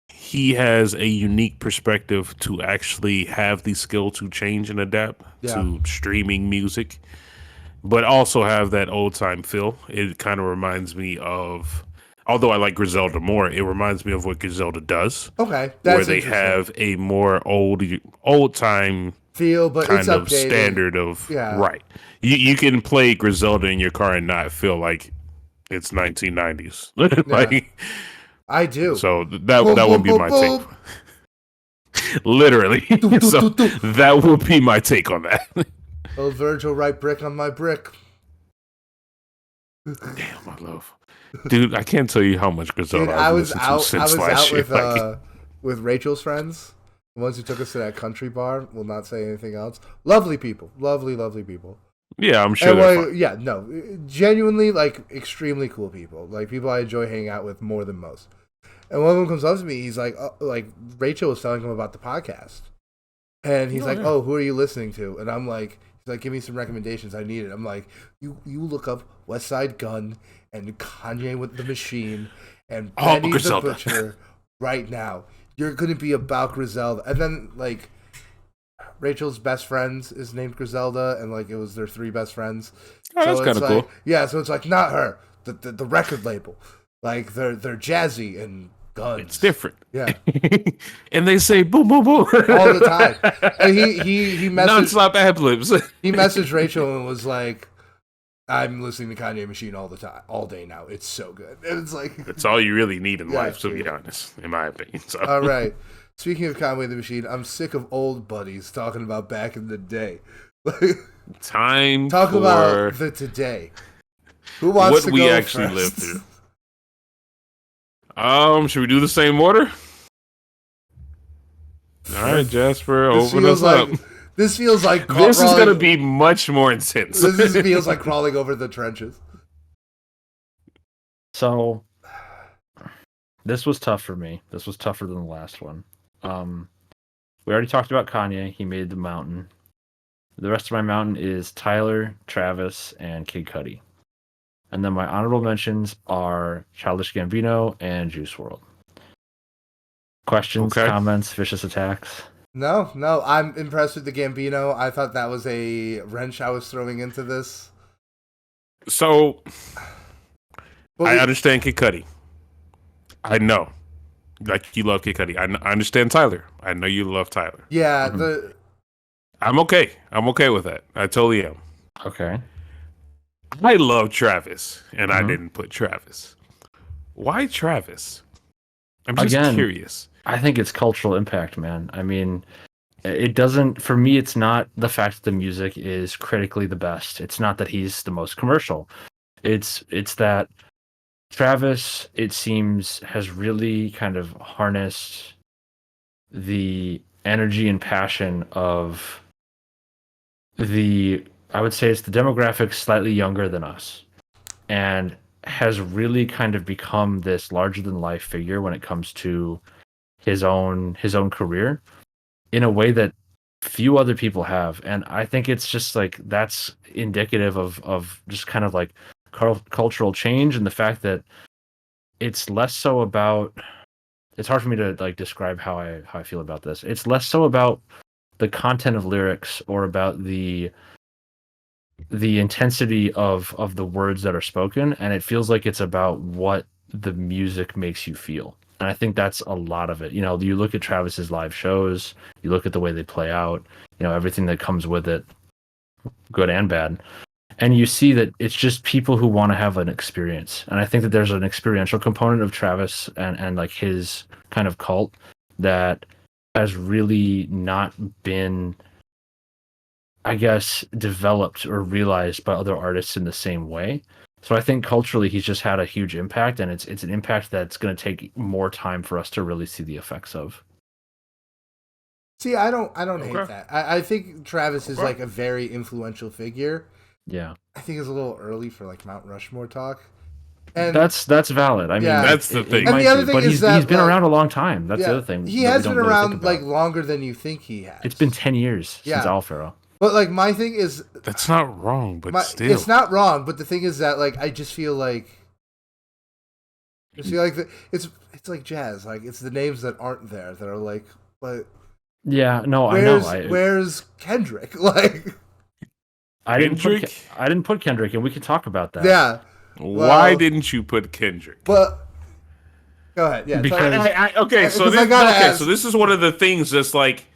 he has a unique perspective to actually have the skill to change and adapt yeah, to streaming music, but also have that old time feel. It kind of reminds me of, although I like Griselda more, it reminds me of what Griselda does, okay, where that's they interesting. have a more old time Feel, but it's kind of updated. standard of Yeah, right. You can play Griselda in your car and not feel like it's 1990s. yeah, Like I do. so that Boom, that boom, would be boom, my take. boom. Literally. Do, do, So do, do. that would be my take on that. Oh, Virgil, write brick on my brick. Damn, my love. Dude, I can't tell you how much Dude, Griselda I've listened to I since was last out year. Like, with Rachel's friends, the ones who took us to that country bar. Will not say anything else. Lovely people, lovely people. yeah, I'm sure And they're like, fine. yeah, no, genuinely like extremely cool people. Like people I enjoy hanging out with more than most. And one of them comes up to me. He's like, like Rachel was telling him about the podcast, and he's Oh, like, yeah. "Oh, who are you listening to?" And I'm like, "He's like, give me some recommendations. I need it." I'm like, "You look up West Side Gun and Kanye with the Machine and Oh, Benny the Griselda. Butcher right now. You're gonna be about Griselda." And then like Rachel's best friends is named Griselda, and like it was their three best friends. Oh, that's So kind it's of like, cool. yeah, so it's like not her, the record label, like they're jazzy and guns. It's different. Yeah, And they say boom, boom, boom. all the time. And he messaged Non-stop ad-libs. he messaged Rachel and was like, "I'm listening to Kanye Machine all the time, all day now. It's so good." And it's like, That's all you really need in Yeah, life, to be dude. honest, in my opinion. So. all right. Speaking of Conway the Machine, I'm sick of old buddies talking about back in the day. Time Talk for about the today. Who wants what to we go actually first? lived through. Should we do the same order? All right, Jasper, This open feels us up. like this feels like This is crawling- gonna be much more intense. feels like crawling over the trenches. So this was tough for me. This was tougher than the last one. We already talked about Kanye. He made the mountain. The rest of my mountain is Tyler, Travis, and Kid Cudi. And then my honorable mentions are Childish Gambino and Juice WRLD. Questions, Okay. comments, vicious attacks? No, I'm impressed with the Gambino. I thought that was a wrench I was throwing into this. So But I we- understand Kid Cudi. I know, like you love Kid Cudi. I understand Tyler. I know you love Tyler. yeah, Mhm. I'm okay. I'm okay with that. I totally am. Okay. I love Travis, and I Mhm. didn't put Travis. Why Travis? I'm just Again, curious. I think it's cultural impact, man. I mean, it doesn't, for me, it's not the fact that the music is critically the best. It's not that he's the most commercial. It's that Travis, it seems, has really kind of harnessed the energy and passion of I would say it's the demographic slightly younger than us, and has really kind of become this larger than life figure when it comes to his own career in a way that few other people have. And I think it's just like that's indicative of just kind of like cultural change, and the fact that it's less so about, it's hard for me to like describe how I feel about this. It's less so about the content of lyrics or about the intensity of the words that are spoken, and it feels like it's about what the music makes you feel. And I think that's a lot of it. You know, you look at Travis's live shows, you look at the way they play out, you know, everything that comes with it, good and bad. And you see that it's just people who want to have an experience. And I think that there's an experiential component of Travis and like his kind of cult that has really not been, I guess, developed or realized by other artists in the same way. So I think culturally he's just had a huge impact, and it's an impact that's going to take more time for us to really see the effects of. See, I don't hate Okay. that. I think Travis is Okay. like a very influential figure, Yeah. I think it's a little early for like Mount Rushmore talk. And That's valid. I mean, Yeah. That's the thing. And might the other be, thing but is he's that, been like, around a long time. That's the other thing. He that has we don't been really think around about. like longer than you think he has. It's been 10 years since Yeah. Alfaro. But like my thing is, That's not wrong, but still. it's not wrong. But the thing is that like I just feel like it's like jazz. Like it's the names that aren't there that are like, but Yeah, no, I know. Where's Kendrick? Like I didn't put Kendrick, and we can talk about that. yeah. Why didn't you put Kendrick? But go ahead. Yeah. Because so this is one of the things that's like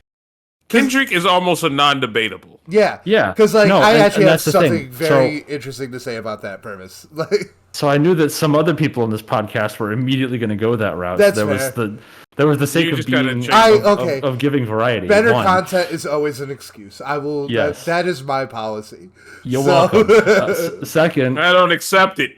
Kendrick is almost a non-debatable. Yeah. Yeah. Because like I actually have something thing. very interesting to say about that Purvis. Like. So I knew that some other people in this podcast were immediately going to go that route. That's fair. There was the sake of being of giving variety. Better content is always an excuse. I will. Yes. That is my policy. You're welcome. Second, I don't accept it.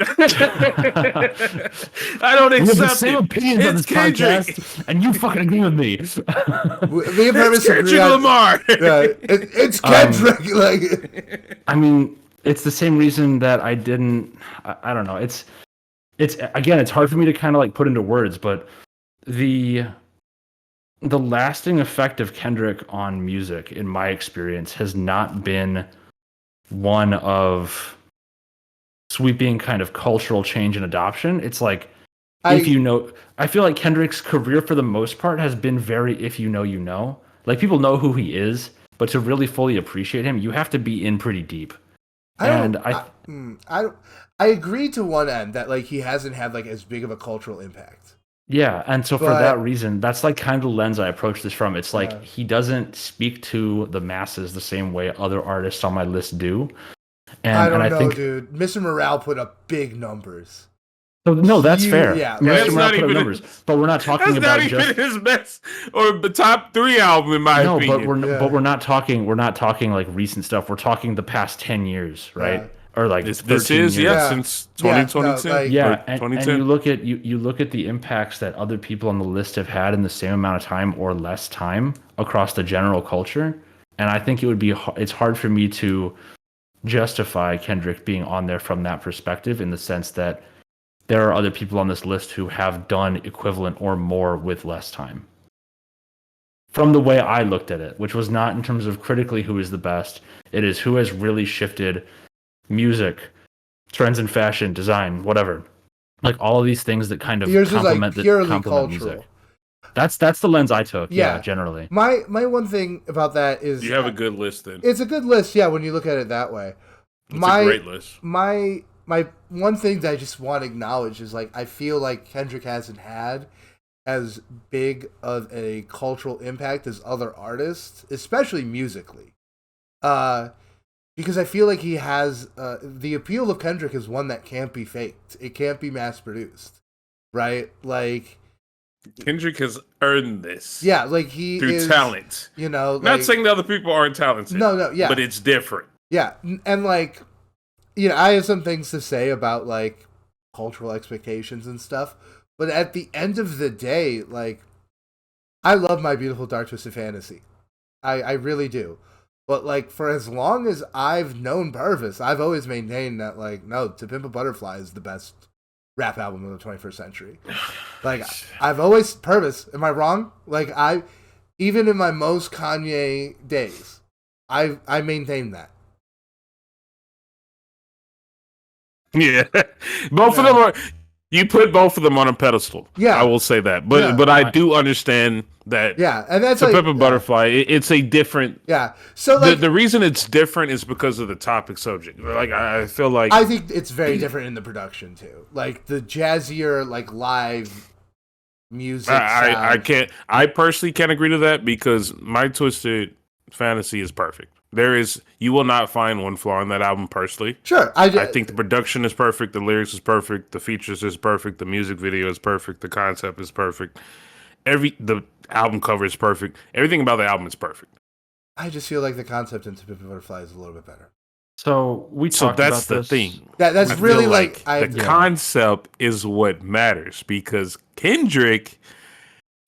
I don't accept it. We have the same opinions on this podcast, and you fucking agree with me. Me and Purvis Kendrick Lamar. It's Kendrick. Like, I mean, it's the same reason that I didn't. I don't know. It's again, it's hard for me to kind of like put into words, but the lasting effect of Kendrick on music, in my experience, has not been one of sweeping kind of cultural change and adoption. It's like, I feel like Kendrick's career for the most part has been very if you know, you know. Like people know who he is, but to really fully appreciate him, you have to be in pretty deep. I agree to one end that like he hasn't had like as big of a cultural impact. Yeah, and so for that reason, that's like kind of the lens I approach this from. It's like he doesn't speak to the masses the same way other artists on my list do. And I think, dude. Mr. Morale put up big numbers. So no, that's fair. Yeah, Mr. Morale put up numbers, but we're not talking about just his best or the top 3 album in my opinion. But we're not talking like recent stuff. We're talking the past 10 years, right? Yeah. Or like this is since 2022. And you look at the impacts that other people on the list have had in the same amount of time or less time across the general culture, and I think it's hard for me to justify Kendrick being on there from that perspective, in the sense that there are other people on this list who have done equivalent or more with less time. From the way I looked at it, which was not in terms of critically who is the best, it is who has really shifted music, trends in fashion, design, whatever. Like all of these things that kind of complement music. That's the lens I took. Yeah, generally. My one thing about that is you have a good list then. It's a good list, yeah, when you look at it that way. It's a great list. My one thing that I just want to acknowledge is like I feel like Kendrick hasn't had as big of a cultural impact as other artists, especially musically. Because I feel like he has the appeal of Kendrick is one that can't be faked. It can't be mass produced, right? Like Kendrick has earned this. Yeah, like he through is, talent. You know, not saying the other people aren't talented. No, yeah, but it's different. Yeah, and like, you know, I have some things to say about like cultural expectations and stuff, but at the end of the day, like, I love My Beautiful Dark Twisted Fantasy. I really do. But, like, for as long as I've known Purvis, I've always maintained that, like, no, To Pimp a Butterfly is the best rap album of the 21st century. Like, I've always... Purvis, am I wrong? Like, even in my most Kanye days, I maintained that. Yeah. Both of them are... You put both of them on a pedestal. Yeah. I will say that. But I do understand that. Yeah. And that's To Pimp a Butterfly, it's a different. Yeah. So like, the reason it's different is because of the topic subject. Like I feel like I think it's very different in the production too. Like the jazzier, like live music. I personally can't agree to that because My Twisted Fantasy is perfect. You will not find one flaw in that album personally. Sure. I think the production is perfect, the lyrics is perfect, the features is perfect, the music video is perfect, the concept is perfect. The album cover is perfect. Everything about the album is perfect. I just feel like the concept in To Pimp a Butterfly is a little bit better. So that's the thing. That's really like the concept is what matters because Kendrick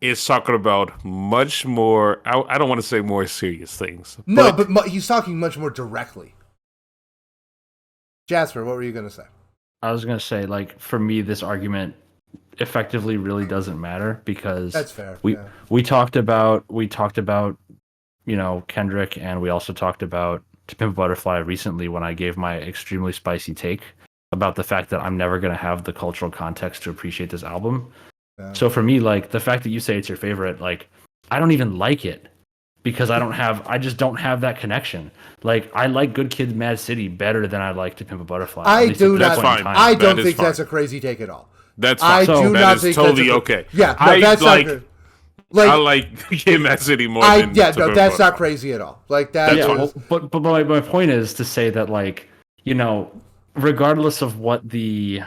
is talking about much more. I don't want to say more serious things. No, but he's talking much more directly. Jasper, what were you gonna say? I was gonna say, like, for me, this argument effectively really doesn't matter because That's fair. we talked about Kendrick, and we also talked about To Pimp a Butterfly recently when I gave my extremely spicy take about the fact that I'm never gonna have the cultural context to appreciate this album. Yeah. So for me, like, the fact that you say it's your favorite, like, I don't even like it because I just don't have that connection. Like, I like Good Kid, Mad City better than I like To Pimp a Butterfly. I do not. I don't think fine. that's a crazy take at all. That's fine. That is totally okay. Yeah, no, that's like, not like, I like Kid, Mad City more than that's not crazy at all. Like that. Yeah, but my point is to say that, like, regardless of what the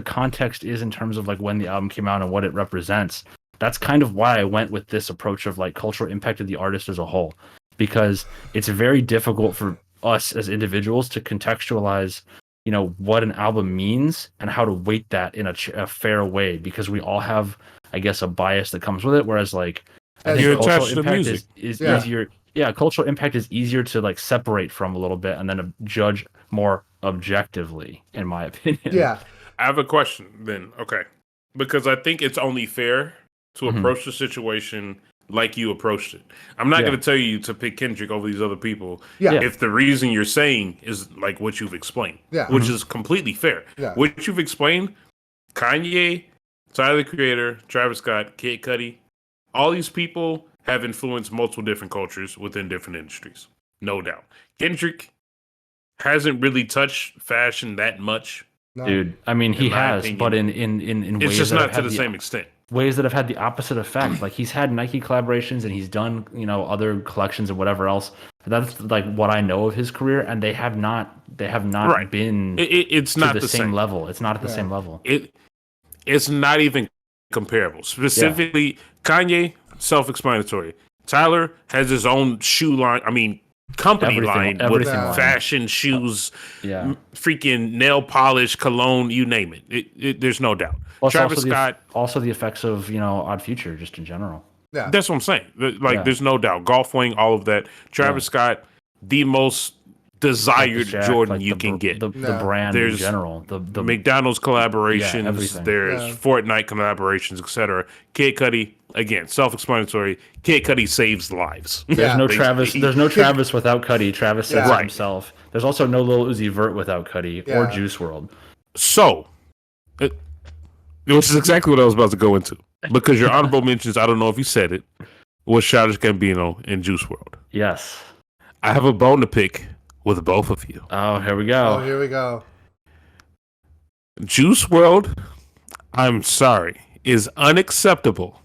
context is in terms of like when the album came out and what it represents, that's kind of why I went with this approach of like cultural impact of the artist as a whole, because it's very difficult for us as individuals to contextualize, what an album means and how to weight that in a fair way, because we all have, I guess, a bias that comes with it. Whereas, like, I think cultural impact is easier. Yeah, cultural impact is easier to like separate from a little bit and then judge more objectively, in my opinion. Yeah. I have a question then. Okay. Because I think it's only fair to approach the situation like you approached it. I'm not going to tell you to pick Kendrick over these other people if the reason you're saying is like what you've explained, which is completely fair. Yeah. What you've explained, Kanye, Tyler, the Creator, Travis Scott, Kid Cudi, all these people have influenced multiple different cultures within different industries. No doubt. Kendrick hasn't really touched fashion that much. No. Dude, I mean, he has, opinion. But in ways it's just that not have to had the same extent. Ways that have had the opposite effect. Like, he's had Nike collaborations and he's done, other collections and whatever else. That's like what I know of his career, and they have not been. It's not the same level. It's not at the same level. It's not even comparable. Specifically, Kanye, self-explanatory. Tyler has his own shoe line. I mean, company line with fashion, shoes, freaking nail polish, cologne, you name it. There's no doubt. Plus Travis Scott, also the effects of Odd Future, just in general. Yeah, that's what I'm saying. Like, there's no doubt. Golf wing, all of that. Travis Scott, the most desired Jordan like you can get. The brand in general. The McDonald's collaborations. There's Fortnite collaborations, etc. Kid Cudi, again, self-explanatory. Kid Cudi saves lives. There's no Travis. There's no Travis without Cudi. Travis says it himself. There's also no Lil Uzi Vert without Cudi or Juice WRLD. So, which is exactly what I was about to go into. Because your honorable mentions, I don't know if you said it, was Childish Gambino and Juice WRLD. Yes. I have a bone to pick with both of you. Oh, here we go. Juice WRLD, I'm sorry, is unacceptable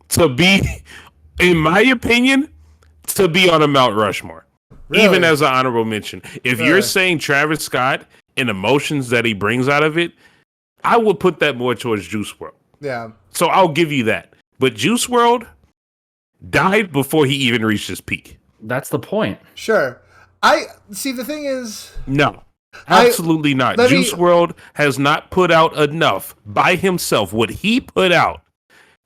to be, in my opinion, to be on a Mount Rushmore. Really? Even as an honorable mention. If you're saying Travis Scott and emotions that he brings out of it, I would put that more towards Juice WRLD. Yeah. So I'll give you that. But Juice WRLD died before he even reached his peak. That's the point. Sure. I see. The thing is, no, absolutely not. Juice WRLD has not put out enough by himself. What he put out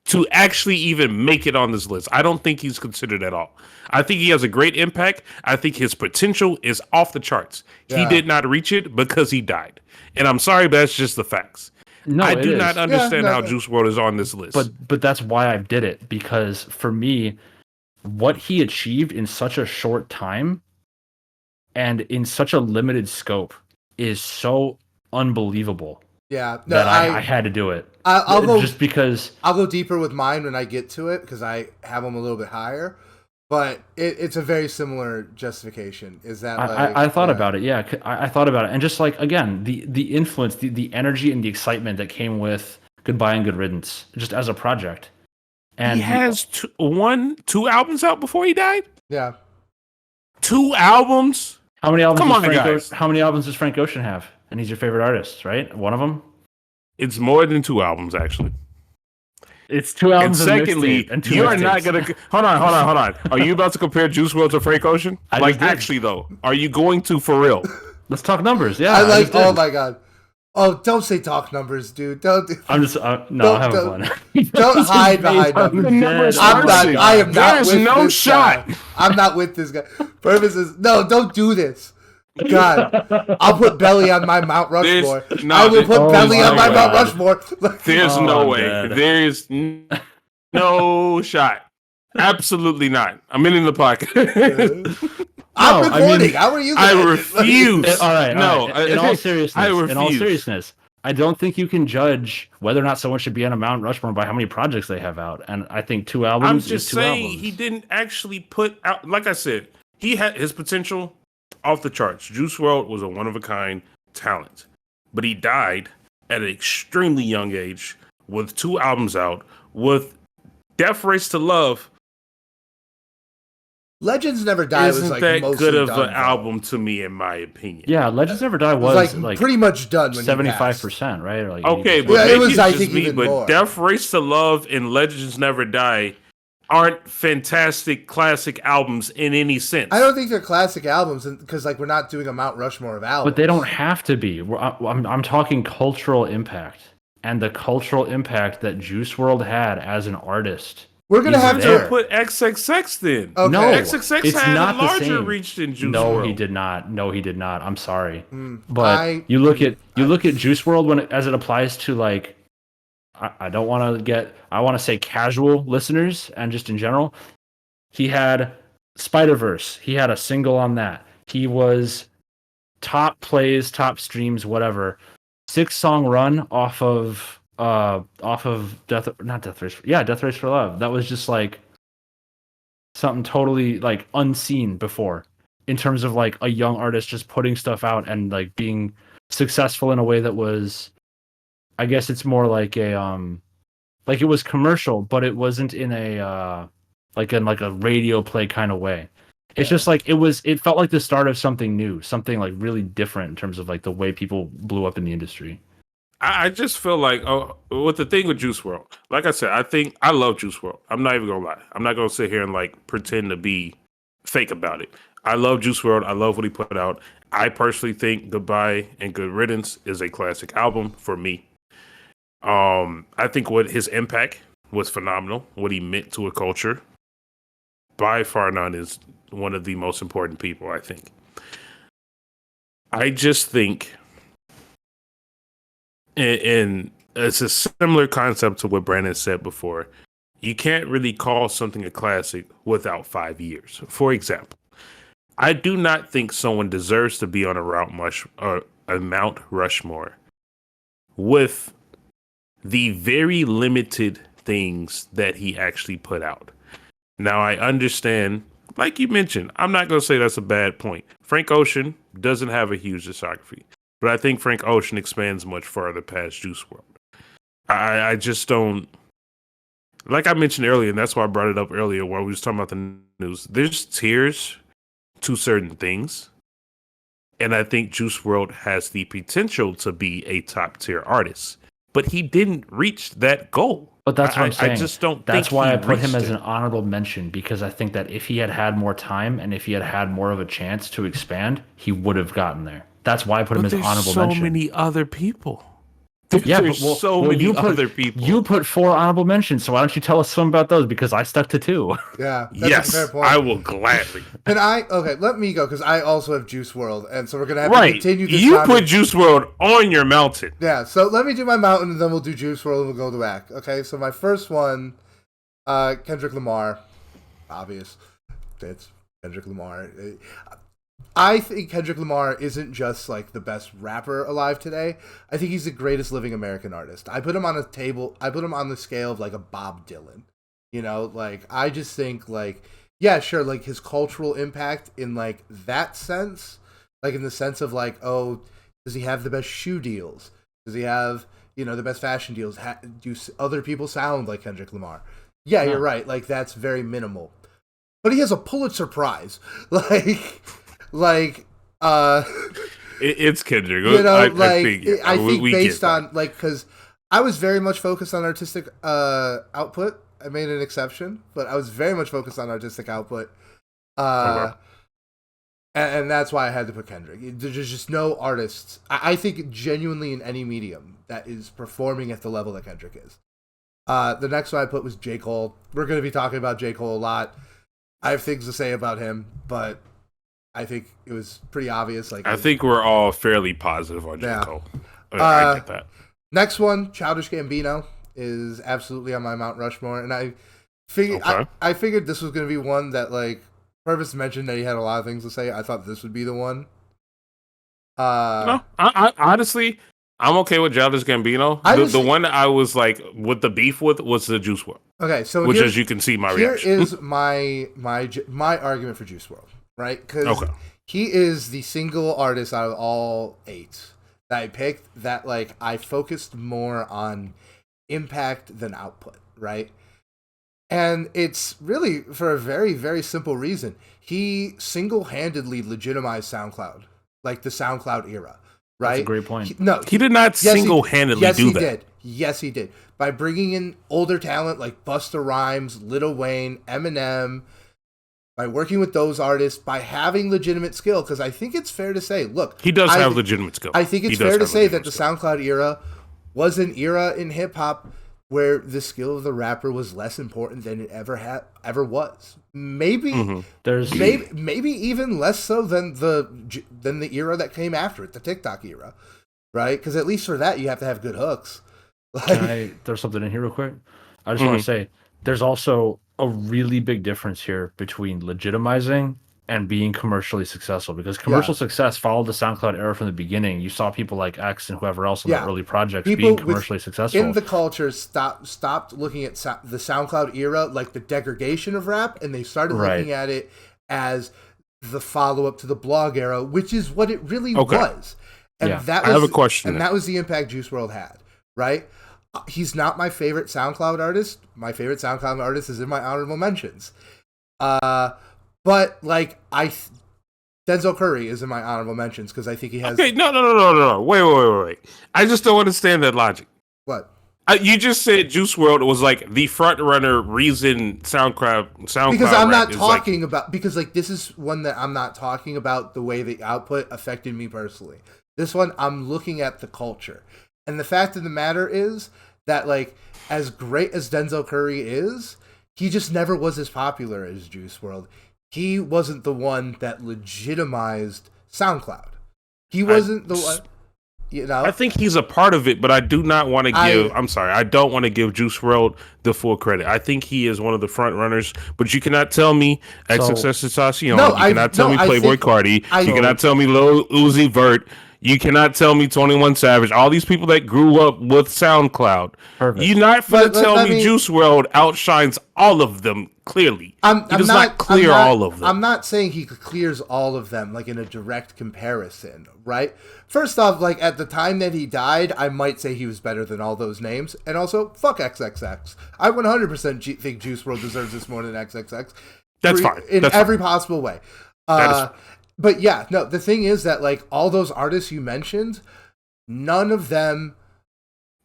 to actually even make it on this list, I don't think he's considered at all. I think he has a great impact. I think his potential is off the charts. Yeah. He did not reach it because he died, and I'm sorry, but that's just the facts. No, I do not understand how Juice WRLD is on this list. But that's why I did it, because for me, what he achieved in such a short time and in such a limited scope is so unbelievable. Yeah, that I had to do it. I'll go deeper with mine when I get to it, because I have them a little bit higher. But it's a very similar justification. Is that I thought about it? Yeah, I thought about it, and just like, again, the influence, the energy, and the excitement that came with Goodbye and Good Riddance, just as a project. And he has two albums out before he died. Yeah, 2 albums. How many albums? How many albums does Frank Ocean have? And he's your favorite artist, right? One of them. It's more than 2 albums, actually. It's 2 albums. And secondly, you are not going to... Hold on. Are you about to compare Juice WRLD to Frank Ocean? Actually, though, are you going to for real? Let's talk numbers. Yeah, oh my god. Oh, don't say talk numbers, dude. Don't. I'm just I'm having fun. Don't hide behind numbers. I am not. There's no shot. Guy. I'm not with this guy. Purvis is no. Don't do this. God, I'll put Belly on my Mount Rushmore. I will put Oh Belly on my Mount God. Rushmore. There's no I'm way. dead. There is no shot. Absolutely not. I'm in the pocket. I'm No, I recording. mean, How are you? I Gonna refuse. all right. No, In all seriousness, I refuse. I don't think you can judge whether or not someone should be on a Mount Rushmore by how many projects they have out. And I think 2 I'm albums just is 2 saying albums. he didn't actually put out. Like I said, he had his potential off the charts. Juice WRLD was a one of a kind talent, but he died at an extremely young age with 2 albums out with Death Race to Love. Legends Never Die was Isn't like that mostly good of done, an album to me, in my opinion? Yeah, Legends Never Die It was was like pretty much done when 75%, right? Or like Okay, 80%. but Yeah, it maybe was, it's I just think, me, even but more. Death Race to Love and Legends Never Die aren't fantastic classic albums in any sense. I don't think they're classic albums because like we're not doing a Mount Rushmore of albums. But they don't have to be. I'm talking cultural impact and the cultural impact that Juice WRLD had as an artist. We're gonna He's have there. to put XXX then. Okay. No, XXX it's had not a the larger same. reach than Juice No, WRLD. he did not. No, he did not. I'm sorry, Mm, but you look at Juice WRLD when as it applies to like. I don't want to get. I want to say casual listeners and just in general. He had Spider-Verse. He had a single on that. He was top plays, top streams, whatever. 6-song run off of Death Race for Love. That was just like something totally like unseen before in terms of like a young artist just putting stuff out and like being successful in a way that was, I guess it's more like a like it was commercial, but it wasn't in a like a radio play kind of way. It's just like it felt like the start of something new, something like really different in terms of like the way people blew up in the industry. I just feel like with the thing with Juice WRLD, like I said, I love Juice WRLD. I'm not even gonna lie. I'm not gonna sit here and like pretend to be fake about it. I love Juice WRLD. I love what he put out. I personally think Goodbye and Good Riddance is a classic album for me. I think what his impact was phenomenal. What he meant to a culture, by far none, is one of the most important people, I think. I just think, and it's a similar concept to what Brandon said before, you can't really call something a classic without 5 years. For example, I do not think someone deserves to be on a Mount Rushmore with the very limited things that he actually put out. Now, I understand, like you mentioned, I'm not going to say that's a bad point. Frank Ocean doesn't have a huge discography, but I think Frank Ocean expands much farther past Juice WRLD. I just don't, like I mentioned earlier, and that's why I brought it up earlier while we was talking about the news, there's tiers to certain things, and I think Juice WRLD has the potential to be a top tier artist, but he didn't reach that goal. But that's what I'm saying. I just don't. That's think why he I put him reached as it. an honorable mention, because I think that if he had had more time and if he had had more of a chance to expand, he would have gotten there. That's why I put him as honorable mention. So many other people. Yeah, There's so many other people. You put 4 honorable mentions, so why don't you tell us some about those? Because I stuck to 2. Yeah, that's Yes, a fair point. I will gladly. And let me go because I also have Juice WRLD, and so we're gonna have Right, to continue this. you put Juice WRLD on your mountain. Yeah, so let me do my mountain, and then we'll do Juice WRLD, and we'll go back. Okay, so my first one, Kendrick Lamar, obvious, it's Kendrick Lamar. I think Kendrick Lamar isn't just like the best rapper alive today. I think he's the greatest living American artist. I put him on a table. I put him on the scale of like a Bob Dylan. You know, like I just think like, yeah, sure, like his cultural impact in like that sense, like in the sense of like, oh, does he have the best shoe deals? Does he have, you know, the best fashion deals? Do other people sound like Kendrick Lamar? Yeah, you're right. Like that's very minimal. But he has a Pulitzer Prize. It's Kendrick. You know, I think we based get on like, because I was very much focused on artistic output. I made an exception, but I was very much focused on artistic output. And that's why I had to put Kendrick. There's just no artists, I think, genuinely in any medium that is performing at the level that Kendrick is. The next one I put was J. Cole. We're going to be talking about J. Cole a lot. I have things to say about him, but I think it was pretty obvious. Like, I think we're all fairly positive on J. Yeah. Cole. I get that. Next one, Childish Gambino is absolutely on my Mount Rushmore, and I figured Okay. I figured this was going to be one that, like, Purvis mentioned that he had a lot of things to say. I thought this would be the one. No, I honestly, I'm okay with Childish Gambino. The one that I was like with the beef with was the Juice WRLD. Okay, so which, as you can see, my reaction. Here is my argument for Juice WRLD, right? Because he is the single artist out of all 8 that I picked that, like, I focused more on impact than output, right? And it's really for a very, very simple reason. He single-handedly legitimized SoundCloud, like the SoundCloud era, right? That's a great point. He did not single-handedly do that. Yes, he did. By bringing in older talent like Busta Rhymes, Lil Wayne, Eminem, by working with those artists, by having legitimate skill, because I think it's fair to say, look... He does have legitimate skill. I think it's fair to say that the SoundCloud era was an era in hip-hop where the skill of the rapper was less important than it ever was. Maybe maybe even less so than the era that came after it, the TikTok era, right? Because at least for that you have to have good hooks. Can I throw something in here real quick? I just want to say there's also a really big difference here between legitimizing and being commercially successful, because commercial success followed the SoundCloud era from the beginning. You saw people like X and whoever else in the early projects being commercially successful. In the culture stopped looking at the SoundCloud era like the degradation of rap, and they started looking at it as the follow-up to the blog era, which is what it really was. And that was, I have a question. And that was the impact Juice WRLD had, right? He's not my favorite SoundCloud artist. My favorite SoundCloud artist is in my honorable mentions. But, like, Denzel Curry is in my honorable mentions because I think he has... Okay, no. Wait. I just don't understand that logic. What? You just said Juice WRLD was, like, the front runner reason SoundCloud because I'm not talking about... Because, like, this is one that I'm not talking about the way the output affected me personally. This one, I'm looking at the culture. And the fact of the matter is that, like, as great as Denzel Curry is, he just never was as popular as Juice WRLD. He wasn't the one that legitimized SoundCloud. He wasn't the one, you know. I think he's a part of it, but I do not want to give... I don't want to give Juice WRLD the full credit. I think he is one of the front runners, but you cannot tell me XXXTentacion. You cannot tell me Playboy Cardi. You cannot tell me Lil Uzi Vert. You cannot tell me 21 Savage. All these people that grew up with SoundCloud. Perfect. You're not going to tell me Juice WRLD outshines all of them clearly. He does not clear all of them. I'm not saying he clears all of them, like in a direct comparison, right? First off, like at the time that he died, I might say he was better than all those names. And also, fuck XXX. I 100% think Juice WRLD deserves this more than XXX. That's fine. In every possible way. But yeah, no, the thing is that, like, all those artists you mentioned, none of them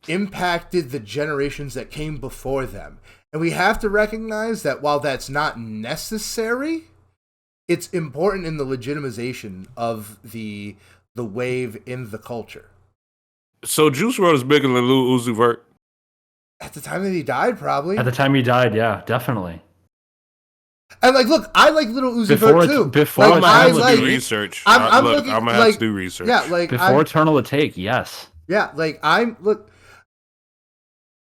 impacted the generations that came before them. And we have to recognize that while that's not necessary, it's important in the legitimization of the wave in the culture. So Juice WRLD is bigger than Lil Uzi Vert? At the time that he died, probably. At the time he died, yeah, definitely. And, like, look, I like Lil Uzi Vert too. I'm gonna have to do research. I'm gonna have to do research. Yeah, like before Eternal to Take, yes. Yeah, like I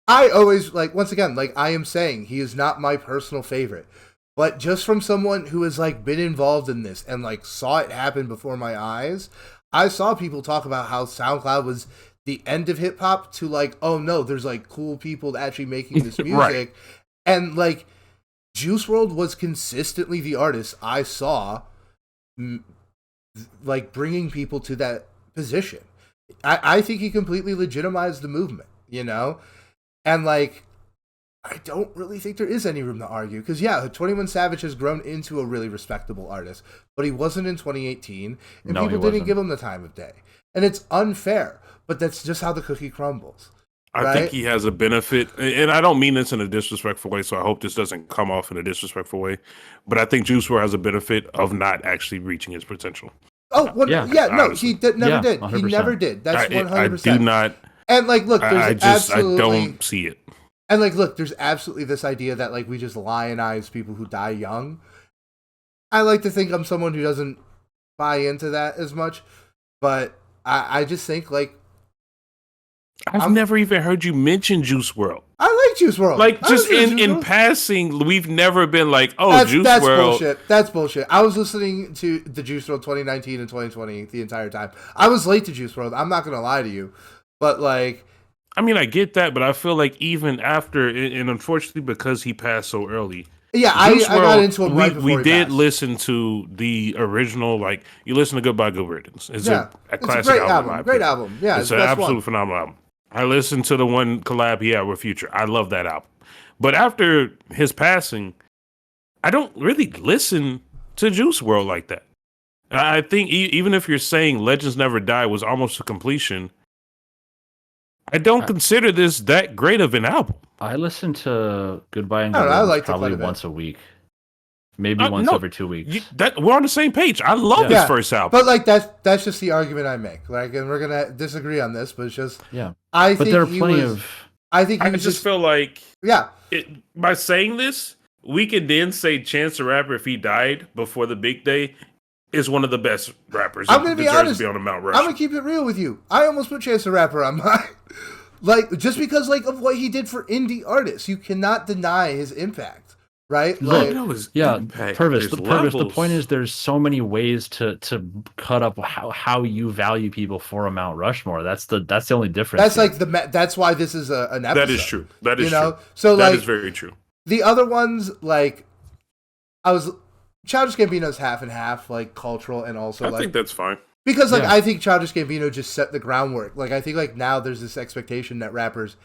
always, like, once again, like I am saying, he is not my personal favorite, but just from someone who has, like, been involved in this and, like, saw it happen before my eyes, I saw people talk about how SoundCloud was the end of hip hop to, like, oh no, there's, like, cool people actually making this music, right. And, like, Juice WRLD was consistently the artist I saw, like, bringing people to that position. I think he completely legitimized the movement, you know? And, like, I don't really think there is any room to argue. Because, yeah, 21 Savage has grown into a really respectable artist. But he wasn't in 2018. And people didn't give him the time of day. And it's unfair. But that's just how the cookie crumbles. I think he has a benefit. And I don't mean this in a disrespectful way, so I hope this doesn't come off in a disrespectful way. But I think Juice WRLD has a benefit of not actually reaching his potential. Oh, well, no, he never did. 100%. He never did. That's 100%. I do not. And, like, look, there's I don't see it. And, like, look, there's absolutely this idea that, like, we just lionize people who die young. I like to think I'm someone who doesn't buy into that as much, but I just think like I've never even heard you mention Juice World. I like Juice WRLD. Like just in passing, we've never been like, oh, that's Juice WRLD. Bullshit. That's bullshit. I was listening to the Juice WRLD 2019 and 2020 the entire time. I was late to Juice WRLD. I'm not gonna lie to you, but like, I mean, I get that, but I feel like even after, and unfortunately because he passed so early. Yeah, I got into him right before we did passed. listen to the original. Like you listen to Goodbye Good Riddance. It's a classic great album. Great album. Yeah, it's an absolute phenomenal album. I listened to the one collab he had with Future. I love that album. But after his passing, I don't really listen to Juice WRLD like that. I think even if you're saying Legends Never Die was almost to completion, I don't consider this that great of an album. I listen to Goodbye and Good Riddance probably once a week. Maybe once every 2 weeks. We're on the same page. I love his first album. But like that's just the argument I make. Like, and we're gonna disagree on this, but it's just I think there are plenty of. I think I just feel like yeah. By saying this, we can then say Chance the Rapper, if he died before the big day, is one of the best rappers. I'm gonna be honest. To be on the Mount Rushmore. I'm gonna keep it real with you. I almost put Chance the Rapper on mine. Like, just because like of what he did for indie artists, you cannot deny his impact. Right? Like, Purvis. The point is, there's so many ways to cut up how you value people for a Mount Rushmore. That's the only difference. That's like that's why this is an episode. That is true. That is true. So that like, is very true. The other ones, like, Childish Gambino's half and half, like cultural and also I think that's fine. Because like I think Childish Gambino just set the groundwork. Like I think like now there's this expectation that rappers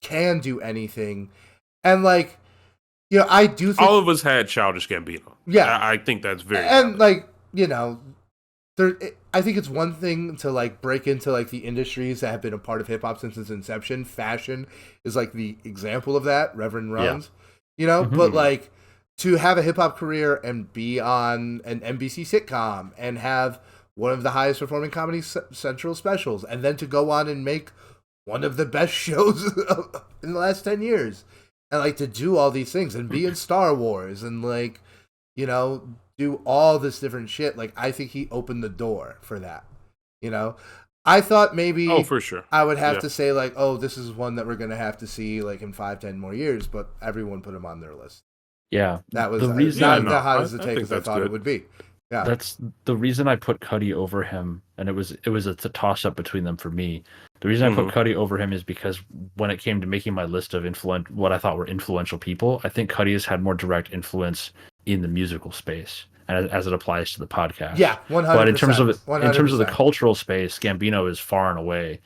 can do anything, and like. You know, I do think all of us had Childish Gambino. Yeah, I think that's very and like I think it's one thing to like break into like the industries that have been a part of hip hop since its inception. Fashion is like the example of that. Reverend Runs, but like to have a hip hop career and be on an NBC sitcom and have one of the highest performing Comedy Central specials, and then to go on and make one of the best shows in the last 10 years. And like to do all these things and be in Star Wars and like, do all this different shit. Like I think he opened the door for that. I thought maybe for sure. I would have to say like, oh, this is one that we're gonna have to see like in 5-10 more years, but everyone put him on their list. Yeah. That was the reason not the hot as the take as I thought it would be. Yeah. That's the reason I put Cudi over him, and it was a toss up between them for me. The reason I put Cudi over him is because when it came to making my list of what I thought were influential people, I think Cudi has had more direct influence in the musical space, and as it applies to the podcast. Yeah, 100%. But in terms of 100%. the cultural space, Gambino is far and away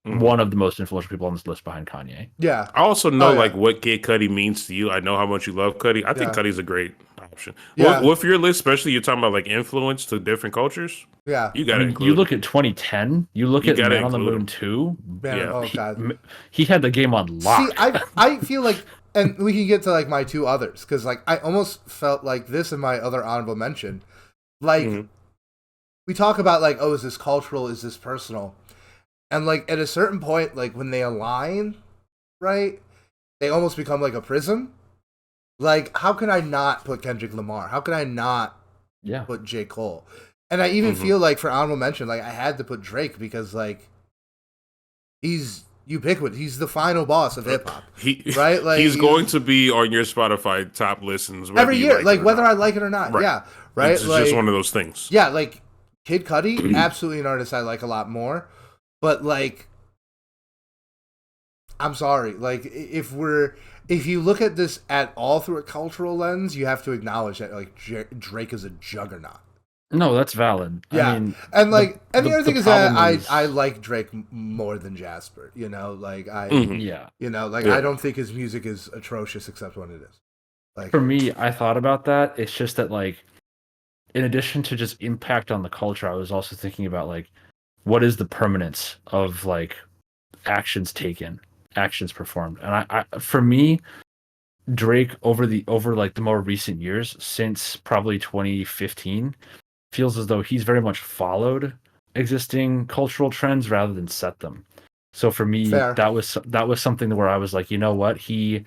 one of the most influential people on this list behind Kanye. Yeah. I also know like what Kid Cudi means to you. I know how much you love Cudi. I think Cudi's a great option. Yeah. With your list, especially you're talking about like influence to different cultures. Yeah. You got to include. You look at 2010. You look at Man on the Moon 2. God. He had the game on lock. See, I feel like, and we can get to like my two others because like I almost felt like this and my other honorable mention, like we talk about like, oh, is this cultural? Is this personal? And like at a certain point, like when they align, right, they almost become like a prism. Like, how can I not put Kendrick Lamar? How can I not put J. Cole? And I even feel like for honorable mention, like I had to put Drake because like he's ubiquitous. He's the final boss of hip hop. Right? Like he's going to be on your Spotify top listens every year, like whether I like it or not. Right. Yeah. Right. It's just one of those things. Yeah, like Kid Cudi, absolutely an artist I like a lot more. But like, I'm sorry. Like, if you look at this at all through a cultural lens, you have to acknowledge that like Drake is a juggernaut. No, that's valid. Yeah, I mean, and like, and the other thing is that I like Drake more than Jasper. Like I don't think his music is atrocious except when it is. Like for me, I thought about that. It's just that like, in addition to just impact on the culture, I was also thinking about like, what is the permanence of like actions taken, actions performed, and I for me, Drake over like the more recent years since probably 2015 feels as though he's very much followed existing cultural trends rather than set them. So for me, that was something where I was like, you know what, he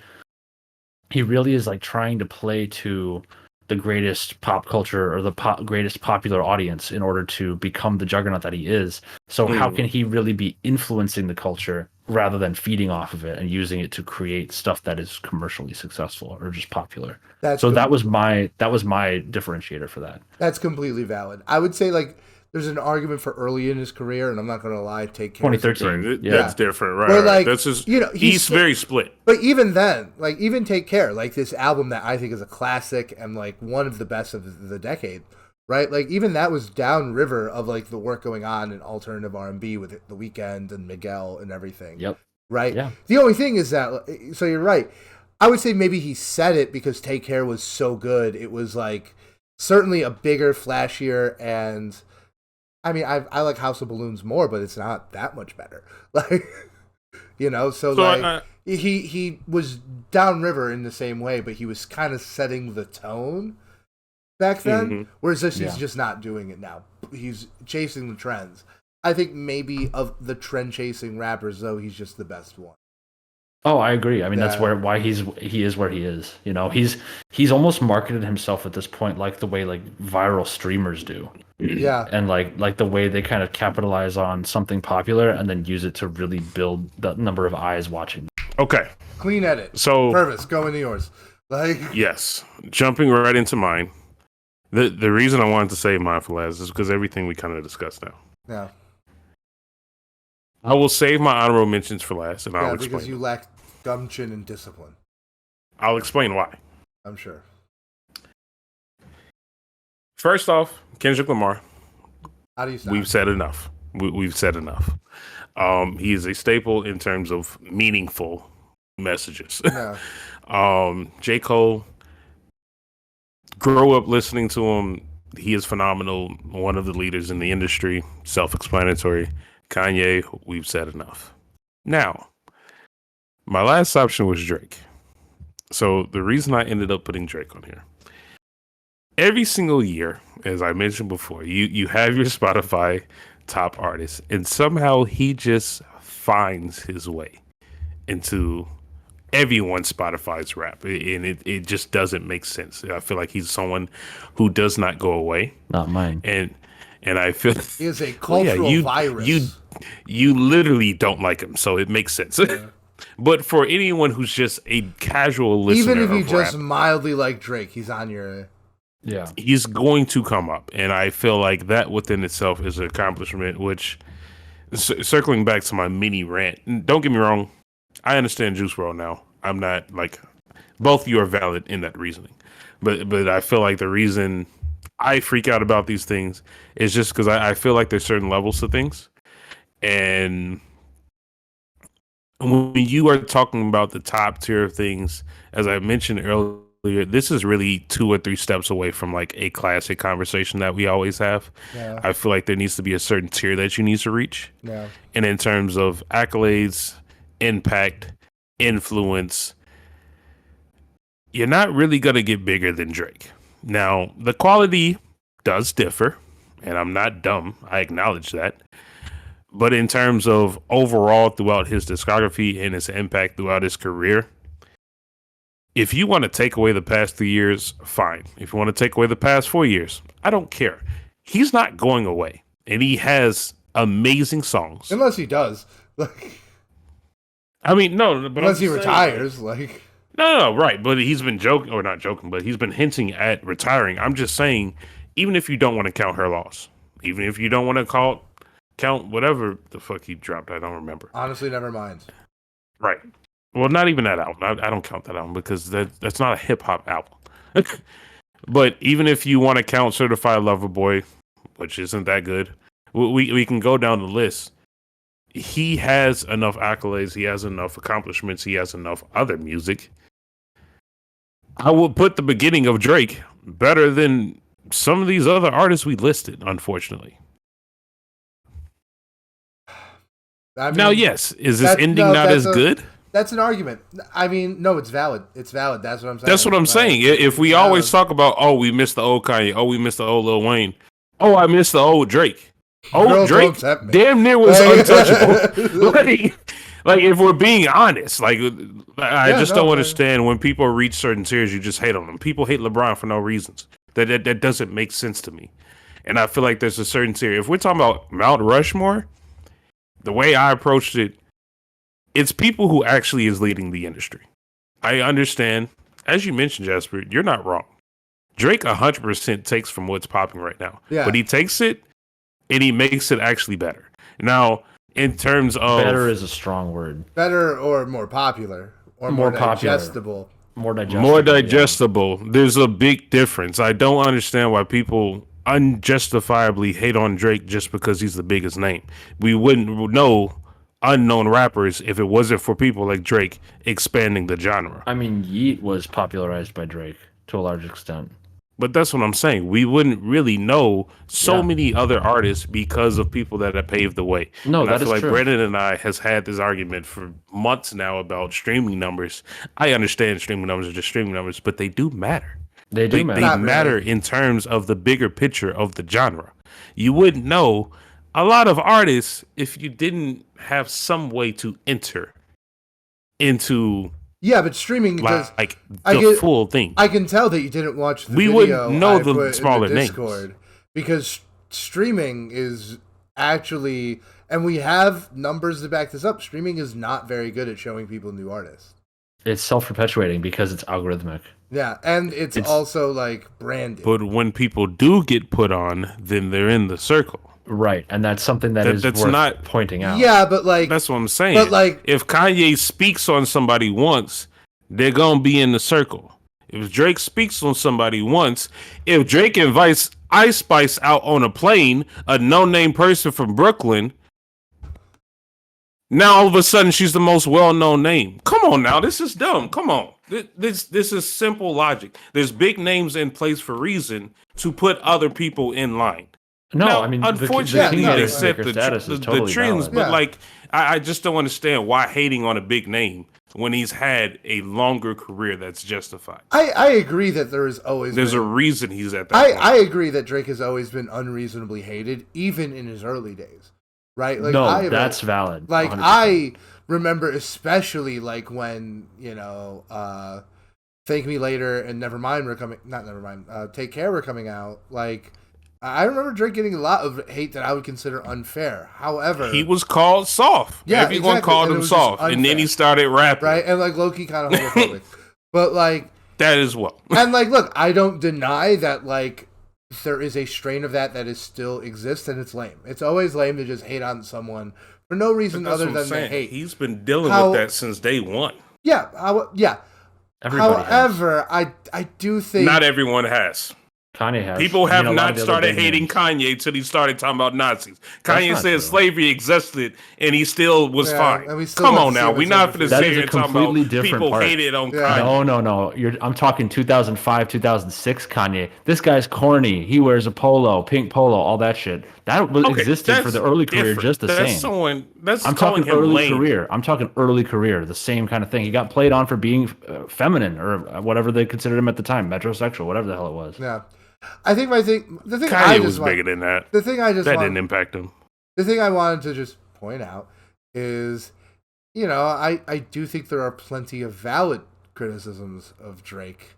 really is like trying to play to the greatest pop culture or the greatest popular audience in order to become the juggernaut that he is. So how can he really be influencing the culture rather than feeding off of it and using it to create stuff that is commercially successful or just popular? That was my differentiator for that. That's completely valid. I would say like there's an argument for early in his career, and I'm not going to lie, Take Care. 2013. That's different, right? Where, like, that's just, he's very split. But even then, like even Take Care, like this album that I think is a classic and like one of the best of the decade, right? Like even that was downriver of like the work going on in alternative R&B with The Weeknd and Miguel and everything. Yep. Right. Yeah. The only thing is that, so you're right. I would say maybe he said it because Take Care was so good. It was like certainly a bigger, flashier, and I mean, I like House of Balloons more, but it's not that much better. Like, so like he was downriver in the same way, but he was kind of setting the tone back then. Whereas he's just not doing it now. He's chasing the trends. I think maybe of the trend chasing rappers, though, he's just the best one. Oh, I agree. I mean, that's why he is where he is. He's almost marketed himself at this point like the way like viral streamers do. Yeah. And like the way they kind of capitalize on something popular and then use it to really build the number of eyes watching. Okay. Clean edit. So Purvis, go into yours. Like yes, jumping right into mine. The reason I wanted to say mine for last is because everything we kind of discussed now. Yeah. I will save my honorable mentions for last, and I'll explain. Because you lack gumption and discipline. I'll explain why. I'm sure. First off, Kendrick Lamar. How do you stop? We've said enough. We've said enough. He is a staple in terms of meaningful messages. Yeah. J. Cole, grow up listening to him. He is phenomenal. One of the leaders in the industry. Self-explanatory. Kanye, we've said enough. Now, my last option was Drake. So the reason I ended up putting Drake on here, every single year, as I mentioned before, you have your Spotify top artists, and somehow he just finds his way into everyone's Spotify's rap, and it just doesn't make sense. I feel like he's someone who does not go away. Not mine. And I feel he is a cultural virus. You literally don't like him, so it makes sense. Yeah. But for anyone who's just a casual listener, even if you just rap, mildly like Drake, he's on your. Yeah, he's going to come up, and I feel like that within itself is an accomplishment. Which, circling back to my mini rant, don't get me wrong, I understand Juice WRLD now. I'm not like both of you are valid in that reasoning, but I feel like the reason I freak out about these things is just because I feel like there's certain levels to things, and when you are talking about the top tier of things, as I mentioned earlier, this is really 2 or 3 steps away from like a classic conversation that we always have. Yeah. I feel like there needs to be a certain tier that you need to reach. Yeah. And in terms of accolades, impact, influence, you're not really going to get bigger than Drake. Now, the quality does differ, and I'm not dumb. I acknowledge that. But in terms of overall throughout his discography and his impact throughout his career, if you want to take away the past 3 years, fine. If you want to take away the past 4 years, I don't care. He's not going away, and he has amazing songs. Unless he does. Like, I mean, no. But unless he retires, like. No, right. But he's been joking, or not joking, but he's been hinting at retiring. I'm just saying, even if you don't want to count Her Loss, even if you don't want to count whatever the fuck he dropped, I don't remember. Honestly, never mind. Right. Well, not even that album. I don't count that album because that's not a hip hop album. But even if you want to count Certified Lover Boy, which isn't that good, we can go down the list. He has enough accolades. He has enough accomplishments. He has enough other music. I will put the beginning of Drake better than some of these other artists we listed, unfortunately. I mean, now, yes, is this ending not as good? That's an argument. I mean, no, it's valid. It's valid. That's what I'm saying. That's what I'm saying. If we always talk about, oh, we missed the old Kanye, oh, we missed the old Lil Wayne, oh, I missed the old Drake. Oh, Drake damn near was untouchable. Like, if we're being honest, like, I just don't no, understand when people reach certain tiers, you just hate on them. People hate LeBron for no reasons. That doesn't make sense to me. And I feel like there's a certain tier. If we're talking about Mount Rushmore, the way I approached it, it's people who actually is leading the industry. I understand, as you mentioned, Jasper, you're not wrong. Drake 100% takes from what's popping right now. Yeah. But he takes it and he makes it actually better. Now, in terms of... Better is a strong word. Better or more popular or more digestible. More digestible. Yeah. There's a big difference. I don't understand why people unjustifiably hate on Drake just because he's the biggest name. We wouldn't know unknown rappers if it wasn't for people like Drake expanding the genre. I mean, Yeet was popularized by Drake to a large extent. But that's what I'm saying. We wouldn't really know many other artists because of people that have paved the way. No, and that I feel is like true. Brandon and I has had this argument for months now about streaming numbers. I understand streaming numbers are just streaming numbers, but they do matter. They do matter. They matter in terms of the bigger picture of the genre. You wouldn't know a lot of artists if you didn't have some way to enter into... Yeah, but streaming does like the full thing. I can tell that you didn't watch the we video. Wouldn't know I the put smaller in the Discord names because streaming is actually, and we have numbers to back this up. Streaming is not very good at showing people new artists. It's self-perpetuating because it's algorithmic. Yeah, and it's also like branded. But when people do get put on, then they're in the circle. Right, and that's something that's worth not pointing out. Yeah, but like that's what I'm saying. But like, if Kanye speaks on somebody once, they're gonna be in the circle. If Drake speaks on somebody once, if Drake invites Ice Spice out on a plane, a no-name person from Brooklyn, now all of a sudden she's the most well-known name. Come on now, this is dumb. Come on, this is simple logic. There's big names in place for reason to put other people in line. No, now, I mean, unfortunately, they set the trends, valid. but like, I just don't understand why hating on a big name when he's had a longer career that's justified. I agree that there's a reason he's at that point. I agree that Drake has always been unreasonably hated, even in his early days, right? Like, no, that's valid. Like 100%. I remember especially like when, Thank Me Later and Take Care were coming out, like... I remember Drake getting a lot of hate that I would consider unfair. However, he was called soft. Yeah, everyone called him soft, and then he started rapping. Right, and like low-key kind of homophobic. But like that as well. And like, look, I don't deny that like there is a strain of that is still exists, and it's lame. It's always lame to just hate on someone for no reason other than the hate. He's been dealing with that since day one. Yeah, yeah. However, I do think not everyone has. Kanye has. People have not started hating Kanye till he started talking about Nazis. Kanye said slavery existed and he still was fine. Come on now. We're not going to sit here and talk about people hated on Kanye. No. I'm talking 2005, 2006 Kanye. This guy's corny. He wears a polo, pink polo, all that shit. That existed for the early career just the same. I'm talking early career. I'm talking early career. The same kind of thing. He got played on for being feminine or whatever they considered him at the time, metrosexual, whatever the hell it was. Yeah. I think the thing Kanye was bigger than that. The thing didn't impact him. The thing I wanted to just point out is, I do think there are plenty of valid criticisms of Drake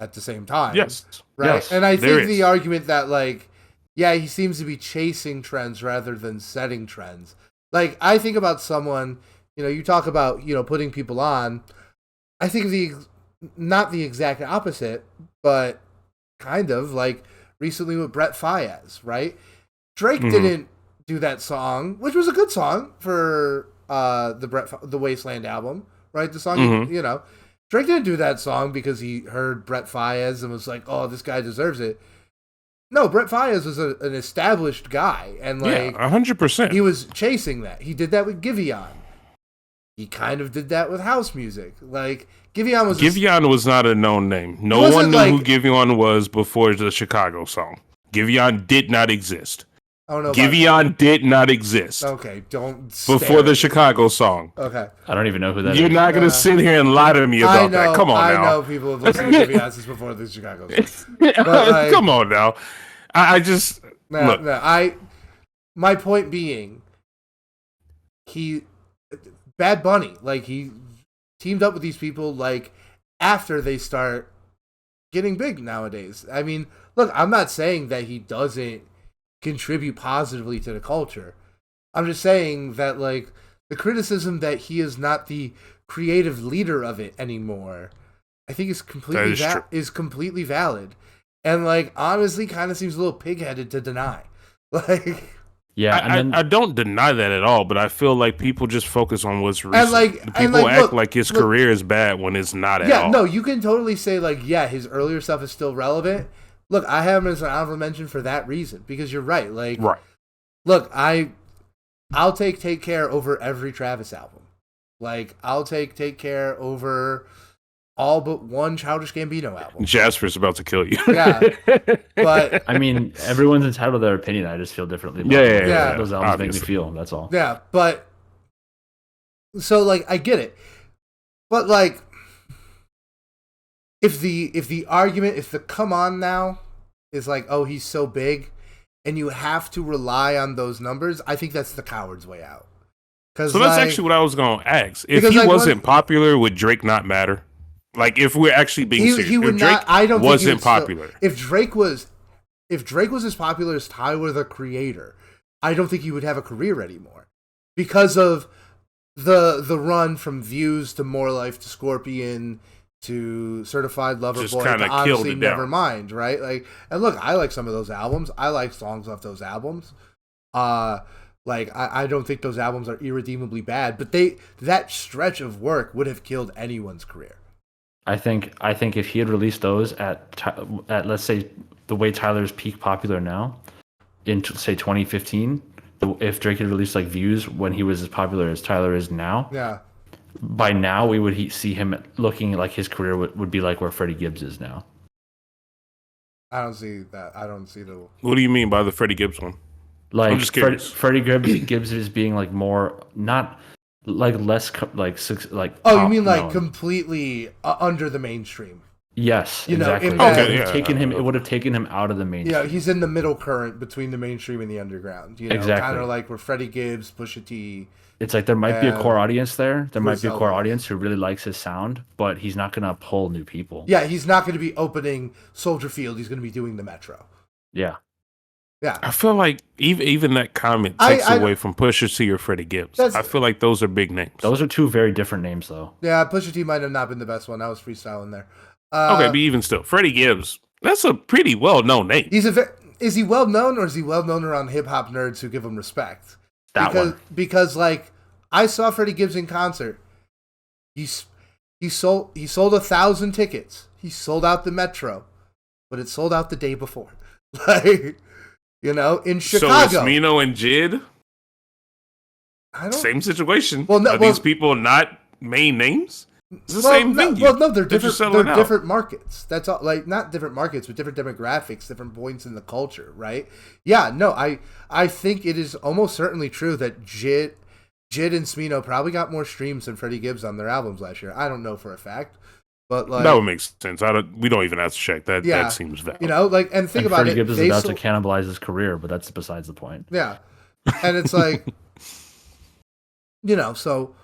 at the same time. Yes. Right. Yes, and I think the argument that like, yeah, he seems to be chasing trends rather than setting trends. Like, I think about someone, you talk about, putting people on. I think not the exact opposite, but kind of like recently with Brett Faiyaz, right? Drake didn't do that song, which was a good song for the Wasteland album, right? The song, Drake didn't do that song because he heard Brett Faiyaz and was like, "Oh, this guy deserves it." No, Brett Faiyaz was an established guy, and like 100%, he was chasing that. He did that with Giveon. He kind of did that with house music, like. Giveon was not a known name. No one knew who Giveon was before the Chicago song. Giveon did not exist. Giveon did not exist. Okay, don't before the Chicago song. Okay, I don't even know who that is. You're not gonna sit here and lie to me about that. Come on now. I know people have listened to Giveon since before the Chicago song. But, come on now. I just look. My point being, Bad Bunny, like he teamed up with these people like after they start getting big nowadays. I mean, look, I'm not saying that he doesn't contribute positively to the culture. I'm just saying that like the criticism that he is not the creative leader of it anymore, I think is completely valid. And like honestly kind of seems a little pig-headed to deny. Like yeah, I don't deny that at all, but I feel like people just focus on what's recent. People act like his career is bad when it's not at all. Yeah, no, you can totally say like, yeah, his earlier stuff is still relevant. Look, I have him as an honorable mention for that reason because you're right. Like, look, I'll Take Care over every Travis album. Like, I'll Take Care over all but one Childish Gambino album. Jasper's about to kill you. Yeah, but I mean, everyone's entitled to their opinion. I just feel differently. Yeah. Those albums obviously. make me feel. That's all. Yeah, but so like I get it, but like if the argument, if the come on now is like, oh, he's so big, and you have to rely on those numbers, I think that's the coward's way out. So that's actually what I was going to ask. If he wasn't popular, would Drake not matter? Like, if we're actually being serious, he would if Drake not. I don't wasn't think popular. If Drake was as popular as Tyler the Creator, I don't think he would have a career anymore because of the run from Views to More Life to Scorpion to Certified Lover Just Boy kinda to Honestly killed it down. Nevermind, right? Like, and look, I like some of those albums. I like songs off those albums. Like I don't think those albums are irredeemably bad, but that stretch of work would have killed anyone's career. I think if he had released those at let's say the way Tyler's peak popular now, in say 2015, if Drake had released like Views when he was as popular as Tyler is now, yeah, by now we would see him looking like his career would be like where Freddie Gibbs is now. I don't see that. I don't see the. What do you mean by the Freddie Gibbs one? Like I'm just curious. Freddie Gibbs is being like more not. Like less Oh, you mean like known. Completely under the mainstream? Yes, you exactly. Know, it would have taken him out of the mainstream. Yeah, he's in the middle current between the mainstream and the underground. You know, exactly. Kind of like where Freddie Gibbs, Pusha T. It's like there might be a core audience there. There might be a core audience who really likes his sound, but he's not going to pull new people. Yeah, he's not going to be opening Soldier Field. He's going to be doing the Metro. Yeah. Yeah, I feel like even that comment takes away from Pusha T or Freddie Gibbs. I feel like those are big names. Those are two very different names, though. Yeah, Pusha T might have not been the best one. I was freestyling there. Okay, but even still, Freddie Gibbs, that's a pretty well-known name. Is he well-known, or is he well-known around hip-hop nerds who give him respect? Because like, I saw Freddie Gibbs in concert. He sold 1,000 tickets. He sold out the Metro, but it sold out the day before. Like... You know, in Chicago. So it's Smino and Jid? Same situation. Are these people not main names? It's the same thing. Well, no, they're different. They're different markets. That's all. Like, not different markets, but different demographics, different points in the culture, right? Yeah, no, I think it is almost certainly true that Jid and Smino probably got more streams than Freddie Gibbs on their albums last year. I don't know for a fact. But like, that would make sense. We don't even have to check that. Yeah, that seems valid. You know, like, and think about Freddie it. Gibbs is about to cannibalize his career, but that's besides the point. Yeah, and it's like, you know, so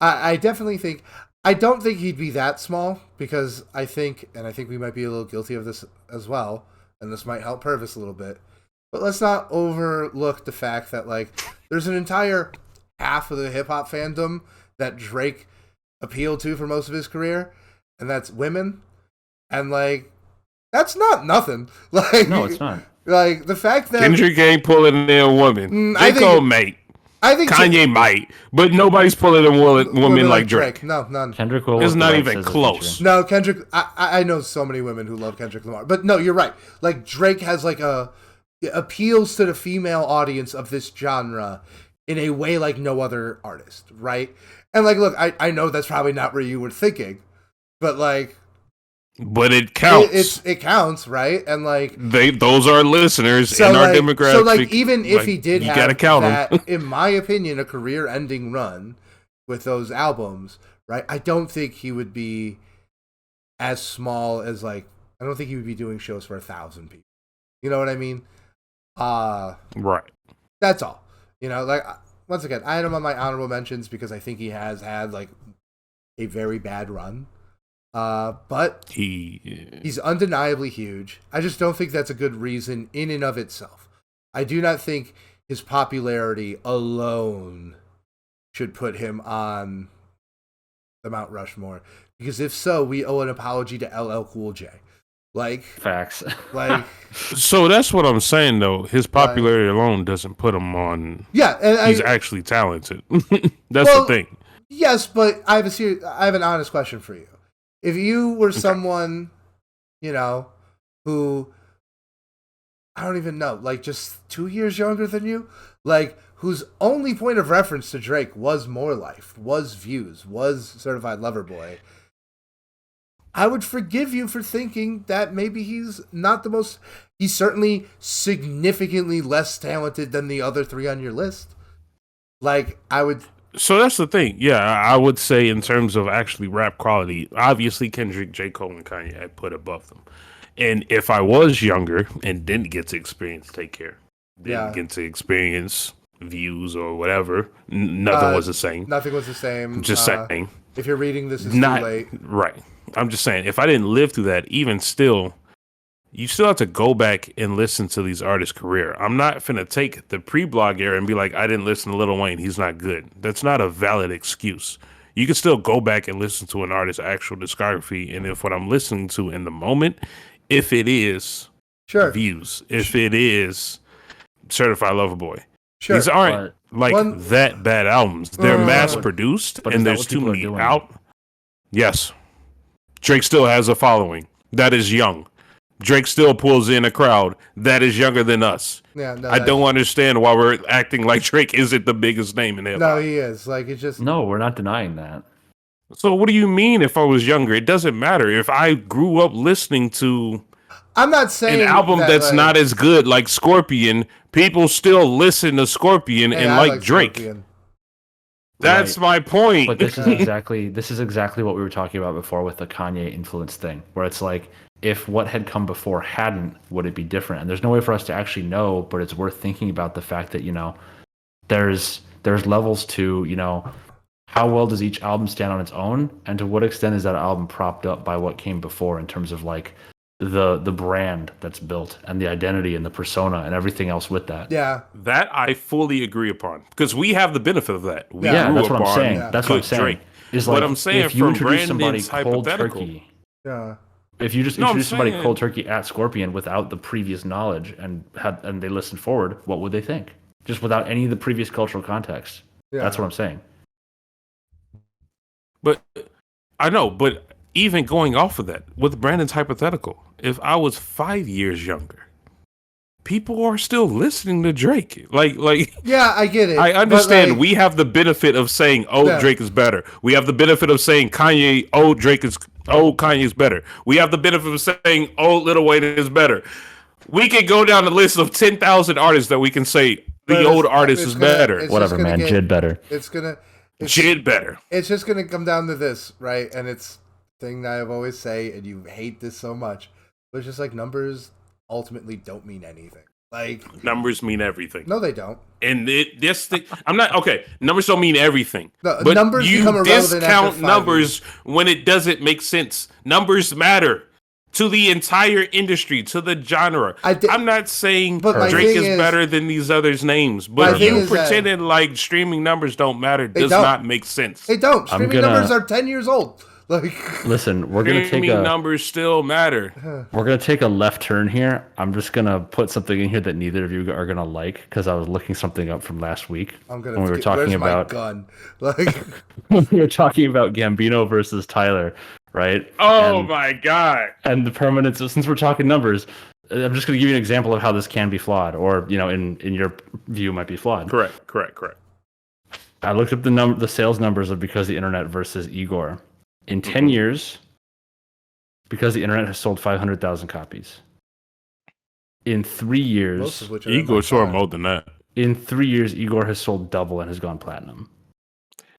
I definitely think I don't think he'd be that small because I think we might be a little guilty of this as well, and this might help Purvis a little bit. But let's not overlook the fact that like there's an entire half of the hip hop fandom that Drake appealed to for most of his career. And that's women, and like that's not nothing. Like no, it's not. Like the fact that Kendrick ain't pulling in a woman. J. Cole might. I think Kanye might, but nobody's pulling in women like Drake. No, none. Kendrick Lamar is not even close. No, Kendrick. I know so many women who love Kendrick Lamar, but no, you're right. Like Drake has like appeals to the female audience of this genre in a way like no other artist, right? And like, look, I know that's probably not where you were thinking. But like, but it counts. It counts, right? And like, those are listeners in our demographic. So like, even if he did have gotta count that, in my opinion, a career-ending run with those albums, right? I don't think he would be as small as like. I don't think he would be doing shows for 1,000 people. You know what I mean? Right. That's all. You know, like once again, I had him on my honorable mentions because I think he has had like a very bad run. But he's undeniably huge. I just don't think that's a good reason in and of itself. I do not think his popularity alone should put him on the Mount Rushmore. Because if so, we owe an apology to LL Cool J. Like facts. Like so that's what I'm saying though. His popularity alone doesn't put him on. Yeah, and he's actually talented. That's the thing. Yes, but I have an honest question for you. If you were someone, you know, who I don't even know, like just 2 years younger than you, like whose only point of reference to Drake was More Life, was Views, was Certified Lover Boy, I would forgive you for thinking that maybe he's not the most. He's certainly significantly less talented than the other three on your list. Like, I would. So that's the thing. Yeah, I would say in terms of actually rap quality, obviously Kendrick, J. Cole, and Kanye I put above them. And if I was younger and didn't get to experience Take Care, didn't get to experience Views or whatever, nothing was the same. Nothing was the same. Just saying. If you're reading this, it's not too late. Right. I'm just saying, if I didn't live through that, even still, you still have to go back and listen to these artists' career. I'm not finna take the pre-blog era and be like, I didn't listen to Lil Wayne, he's not good. That's not a valid excuse. You can still go back and listen to an artist's actual discography, and if what I'm listening to in the moment, if it is Views, if it is Certified Lover Boy, these aren't that bad albums. They're mass-produced, and there's too many out. Yes. Drake still has a following that is young. Drake still pulls in a crowd that is younger than us. Yeah, no, I don't understand why we're acting like Drake isn't the biggest name in hip hop. No, he is. Like, it's just no, we're not denying that. So what do you mean if I was younger? It doesn't matter. If I grew up listening to I'm not saying an album that's like, not as good like Scorpion, people still listen to Scorpion and like Drake. Scorpion. That's my point. But this is exactly what we were talking about before with the Kanye influence thing, where it's like, if what had come before hadn't, would it be different? And there's no way for us to actually know, but it's worth thinking about the fact that, you know, there's levels to, you know, how well does each album stand on its own, and to what extent is that album propped up by what came before in terms of like the brand that's built and the identity and the persona and everything else with that. Yeah. That I fully agree upon, because we have the benefit of that. Yeah, that's what I'm saying. That's what I'm saying. Drake. Is like, what I'm saying, if you from introduce somebody Brandon's cold hypothetical. turkey. Yeah. If you just introduce somebody cold turkey at Scorpion without the previous knowledge and they listened forward, what would they think? Just without any of the previous cultural context. Yeah. That's what I'm saying. But I know, but even going off of that, with Brandon's hypothetical, if I was 5 years younger, people are still listening to Drake. Like yeah, I get it. I understand. Like, we have the benefit of saying, Drake is better. We have the benefit of saying Kanye, Kanye's better. We have the benefit of saying, Lil Wayne is better. We could go down the list of 10,000 artists that we can say the old artist is better. Whatever, man. Jid better. Jid better. It's just gonna come down to this, right? And it's the thing that I've always say, and you hate this so much, but it's just like numbers ultimately don't mean anything. Like, numbers mean everything. No, they don't. And I'm not okay. Numbers don't mean everything. No, but numbers you become irrelevant discount numbers when it doesn't make sense. Numbers matter to the entire industry, to the genre. I'm not saying Drake is better than these others' names, but you pretending like streaming numbers don't matter does not make sense. They don't. Streaming numbers are 10 years old. Like, listen, we're gonna take numbers still matter. We're gonna take a left turn here. I'm just gonna put something in here that neither of you are gonna like, because I was looking something up from last week when we were talking about gun. Like, when we were talking about Gambino versus Tyler, right? Oh my god! And the permanence. Since we're talking numbers, I'm just gonna give you an example of how this can be flawed, or in your view, might be flawed. Correct. I looked up the sales numbers of Because the Internet versus Igor. In 10 years, Because the Internet has sold 500,000 copies. In 3 years, Igor sold more than that. In 3 years, Igor has sold double and has gone platinum.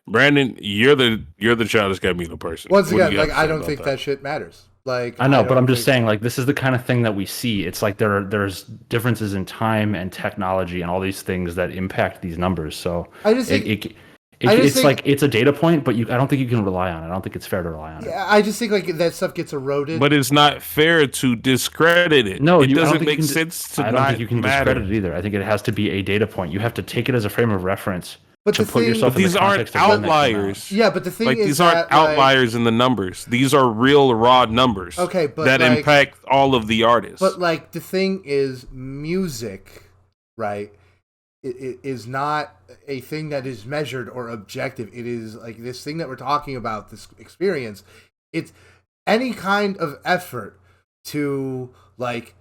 Brandon, you're the childish Gambino person. Once again, like, I don't think that shit matters. Like I know, but I'm just think- saying, like, this is the kind of thing that we see. It's like there's differences in time and technology and all these things that impact these numbers. So I just think it's like it's a data point, but I don't think you can rely on it. I don't think it's fair to rely on it. yeah, I just think like that stuff gets eroded. But it's not fair to discredit it. No, it I don't doesn't think make you can sense to I not don't think you can matter. discredit it either. I think it has to be a data point. You have to take it as a frame of reference But to the put thing- yourself But in these the aren't context of when that came out. outliers. Yeah, but the thing Like is these aren't that, like, outliers in the numbers. These are real raw numbers. Okay, but that like, impact all of the artists. But like the thing is, music, right? It is not a thing that is measured or objective. It is like this thing that we're talking about, this experience. It's any kind of effort to like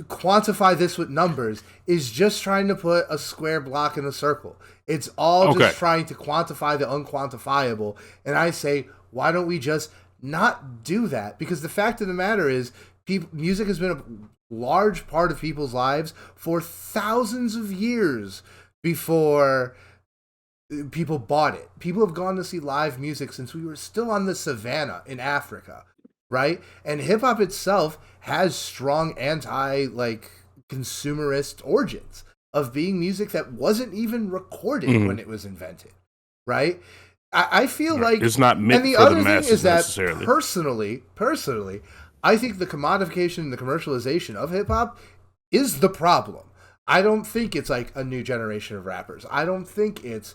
quantify this with numbers is just trying to put a square block in a circle. It's all just trying to quantify the unquantifiable. And I say, why don't we just not do that? Because the fact of the matter is, music has been a large part of people's lives for thousands of years before people bought it. People have gone to see live music since we were still on the savannah in Africa, right? And hip hop itself has strong like consumerist origins of being music that wasn't even recorded when it was invented, right? I feel like it's not meant and the for other the thing masses is that necessarily. Personally, I think the commodification and the commercialization of hip hop is the problem. I don't think it's like a new generation of rappers. I don't think it's,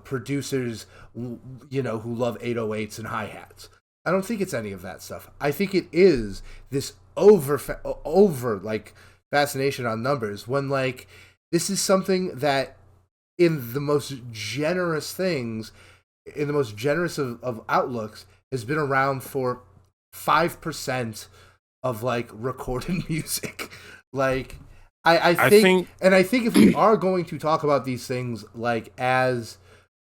producers, who love 808s and hi-hats. I don't think it's any of that stuff. I think it is this over like fascination on numbers when like this is something that in the most generous things, in the most generous of outlooks, has been around for 5% of like recorded music. Like I think if we are going to talk about these things like as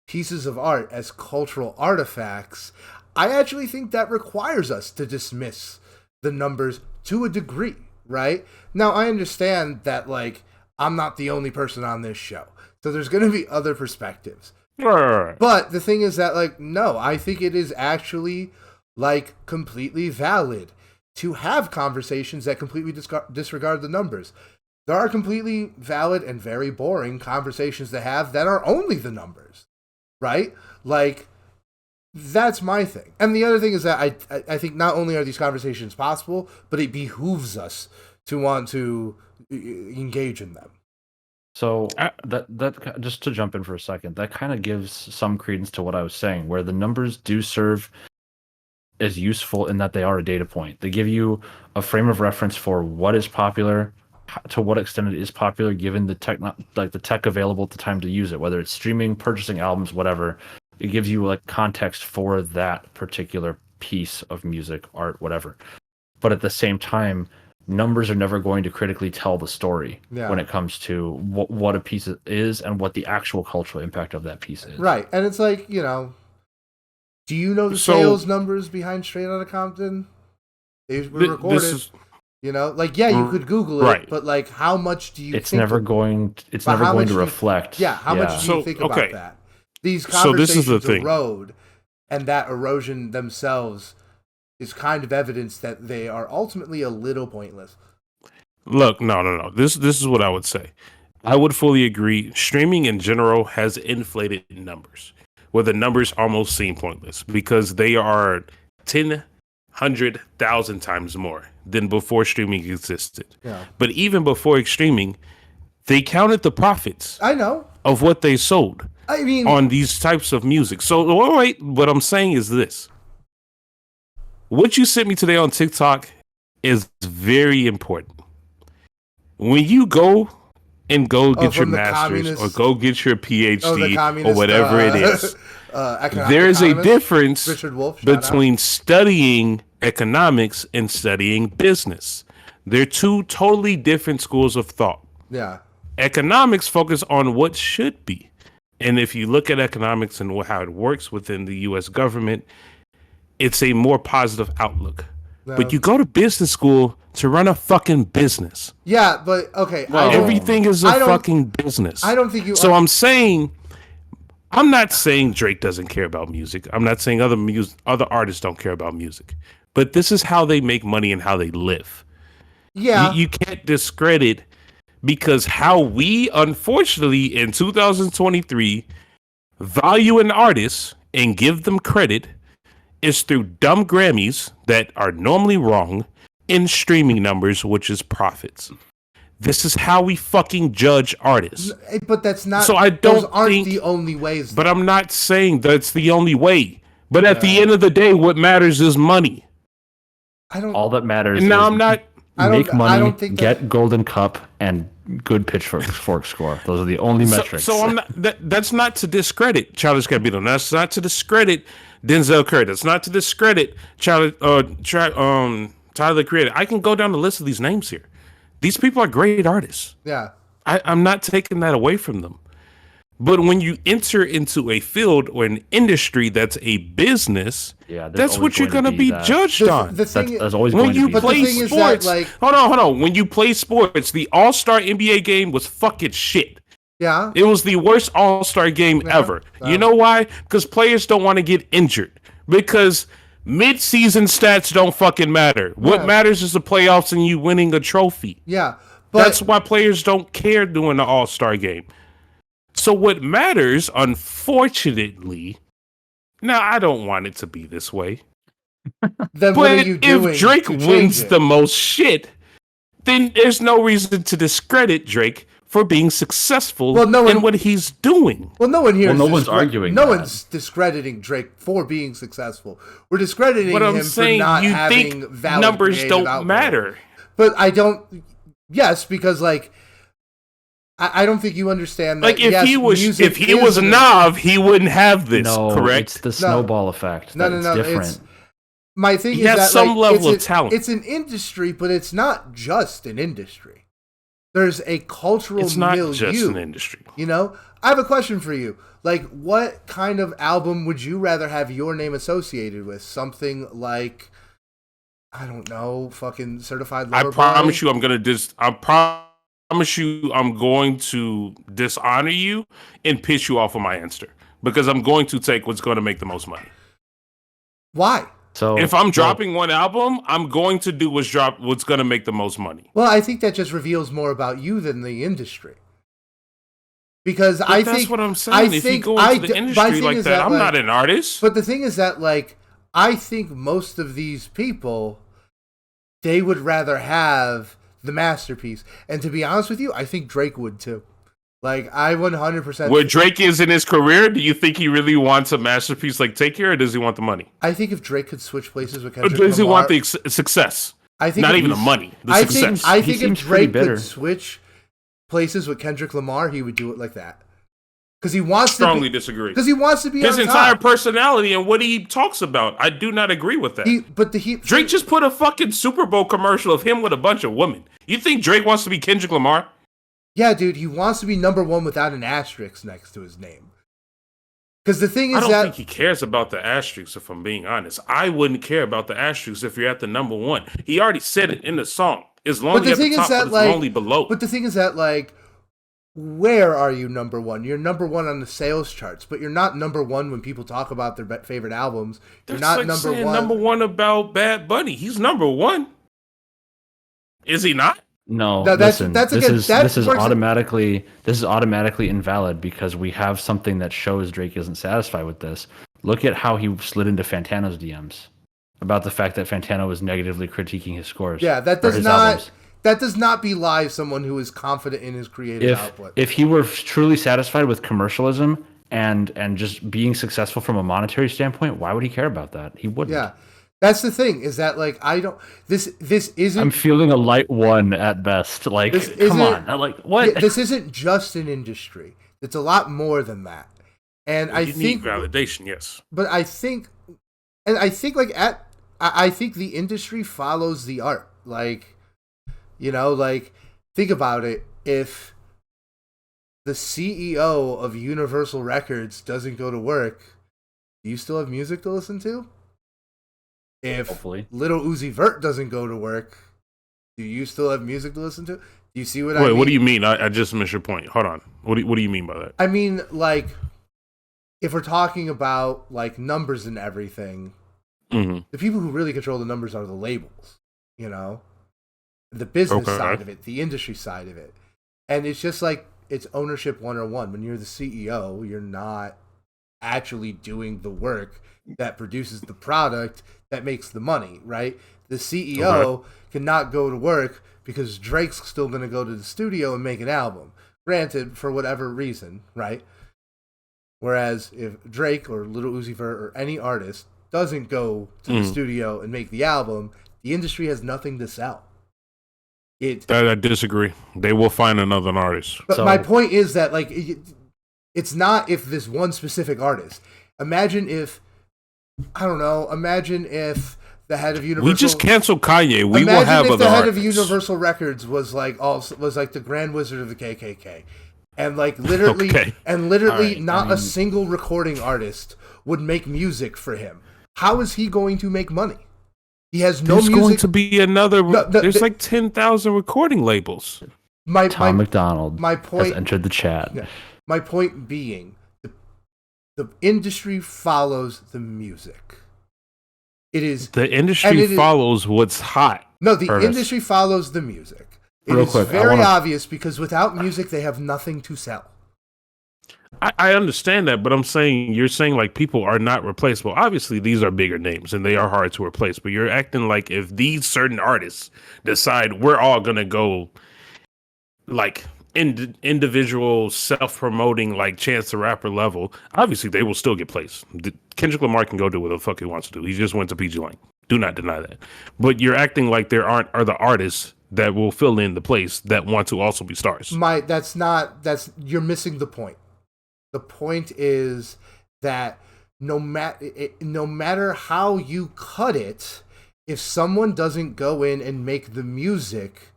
pieces of art, as cultural artifacts, I actually think that requires us to dismiss the numbers to a degree, right? Now I understand that like I'm not the only person on this show, so there's going to be other perspectives. Right. But the thing is that like no, I think it is actually like completely valid to have conversations that completely disregard the numbers. There are completely valid and very boring conversations to have that are only the numbers, right? Like, that's my thing. And the other thing is that I think not only are these conversations possible, but it behooves us to want to engage in them. So that just to jump in for a second, that kind of gives some credence to what I was saying, where the numbers do serve as useful in that they are a data point. They give you a frame of reference for what is popular, to what extent it is popular given the tech available at the time to use it, whether it's streaming, purchasing albums, whatever. It gives you like context for that particular piece of music, art, whatever. But at the same time, numbers are never going to critically tell the story when it comes to what a piece is and what the actual cultural impact of that piece is. Right. And it's like, do you know the sales numbers behind Straight Outta Compton? They were recorded. You could Google it, but like, how much do you? It's never going to reflect. How much do you think about that? These conversations erode, and that erosion themselves is kind of evidence that they are ultimately a little pointless. Look, no. This is what I would say. I would fully agree. Streaming in general has inflated numbers, where the numbers almost seem pointless because they are 100,000 times more than before streaming existed. Yeah. But even before streaming, they counted the profits. I know of what they sold. I mean, on these types of music. So wait, what I'm saying is this: what you sent me today on TikTok is very important. When you go get your master's or go get your PhD or whatever it is, there is a difference between studying economics and studying business. They're two totally different schools of thought. Yeah. Economics focus on what should be. And if you look at economics and how it works within the U.S. government, it's a more positive outlook. No. But you go to business school to run a fucking business. Yeah, but okay. Well, everything is a fucking business. I don't think you. So I'm not saying Drake doesn't care about music. I'm not saying other artists don't care about music. but this is how they make money and how they live. Yeah. You can't discredit, because how we, unfortunately, in 2023, value an artist and give them credit is through dumb Grammys that are normally wrong in streaming numbers, which is profits. This is how we fucking judge artists. But that's not. So I don't those aren't think the only ways. But I'm not saying that's the only way. But at the end of the day, what matters is money. All that matters. And now is I'm not. Make money, I don't think get Golden Cup, and good pitchfork score. Those are the only metrics. So I'm not. That's not to discredit Childish Gambino. That's not to discredit Denzel Curry. That's not to discredit Tyler the Creator. I can go down the list of these names here. These people are great artists. Yeah. I'm not taking that away from them. But when you enter into a field or an industry that's a business, that's what you're going to be judged on. That's always going to be. When you play sports, hold on. When you play sports, the All-Star NBA game was fucking shit. Yeah. It was the worst All-Star game ever. You know why? Because players don't want to get injured. Because mid-season stats don't fucking matter. What matters is the playoffs and you winning a trophy. Yeah. But that's why players don't care during the All-Star game. So what matters, unfortunately, now I don't want it to be this way. Then but what are you doing if Drake wins the most shit, then there's no reason to discredit Drake for being successful in what he's doing. Well, no one here. No one's arguing. No one's discrediting Drake for being successful. We're discrediting him for not having valid numbers don't output. matter. But I don't. Yes, because I don't think you understand that. If he was a Nav, he wouldn't have this. Correct? It's the snowball effect. No. It's different. My thing he is has that some level of talent. It's an industry, but it's not just an industry. There's a cultural It's not milieu, just an industry. You know? I have a question for you. What kind of album would you rather have your name associated with? Something like, I don't know, fucking Certified Lover Boy? I promise you I'm going to dishonor you and piss you off with my answer. Because I'm going to take what's going to make the most money. Why? So if I'm dropping one album, I'm going to do what's going to make the most money. Well, I think that just reveals more about you than the industry. Because I think that's what I'm saying. If you go into the industry like that, I'm not an artist. But the thing is that, I think most of these people, they would rather have the masterpiece. And to be honest with you, I think Drake would too. I 100%. Where Drake is in his career, do you think he really wants a masterpiece like Take Care, or does he want the money? I think if Drake could switch places with Kendrick Or does he Lamar, want the success? I think not even the money, the success. I think if Drake could switch places with Kendrick Lamar, he would do it like that. Because he wants strongly disagree. Because he wants to be his on entire top. personality and what he talks about. I do not agree with that. Drake just put a fucking Super Bowl commercial of him with a bunch of women. You think Drake wants to be Kendrick Lamar? Yeah, dude, he wants to be number one without an asterisk next to his name. Because the thing is I don't think he cares about the asterisks, if I'm being honest. I wouldn't care about the asterisks if you're at the number one. He already said it in the song. As long as you're at the top, but it's lonely below. But the thing is that, where are you number one? You're number one on the sales charts, but you're not number one when people talk about their favorite albums. You're not number one about Bad Bunny. He's number one. Is he not? No, this is automatically invalid because we have something that shows Drake isn't satisfied with this. Look at how he slid into Fantano's DMs about the fact that Fantano was negatively critiquing his scores. Yeah, that does not belie someone who is confident in his creative output. If he were truly satisfied with commercialism and just being successful from a monetary standpoint, why would he care about that? He wouldn't. Yeah. That's the thing, is that I don't. This isn't. I'm feeling a light one at best. Come on, what? This isn't just an industry. It's a lot more than that. And I think need validation, yes. But I think I think the industry follows the art. Think about it. If the CEO of Universal Records doesn't go to work, do you still have music to listen to? If Little Uzi Vert doesn't go to work, do you still have music to listen to? Do you see what I mean? Wait, what do you mean? I just missed your point. Hold on. What do you mean by that? I mean, if we're talking about numbers and everything, Mm-hmm. The people who really control the numbers are the labels, you know, the business side of it, the industry side of it. And it's just like, it's ownership 101. When you're the CEO, you're not actually doing the work that produces the product that makes the money, right? The CEO cannot go to work because Drake's still going to go to the studio and make an album. Granted, for whatever reason, right? Whereas if Drake or Lil Uzi Vert or any artist doesn't go to the studio and make the album, the industry has nothing to sell. I disagree. They will find another artist. But my point is that, like, it's not if this one specific artist. Imagine if, I don't know, imagine if the head of Universal... We just canceled Kanye. We will have other artists. Imagine if the head of Universal Records was like the Grand Wizard of the KKK. And like literally, a single recording artist would make music for him. How is he going to make money? He has no music. There's going to be another. There's like 10,000 recording labels. Tom McDonald my point, has entered the chat. Yeah, my point being, the industry follows the music. The industry follows what's hot. No, the industry follows the music. It is very obvious because without music, they have nothing to sell. I understand that, but you're saying like people are not replaceable. Obviously, these are bigger names and they are hard to replace, but you're acting like if these certain artists decide we're all going to go like individual self-promoting like Chance the Rapper level, obviously they will still get placed. Kendrick Lamar can go do what the fuck he wants to do. He just went to PG Lane. Do not deny that. But you're acting like there are the artists that will fill in the place that want to also be stars. You're missing the point. The point is that no matter how you cut it, if someone doesn't go in and make the music,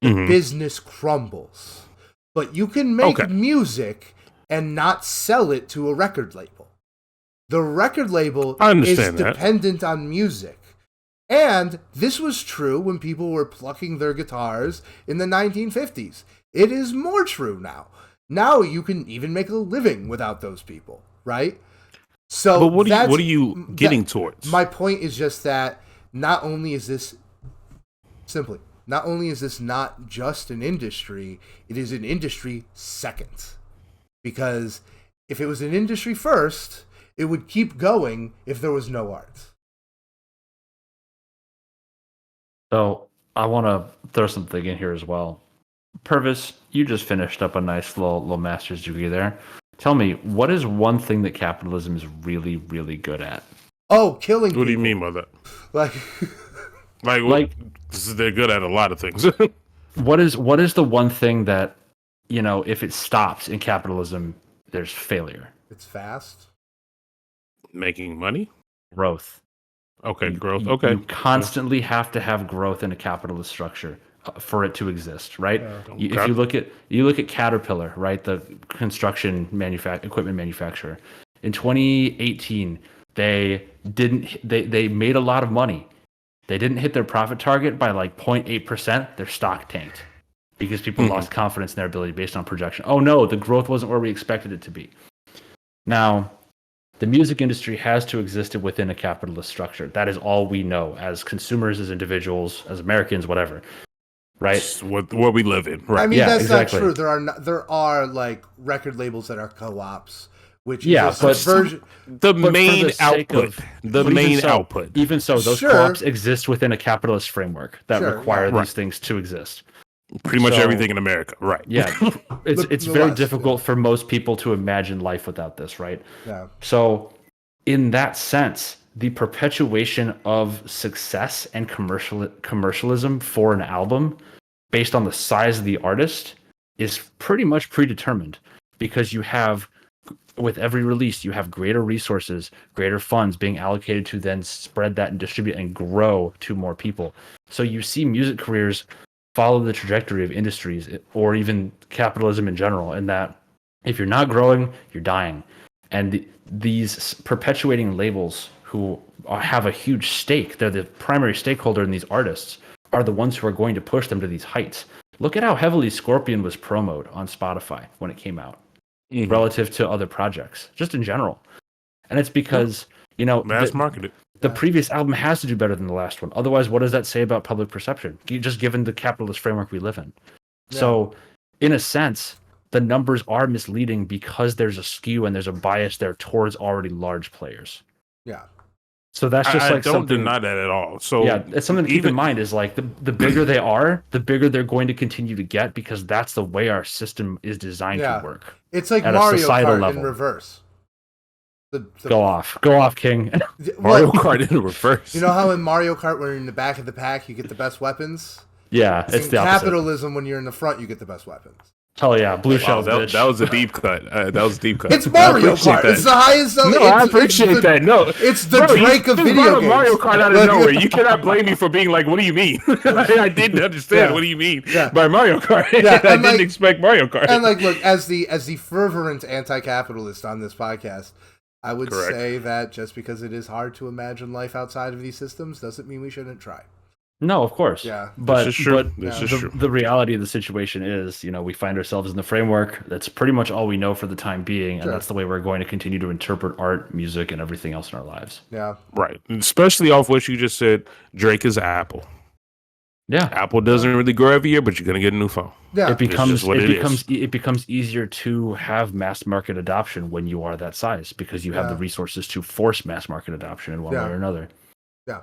the business crumbles. But you can make music and not sell it to a record label. The record label is dependent on music. And this was true when people were plucking their guitars in the 1950s. It is more true now. Now you can even make a living without those people, right? So, but what are you getting towards? My point is just that not only is this not just an industry, it is an industry second. Because if it was an industry first, it would keep going if there was no art. So I want to throw something in here as well. Purvis, you just finished up a nice little master's degree there. Tell me, what is one thing that capitalism is really, really good at? Oh, killing people. What do you mean by that? They're good at a lot of things. What is the one thing that, if it stops in capitalism, there's failure? It's fast. Making money? Growth. Okay, growth. Okay. You constantly have to have growth in a capitalist structure for it to exist, right? If you look at Caterpillar, right, the construction equipment manufacturer, in 2018 they made a lot of money. They didn't hit their profit target by like 0.8%. Their stock tanked because people lost confidence in their ability based on projection. Oh no, the growth wasn't where we expected it to be. Now, the music industry has to exist within a capitalist structure. That is all we know as consumers, as individuals, as Americans, whatever. Right? What we live in. Right. I mean, that's exactly. Not true. There are like record labels that are co-ops, which is the main output. Output. Even so, those co-ops exist within a capitalist framework that require these things to exist. Pretty much everything in America, right? Yeah, it's very difficult for most people to imagine life without this, right? Yeah. So, in that sense, the perpetuation of success and commercialism for an album, based on the size of the artist, is pretty much predetermined because you have, with every release, you have greater resources, greater funds being allocated to then spread that and distribute and grow to more people. So you see music careers follow the trajectory of industries or even capitalism in general, in that if you're not growing, you're dying. And these perpetuating labels who have a huge stake, they're the primary stakeholder in these artists, are the ones who are going to push them to these heights. Look at how heavily Scorpion was promoted on Spotify when it came out relative to other projects, just in general. And it's because, mass marketed. The previous album has to do better than the last one. Otherwise, what does that say about public perception? Just given the capitalist framework we live in. Yeah. So, in a sense, the numbers are misleading because there's a skew and there's a bias there towards already large players. Yeah. So that's just I like don't something. deny that at all. So yeah, it's something to keep in mind. Is like the bigger they are, the bigger they're going to continue to get because that's the way our system is designed to work. It's like Mario Kart in reverse. Go off, King. Mario Kart in reverse. You know how in Mario Kart, when you're in the back of the pack, you get the best weapons? Yeah, it's the opposite. Capitalism, when you're in the front, you get the best weapons. Hell yeah, blue shells, bitch. That was a deep cut. It's Mario Kart. It's the highest. I appreciate that. No, it's the Drake of video games. Mario Kart out of nowhere. You cannot blame me for being like, "What do you mean?" I didn't understand. Yeah. What do you mean by Mario Kart? Yeah, I didn't expect Mario Kart. And like, look, as the fervent anti-capitalist on this podcast, I would say that just because it is hard to imagine life outside of these systems doesn't mean we shouldn't try. No, of course. Yeah. But, this is true. The reality of the situation is, we find ourselves in the framework. That's pretty much all we know for the time being. And that's the way we're going to continue to interpret art, music, and everything else in our lives. Yeah. Right. And especially off what you just said, Drake is Apple. Yeah. Apple doesn't really grow every year, but you're going to get a new phone. Yeah. It becomes easier to have mass market adoption when you are that size because you have the resources to force mass market adoption in one way or another. Yeah.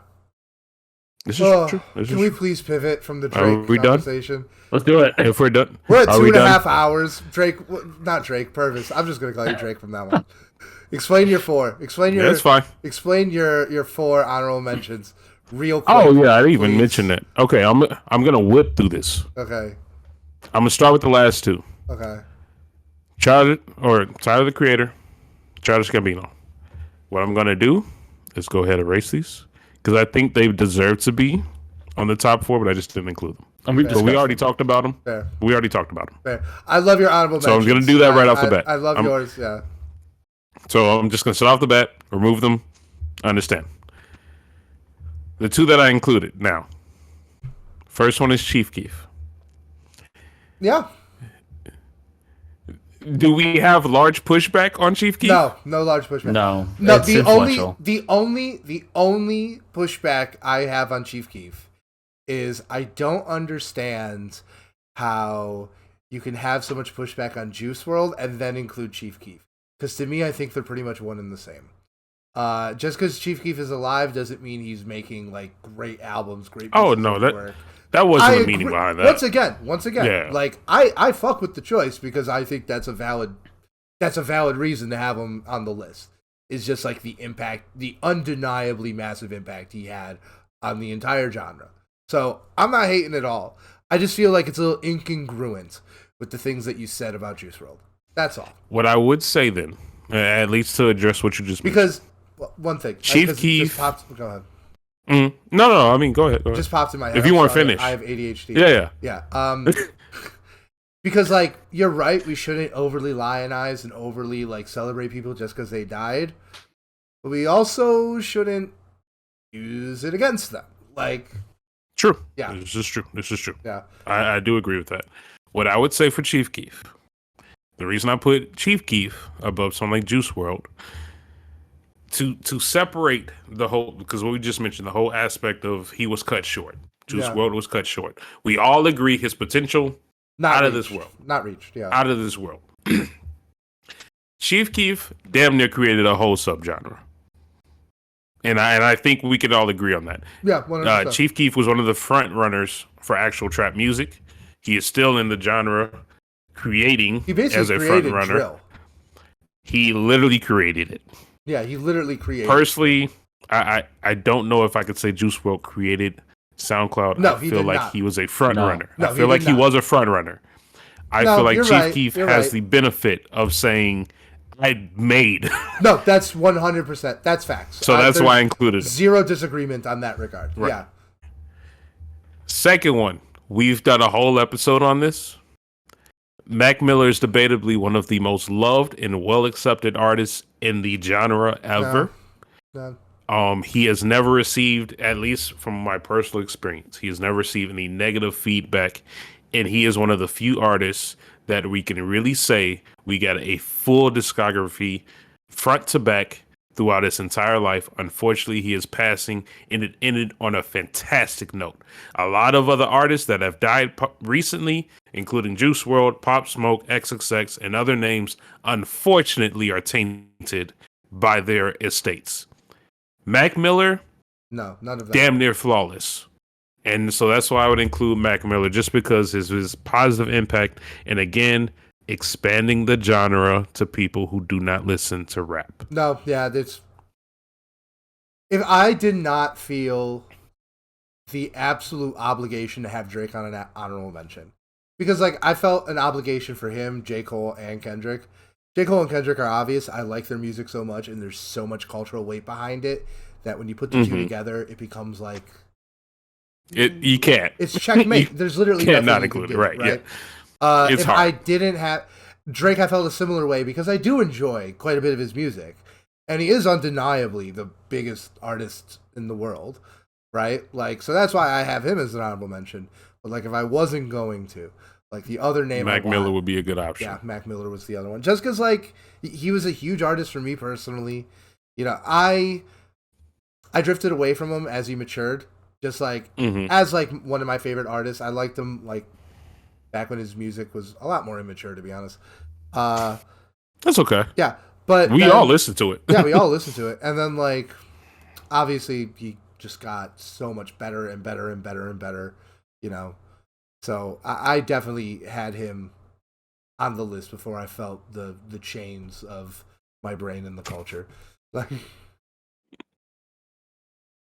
This is true. Can we please pivot from the Drake conversation? Done? Let's do it. If we're done. We're at 2.5 hours. Drake, not Drake, Purvis. I'm just going to call you Drake from now on. Explain your 4. That's fine. Explain your 4 honorable mentions real quick. Oh, yeah, I didn't even mention that. Okay, I'm going to whip through this. Okay. I'm going to start with the last 2. Okay. Tyler, the Creator, Childish Gambino. What I'm going to do is go ahead and erase these. Because I think they deserve to be on the top 4, but I just didn't include them. But we already talked about them. Fair. We already talked about them. Fair. I love your honorable mentions. So I'm going to do that right off the bat. I love yours, yeah. So I'm just going to start off the bat, remove them, understand. The 2 that I included. Now, first one is Chief Keef. Yeah. Do we have large pushback on Chief Keef? No large pushback. No. The only pushback I have on Chief Keef is I don't understand how you can have so much pushback on Juice WRLD and then include Chief Keef. Because to me, I think they're pretty much one and the same. Just because Chief Keef is alive doesn't mean he's making like great albums, great. Oh no, that wasn't the meaning behind that. Once again, like I fuck with the choice because I think that's a valid reason to have him on the list. It's just like the impact, the undeniably massive impact he had on the entire genre. So I'm not hating at all. I just feel like it's a little incongruent with the things that you said about Juice WRLD. That's all. What I would say then, at least to address what you just mentioned. One thing, Chief Keef. Go ahead. No. I mean, go ahead. Just popped in my head. If you want to finish, I have ADHD. Yeah. Because like you're right, we shouldn't overly lionize and overly like celebrate people just because they died, but we also shouldn't use it against them. Like, true. Yeah. This is true. Yeah. I do agree with that. What I would say for Chief Keef, the reason I put Chief Keef above something like Juice WRLD. To separate the whole, because what we just mentioned, the whole aspect of he was cut short. Juice WRLD was cut short. We all agree his potential out of this world. Not reached, yeah. Out of this world. Chief Keef damn near created a whole subgenre. And I think we could all agree on that. Yeah, 100%. Chief Keef was one of the front runners for actual trap music. He is still in the genre creating as a front runner. Drill. He literally created it. Yeah, he literally created. Personally, I don't know if I could say Juice WRLD created SoundCloud. No, I feel like he was a front runner. No, I feel like he was a front runner. I feel like Chief Keef has the benefit of saying, I made. No, that's 100%. That's facts. So that's why I included it. Zero disagreement on that regard. Right. Yeah. Second one, we've done a whole episode on this. Mac Miller is debatably one of the most loved and well-accepted artists in the genre ever. No. He has never received, at least from my personal experience, he has never received any negative feedback, and he is one of the few artists that we can really say we got a full discography, front to back, throughout his entire life. Unfortunately, he is passing, and it ended on a fantastic note. A lot of other artists that have died recently, including Juice WRLD, Pop Smoke, XXX, and other names, unfortunately are tainted by their estates. Mac Miller, No, none of that. damn near flawless. And so that's why I would include Mac Miller, just because his positive impact, and again, expanding the genre to people who do not listen to rap. No, yeah, it's. If I did not feel the absolute obligation to have Drake on an honorable mention, because like I felt an obligation for him, J. Cole, and Kendrick. J. Cole and Kendrick are obvious. I like their music so much, and there's so much cultural weight behind it that when you put the two together, it becomes like. You can't. It's checkmate. There's literally can't nothing not you include can it, do, right? Yeah. It's if hard. I didn't have Drake, I felt a similar way because I do enjoy quite a bit of his music, and he is undeniably the biggest artist in the world, right? Like, so that's why I have him as an honorable mention. But like, if I wasn't going to, like, the other name, Mac Miller would be a good option. Yeah, Mac Miller was the other one, just because like he was a huge artist for me personally. You know, I drifted away from him as he matured. Just like as like one of my favorite artists, I liked him like back when his music was a lot more immature, to be honest. That's okay. Yeah, but we all listen to it. Yeah, we all listen to it, and then like obviously he just got so much better and better and better and better, you know. So I definitely had him on the list before I felt the chains of my brain and the culture. Like.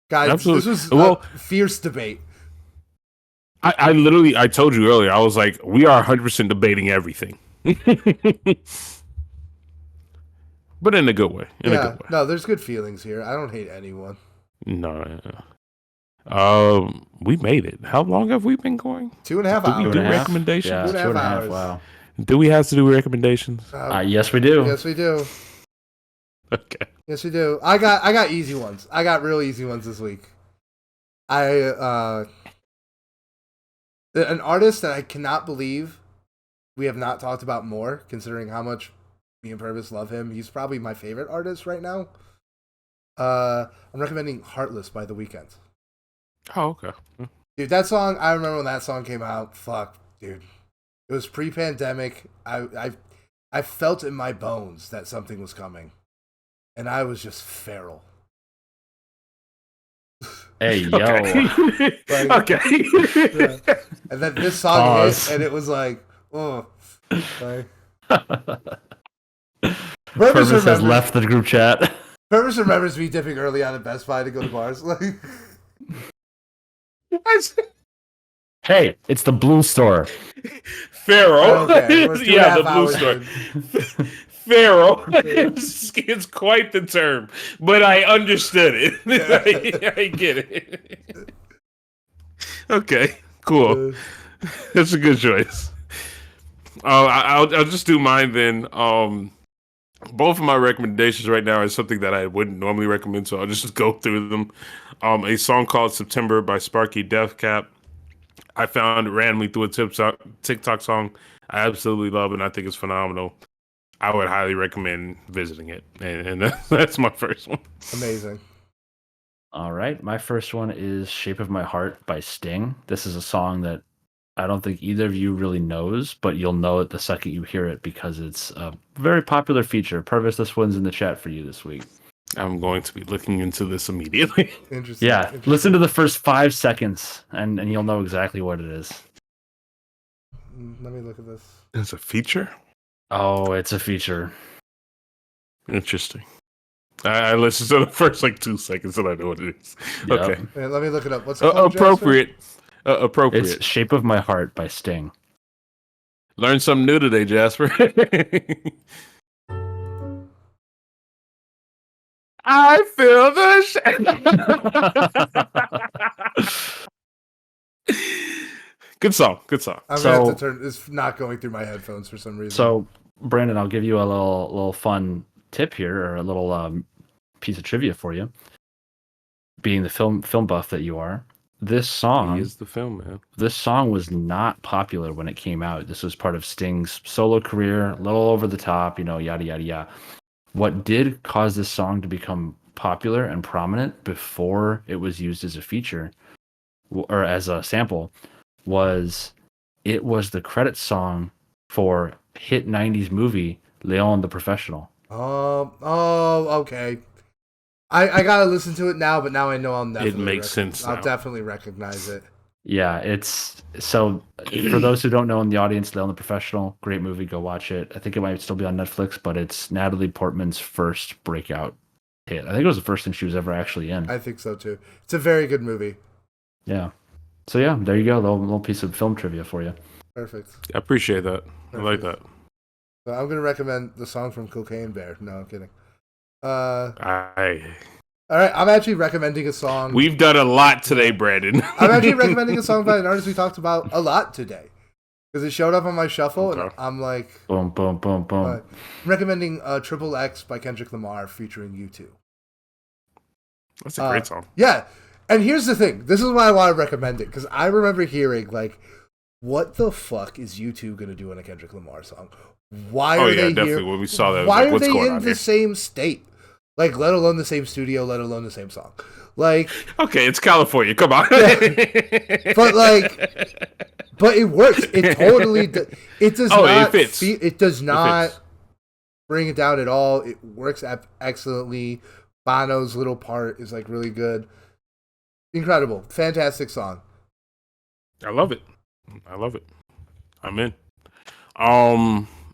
Guys, Absolutely. This was a fierce debate. I literally, I told you earlier, I was like, we are 100% debating everything. But in a good way. In a good way. No, there's good feelings here. I don't hate anyone. No. We made it. How long have we been going? 2.5 hours. Do we do recommendations? Yeah, 2.5 hours. Wow. Do we have to do recommendations? Yes, we do. Yes, we do. Okay. Yes, we do. I got easy ones. I got real easy ones this week. An artist that I cannot believe we have not talked about more, considering how much me and Purvis love him. He's probably my favorite artist right now. I'm recommending "Heartless" by The Weeknd. Oh, okay. Dude, that song, I remember when that song came out. Fuck, dude. It was pre-pandemic. I felt in my bones that something was coming. And I was just feral. Hey, yo. Okay. Like, okay. Yeah. And then this song hit, and it was like, oh. Like, Purvis has left the group chat. Purvis remembers me dipping early out of Best Buy to go to bars. Like, Hey, it's the Blue Store. Pharaoh. Okay, Yeah, the Blue Store. Pharaoh. It's quite the term, but I understood it. I get it. Okay, cool. That's a good choice. I'll just do mine then. Both of my recommendations right now are something that I wouldn't normally recommend, so I'll just go through them. A song called September by Sparky Deathcap. I found it randomly through a TikTok song. I absolutely love it, and I think it's phenomenal. I would highly recommend visiting it, and that's my first one. Amazing. All right, my first one is "Shape of My Heart" by Sting. This is a song that I don't think either of you really knows, but you'll know it the second you hear it because it's a very popular feature. Purvis, this one's in the chat for you this week. I'm going to be looking into this immediately. Interesting. Yeah, listen to the first 5 seconds, and you'll know exactly what it is. Let me look at this. It's a feature? Oh, it's a feature. Interesting. I listened to the first 2 seconds and I know what it is. Yep. Okay. Man, let me look it up. What's it called, Appropriate. Appropriate. It's "Shape of My Heart" by Sting. Learned something new today, Jasper. I feel the Good song. Good song. I'm gonna have to turn. It's not going through my headphones for some reason. So, Brandon, I'll give you a little fun tip here, or a little piece of trivia for you. Being the film buff that you are, this song is the film, man. This song was not popular when it came out. This was part of Sting's solo career, a little over the top, yada yada yada. what did cause this song to become popular and prominent before it was used as a feature or as a sample was it was the credits song for hit 90s movie Leon the Professional. Okay. I gotta listen to it now, but now I know I'll definitely. It makes sense. I'll definitely recognize it. Yeah, it's so. For those who don't know in the audience, Leon the Professional, great movie. Go watch it. I think it might still be on Netflix, but it's Natalie Portman's first breakout hit. I think it was the first thing she was ever actually in. I think so too. It's a very good movie. Yeah. So yeah, there you go. Little piece of film trivia for you. Perfect. I appreciate that. Perfect. I like that. So I'm gonna recommend the song from Cocaine Bear. No, I'm kidding. All right, I'm actually recommending a song. We've done a lot today, Brandon. I'm actually recommending a song by an artist we talked about a lot today because it showed up on my shuffle, and I'm like, boom, boom, boom, boom. I'm recommending Triple X by Kendrick Lamar featuring U2. That's a great song. Yeah, and here's the thing. This is why I want to recommend it because I remember hearing like, what the fuck is U2 gonna do in a Kendrick Lamar song? Why are they definitely. here? When we saw that, why like, are what's they going in on the here? same state? Like, let alone the same studio, let alone the same song. Like, okay, it's California. Come on. Yeah. but it works. It totally. It does not. It fits. It does not bring it down at all. It works excellently. Bono's little part is like really good. Incredible, fantastic song. I love it. I'm in.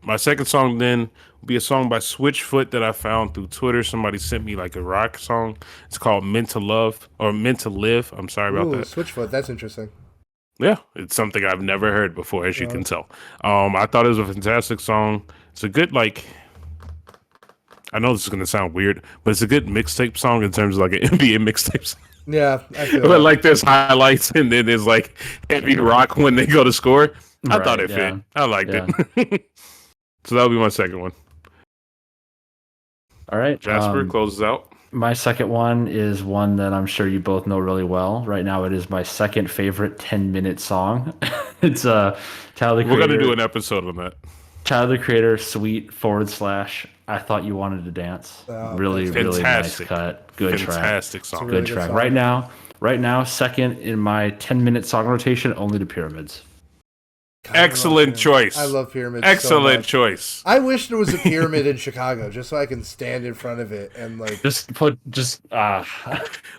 My second song then will be a song by Switchfoot that I found through Twitter. Somebody sent me like a rock song. It's called Meant to Love or Meant to Live. I'm sorry about that. Switchfoot, that's interesting. Yeah, it's something I've never heard before, as you can tell. I thought it was a fantastic song. It's a good, like, I know this is going to sound weird, but it's a good mixtape song in terms of like an NBA mixtape song. Yeah, I feel but like there's highlights and then there's like heavy rock when they go to score. I thought it fit. I liked it. So that'll be my second one. All right. Jasper closes out. My second one is one that I'm sure you both know really well. Right now, it is my second favorite 10-minute song. It's Tyler the Creator. We're going to do an episode on that. Tyler the Creator, Sweet / I Thought You Wanted to Dance. Really nice cut. Good track. Fantastic song. Good track. Song. Right now, second in my 10-minute song rotation, only to Pyramids. God, excellent choice. I love Pyramids. Excellent choice. I wish there was a pyramid in Chicago just so I can stand in front of it and like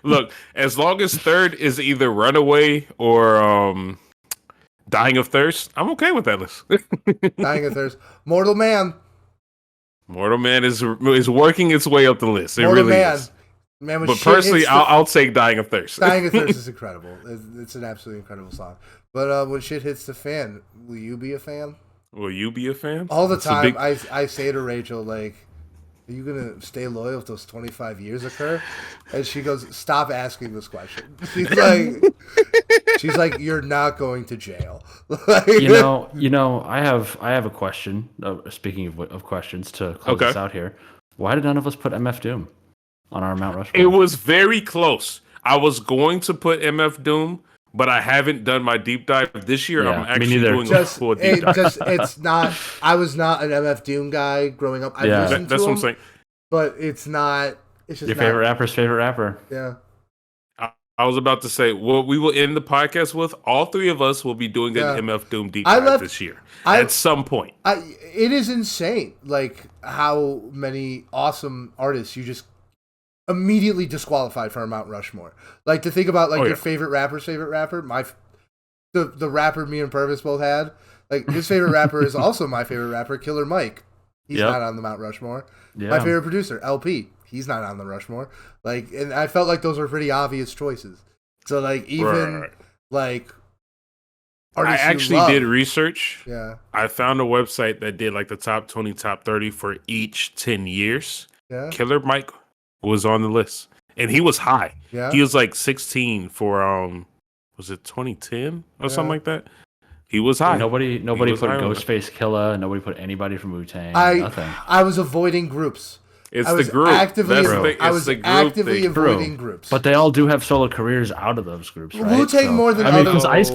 Look, as long as third is either Runaway or Dying of Thirst, I'm okay with that list. Dying of Thirst. Mortal Man is working its way up the list. It really is. Man, but personally, I'll take Dying of Thirst. Dying of Thirst is incredible. It's an absolutely incredible song. But when shit hits the fan, will you be a fan? Will you be a fan? All the time, I say to Rachel, like, are you going to stay loyal if those 25 years occur? And she goes, stop asking this question. She's like, you're not going to jail. You know, I have a question. Speaking of questions, to close this out here, why did none of us put MF Doom on our Mount Rushmore? It was very close. I was going to put MF Doom, but I haven't done my deep dive this year. Yeah, I'm actually doing a full deep dive. It's not. I was not an MF Doom guy growing up. I listened to him, what I'm saying. But it's not. It's just your favorite rapper's favorite rapper. Yeah. I was about to say, what we will end the podcast with, all three of us will be doing an MF Doom deep dive this year at some point. It is insane, like how many awesome artists you just immediately disqualified from Mount Rushmore. Like to think about your favorite rapper's favorite rapper. The rapper me and Purvis both had. Like his favorite rapper is also my favorite rapper, Killer Mike. He's not on the Mount Rushmore. Yeah. My favorite producer, LP. He's not on the Rushmore. Like, and I felt like those were pretty obvious choices. So like even like I actually did research. Yeah. I found a website that did like the top 20, top 30 for each 10 years. Yeah. Killer Mike was on the list. And he was high. Yeah. He was like 16 for was it 2010 or something like that? He was high. Nobody put Ghostface Killah. Nobody put anybody from Wu-Tang. Nothing. I was avoiding groups. It's the group. I was actively avoiding groups. But they all do have solo careers out of those groups, right? Wu-Tang more than because Ice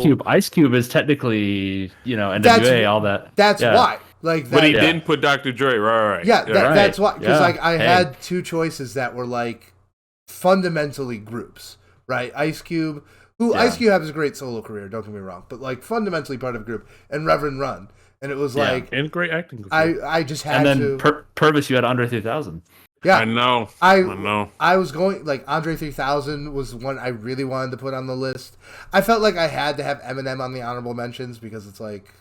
Cube is technically, NWA, all that. That's why. Like that. But he didn't put Dr. Dre. Right. Yeah, right. that's why. Because Yeah. like I Hey. had two choices that were like fundamentally groups, right? Ice Cube, who Yeah. Ice Cube has a great solo career. Don't get me wrong, but like fundamentally part of a group, and Reverend Run, and it was Yeah. like And great acting. I just had And to. then Purvis, you had Andre 3000. Yeah, I know. I know. I was going like Andre 3000 was one I really wanted to put on the list. I felt like I had to have Eminem on the honorable mentions because it's like,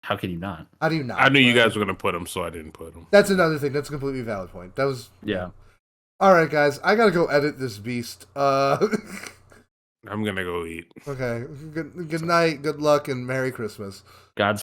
How can you not? how do you not? I knew you But guys were gonna put him, so I didn't put him. That's another thing. That's a completely valid point. That was Yeah. all right, guys. I gotta go edit this beast. I'm gonna go eat. Okay. Good night. Good luck and Merry Christmas. God's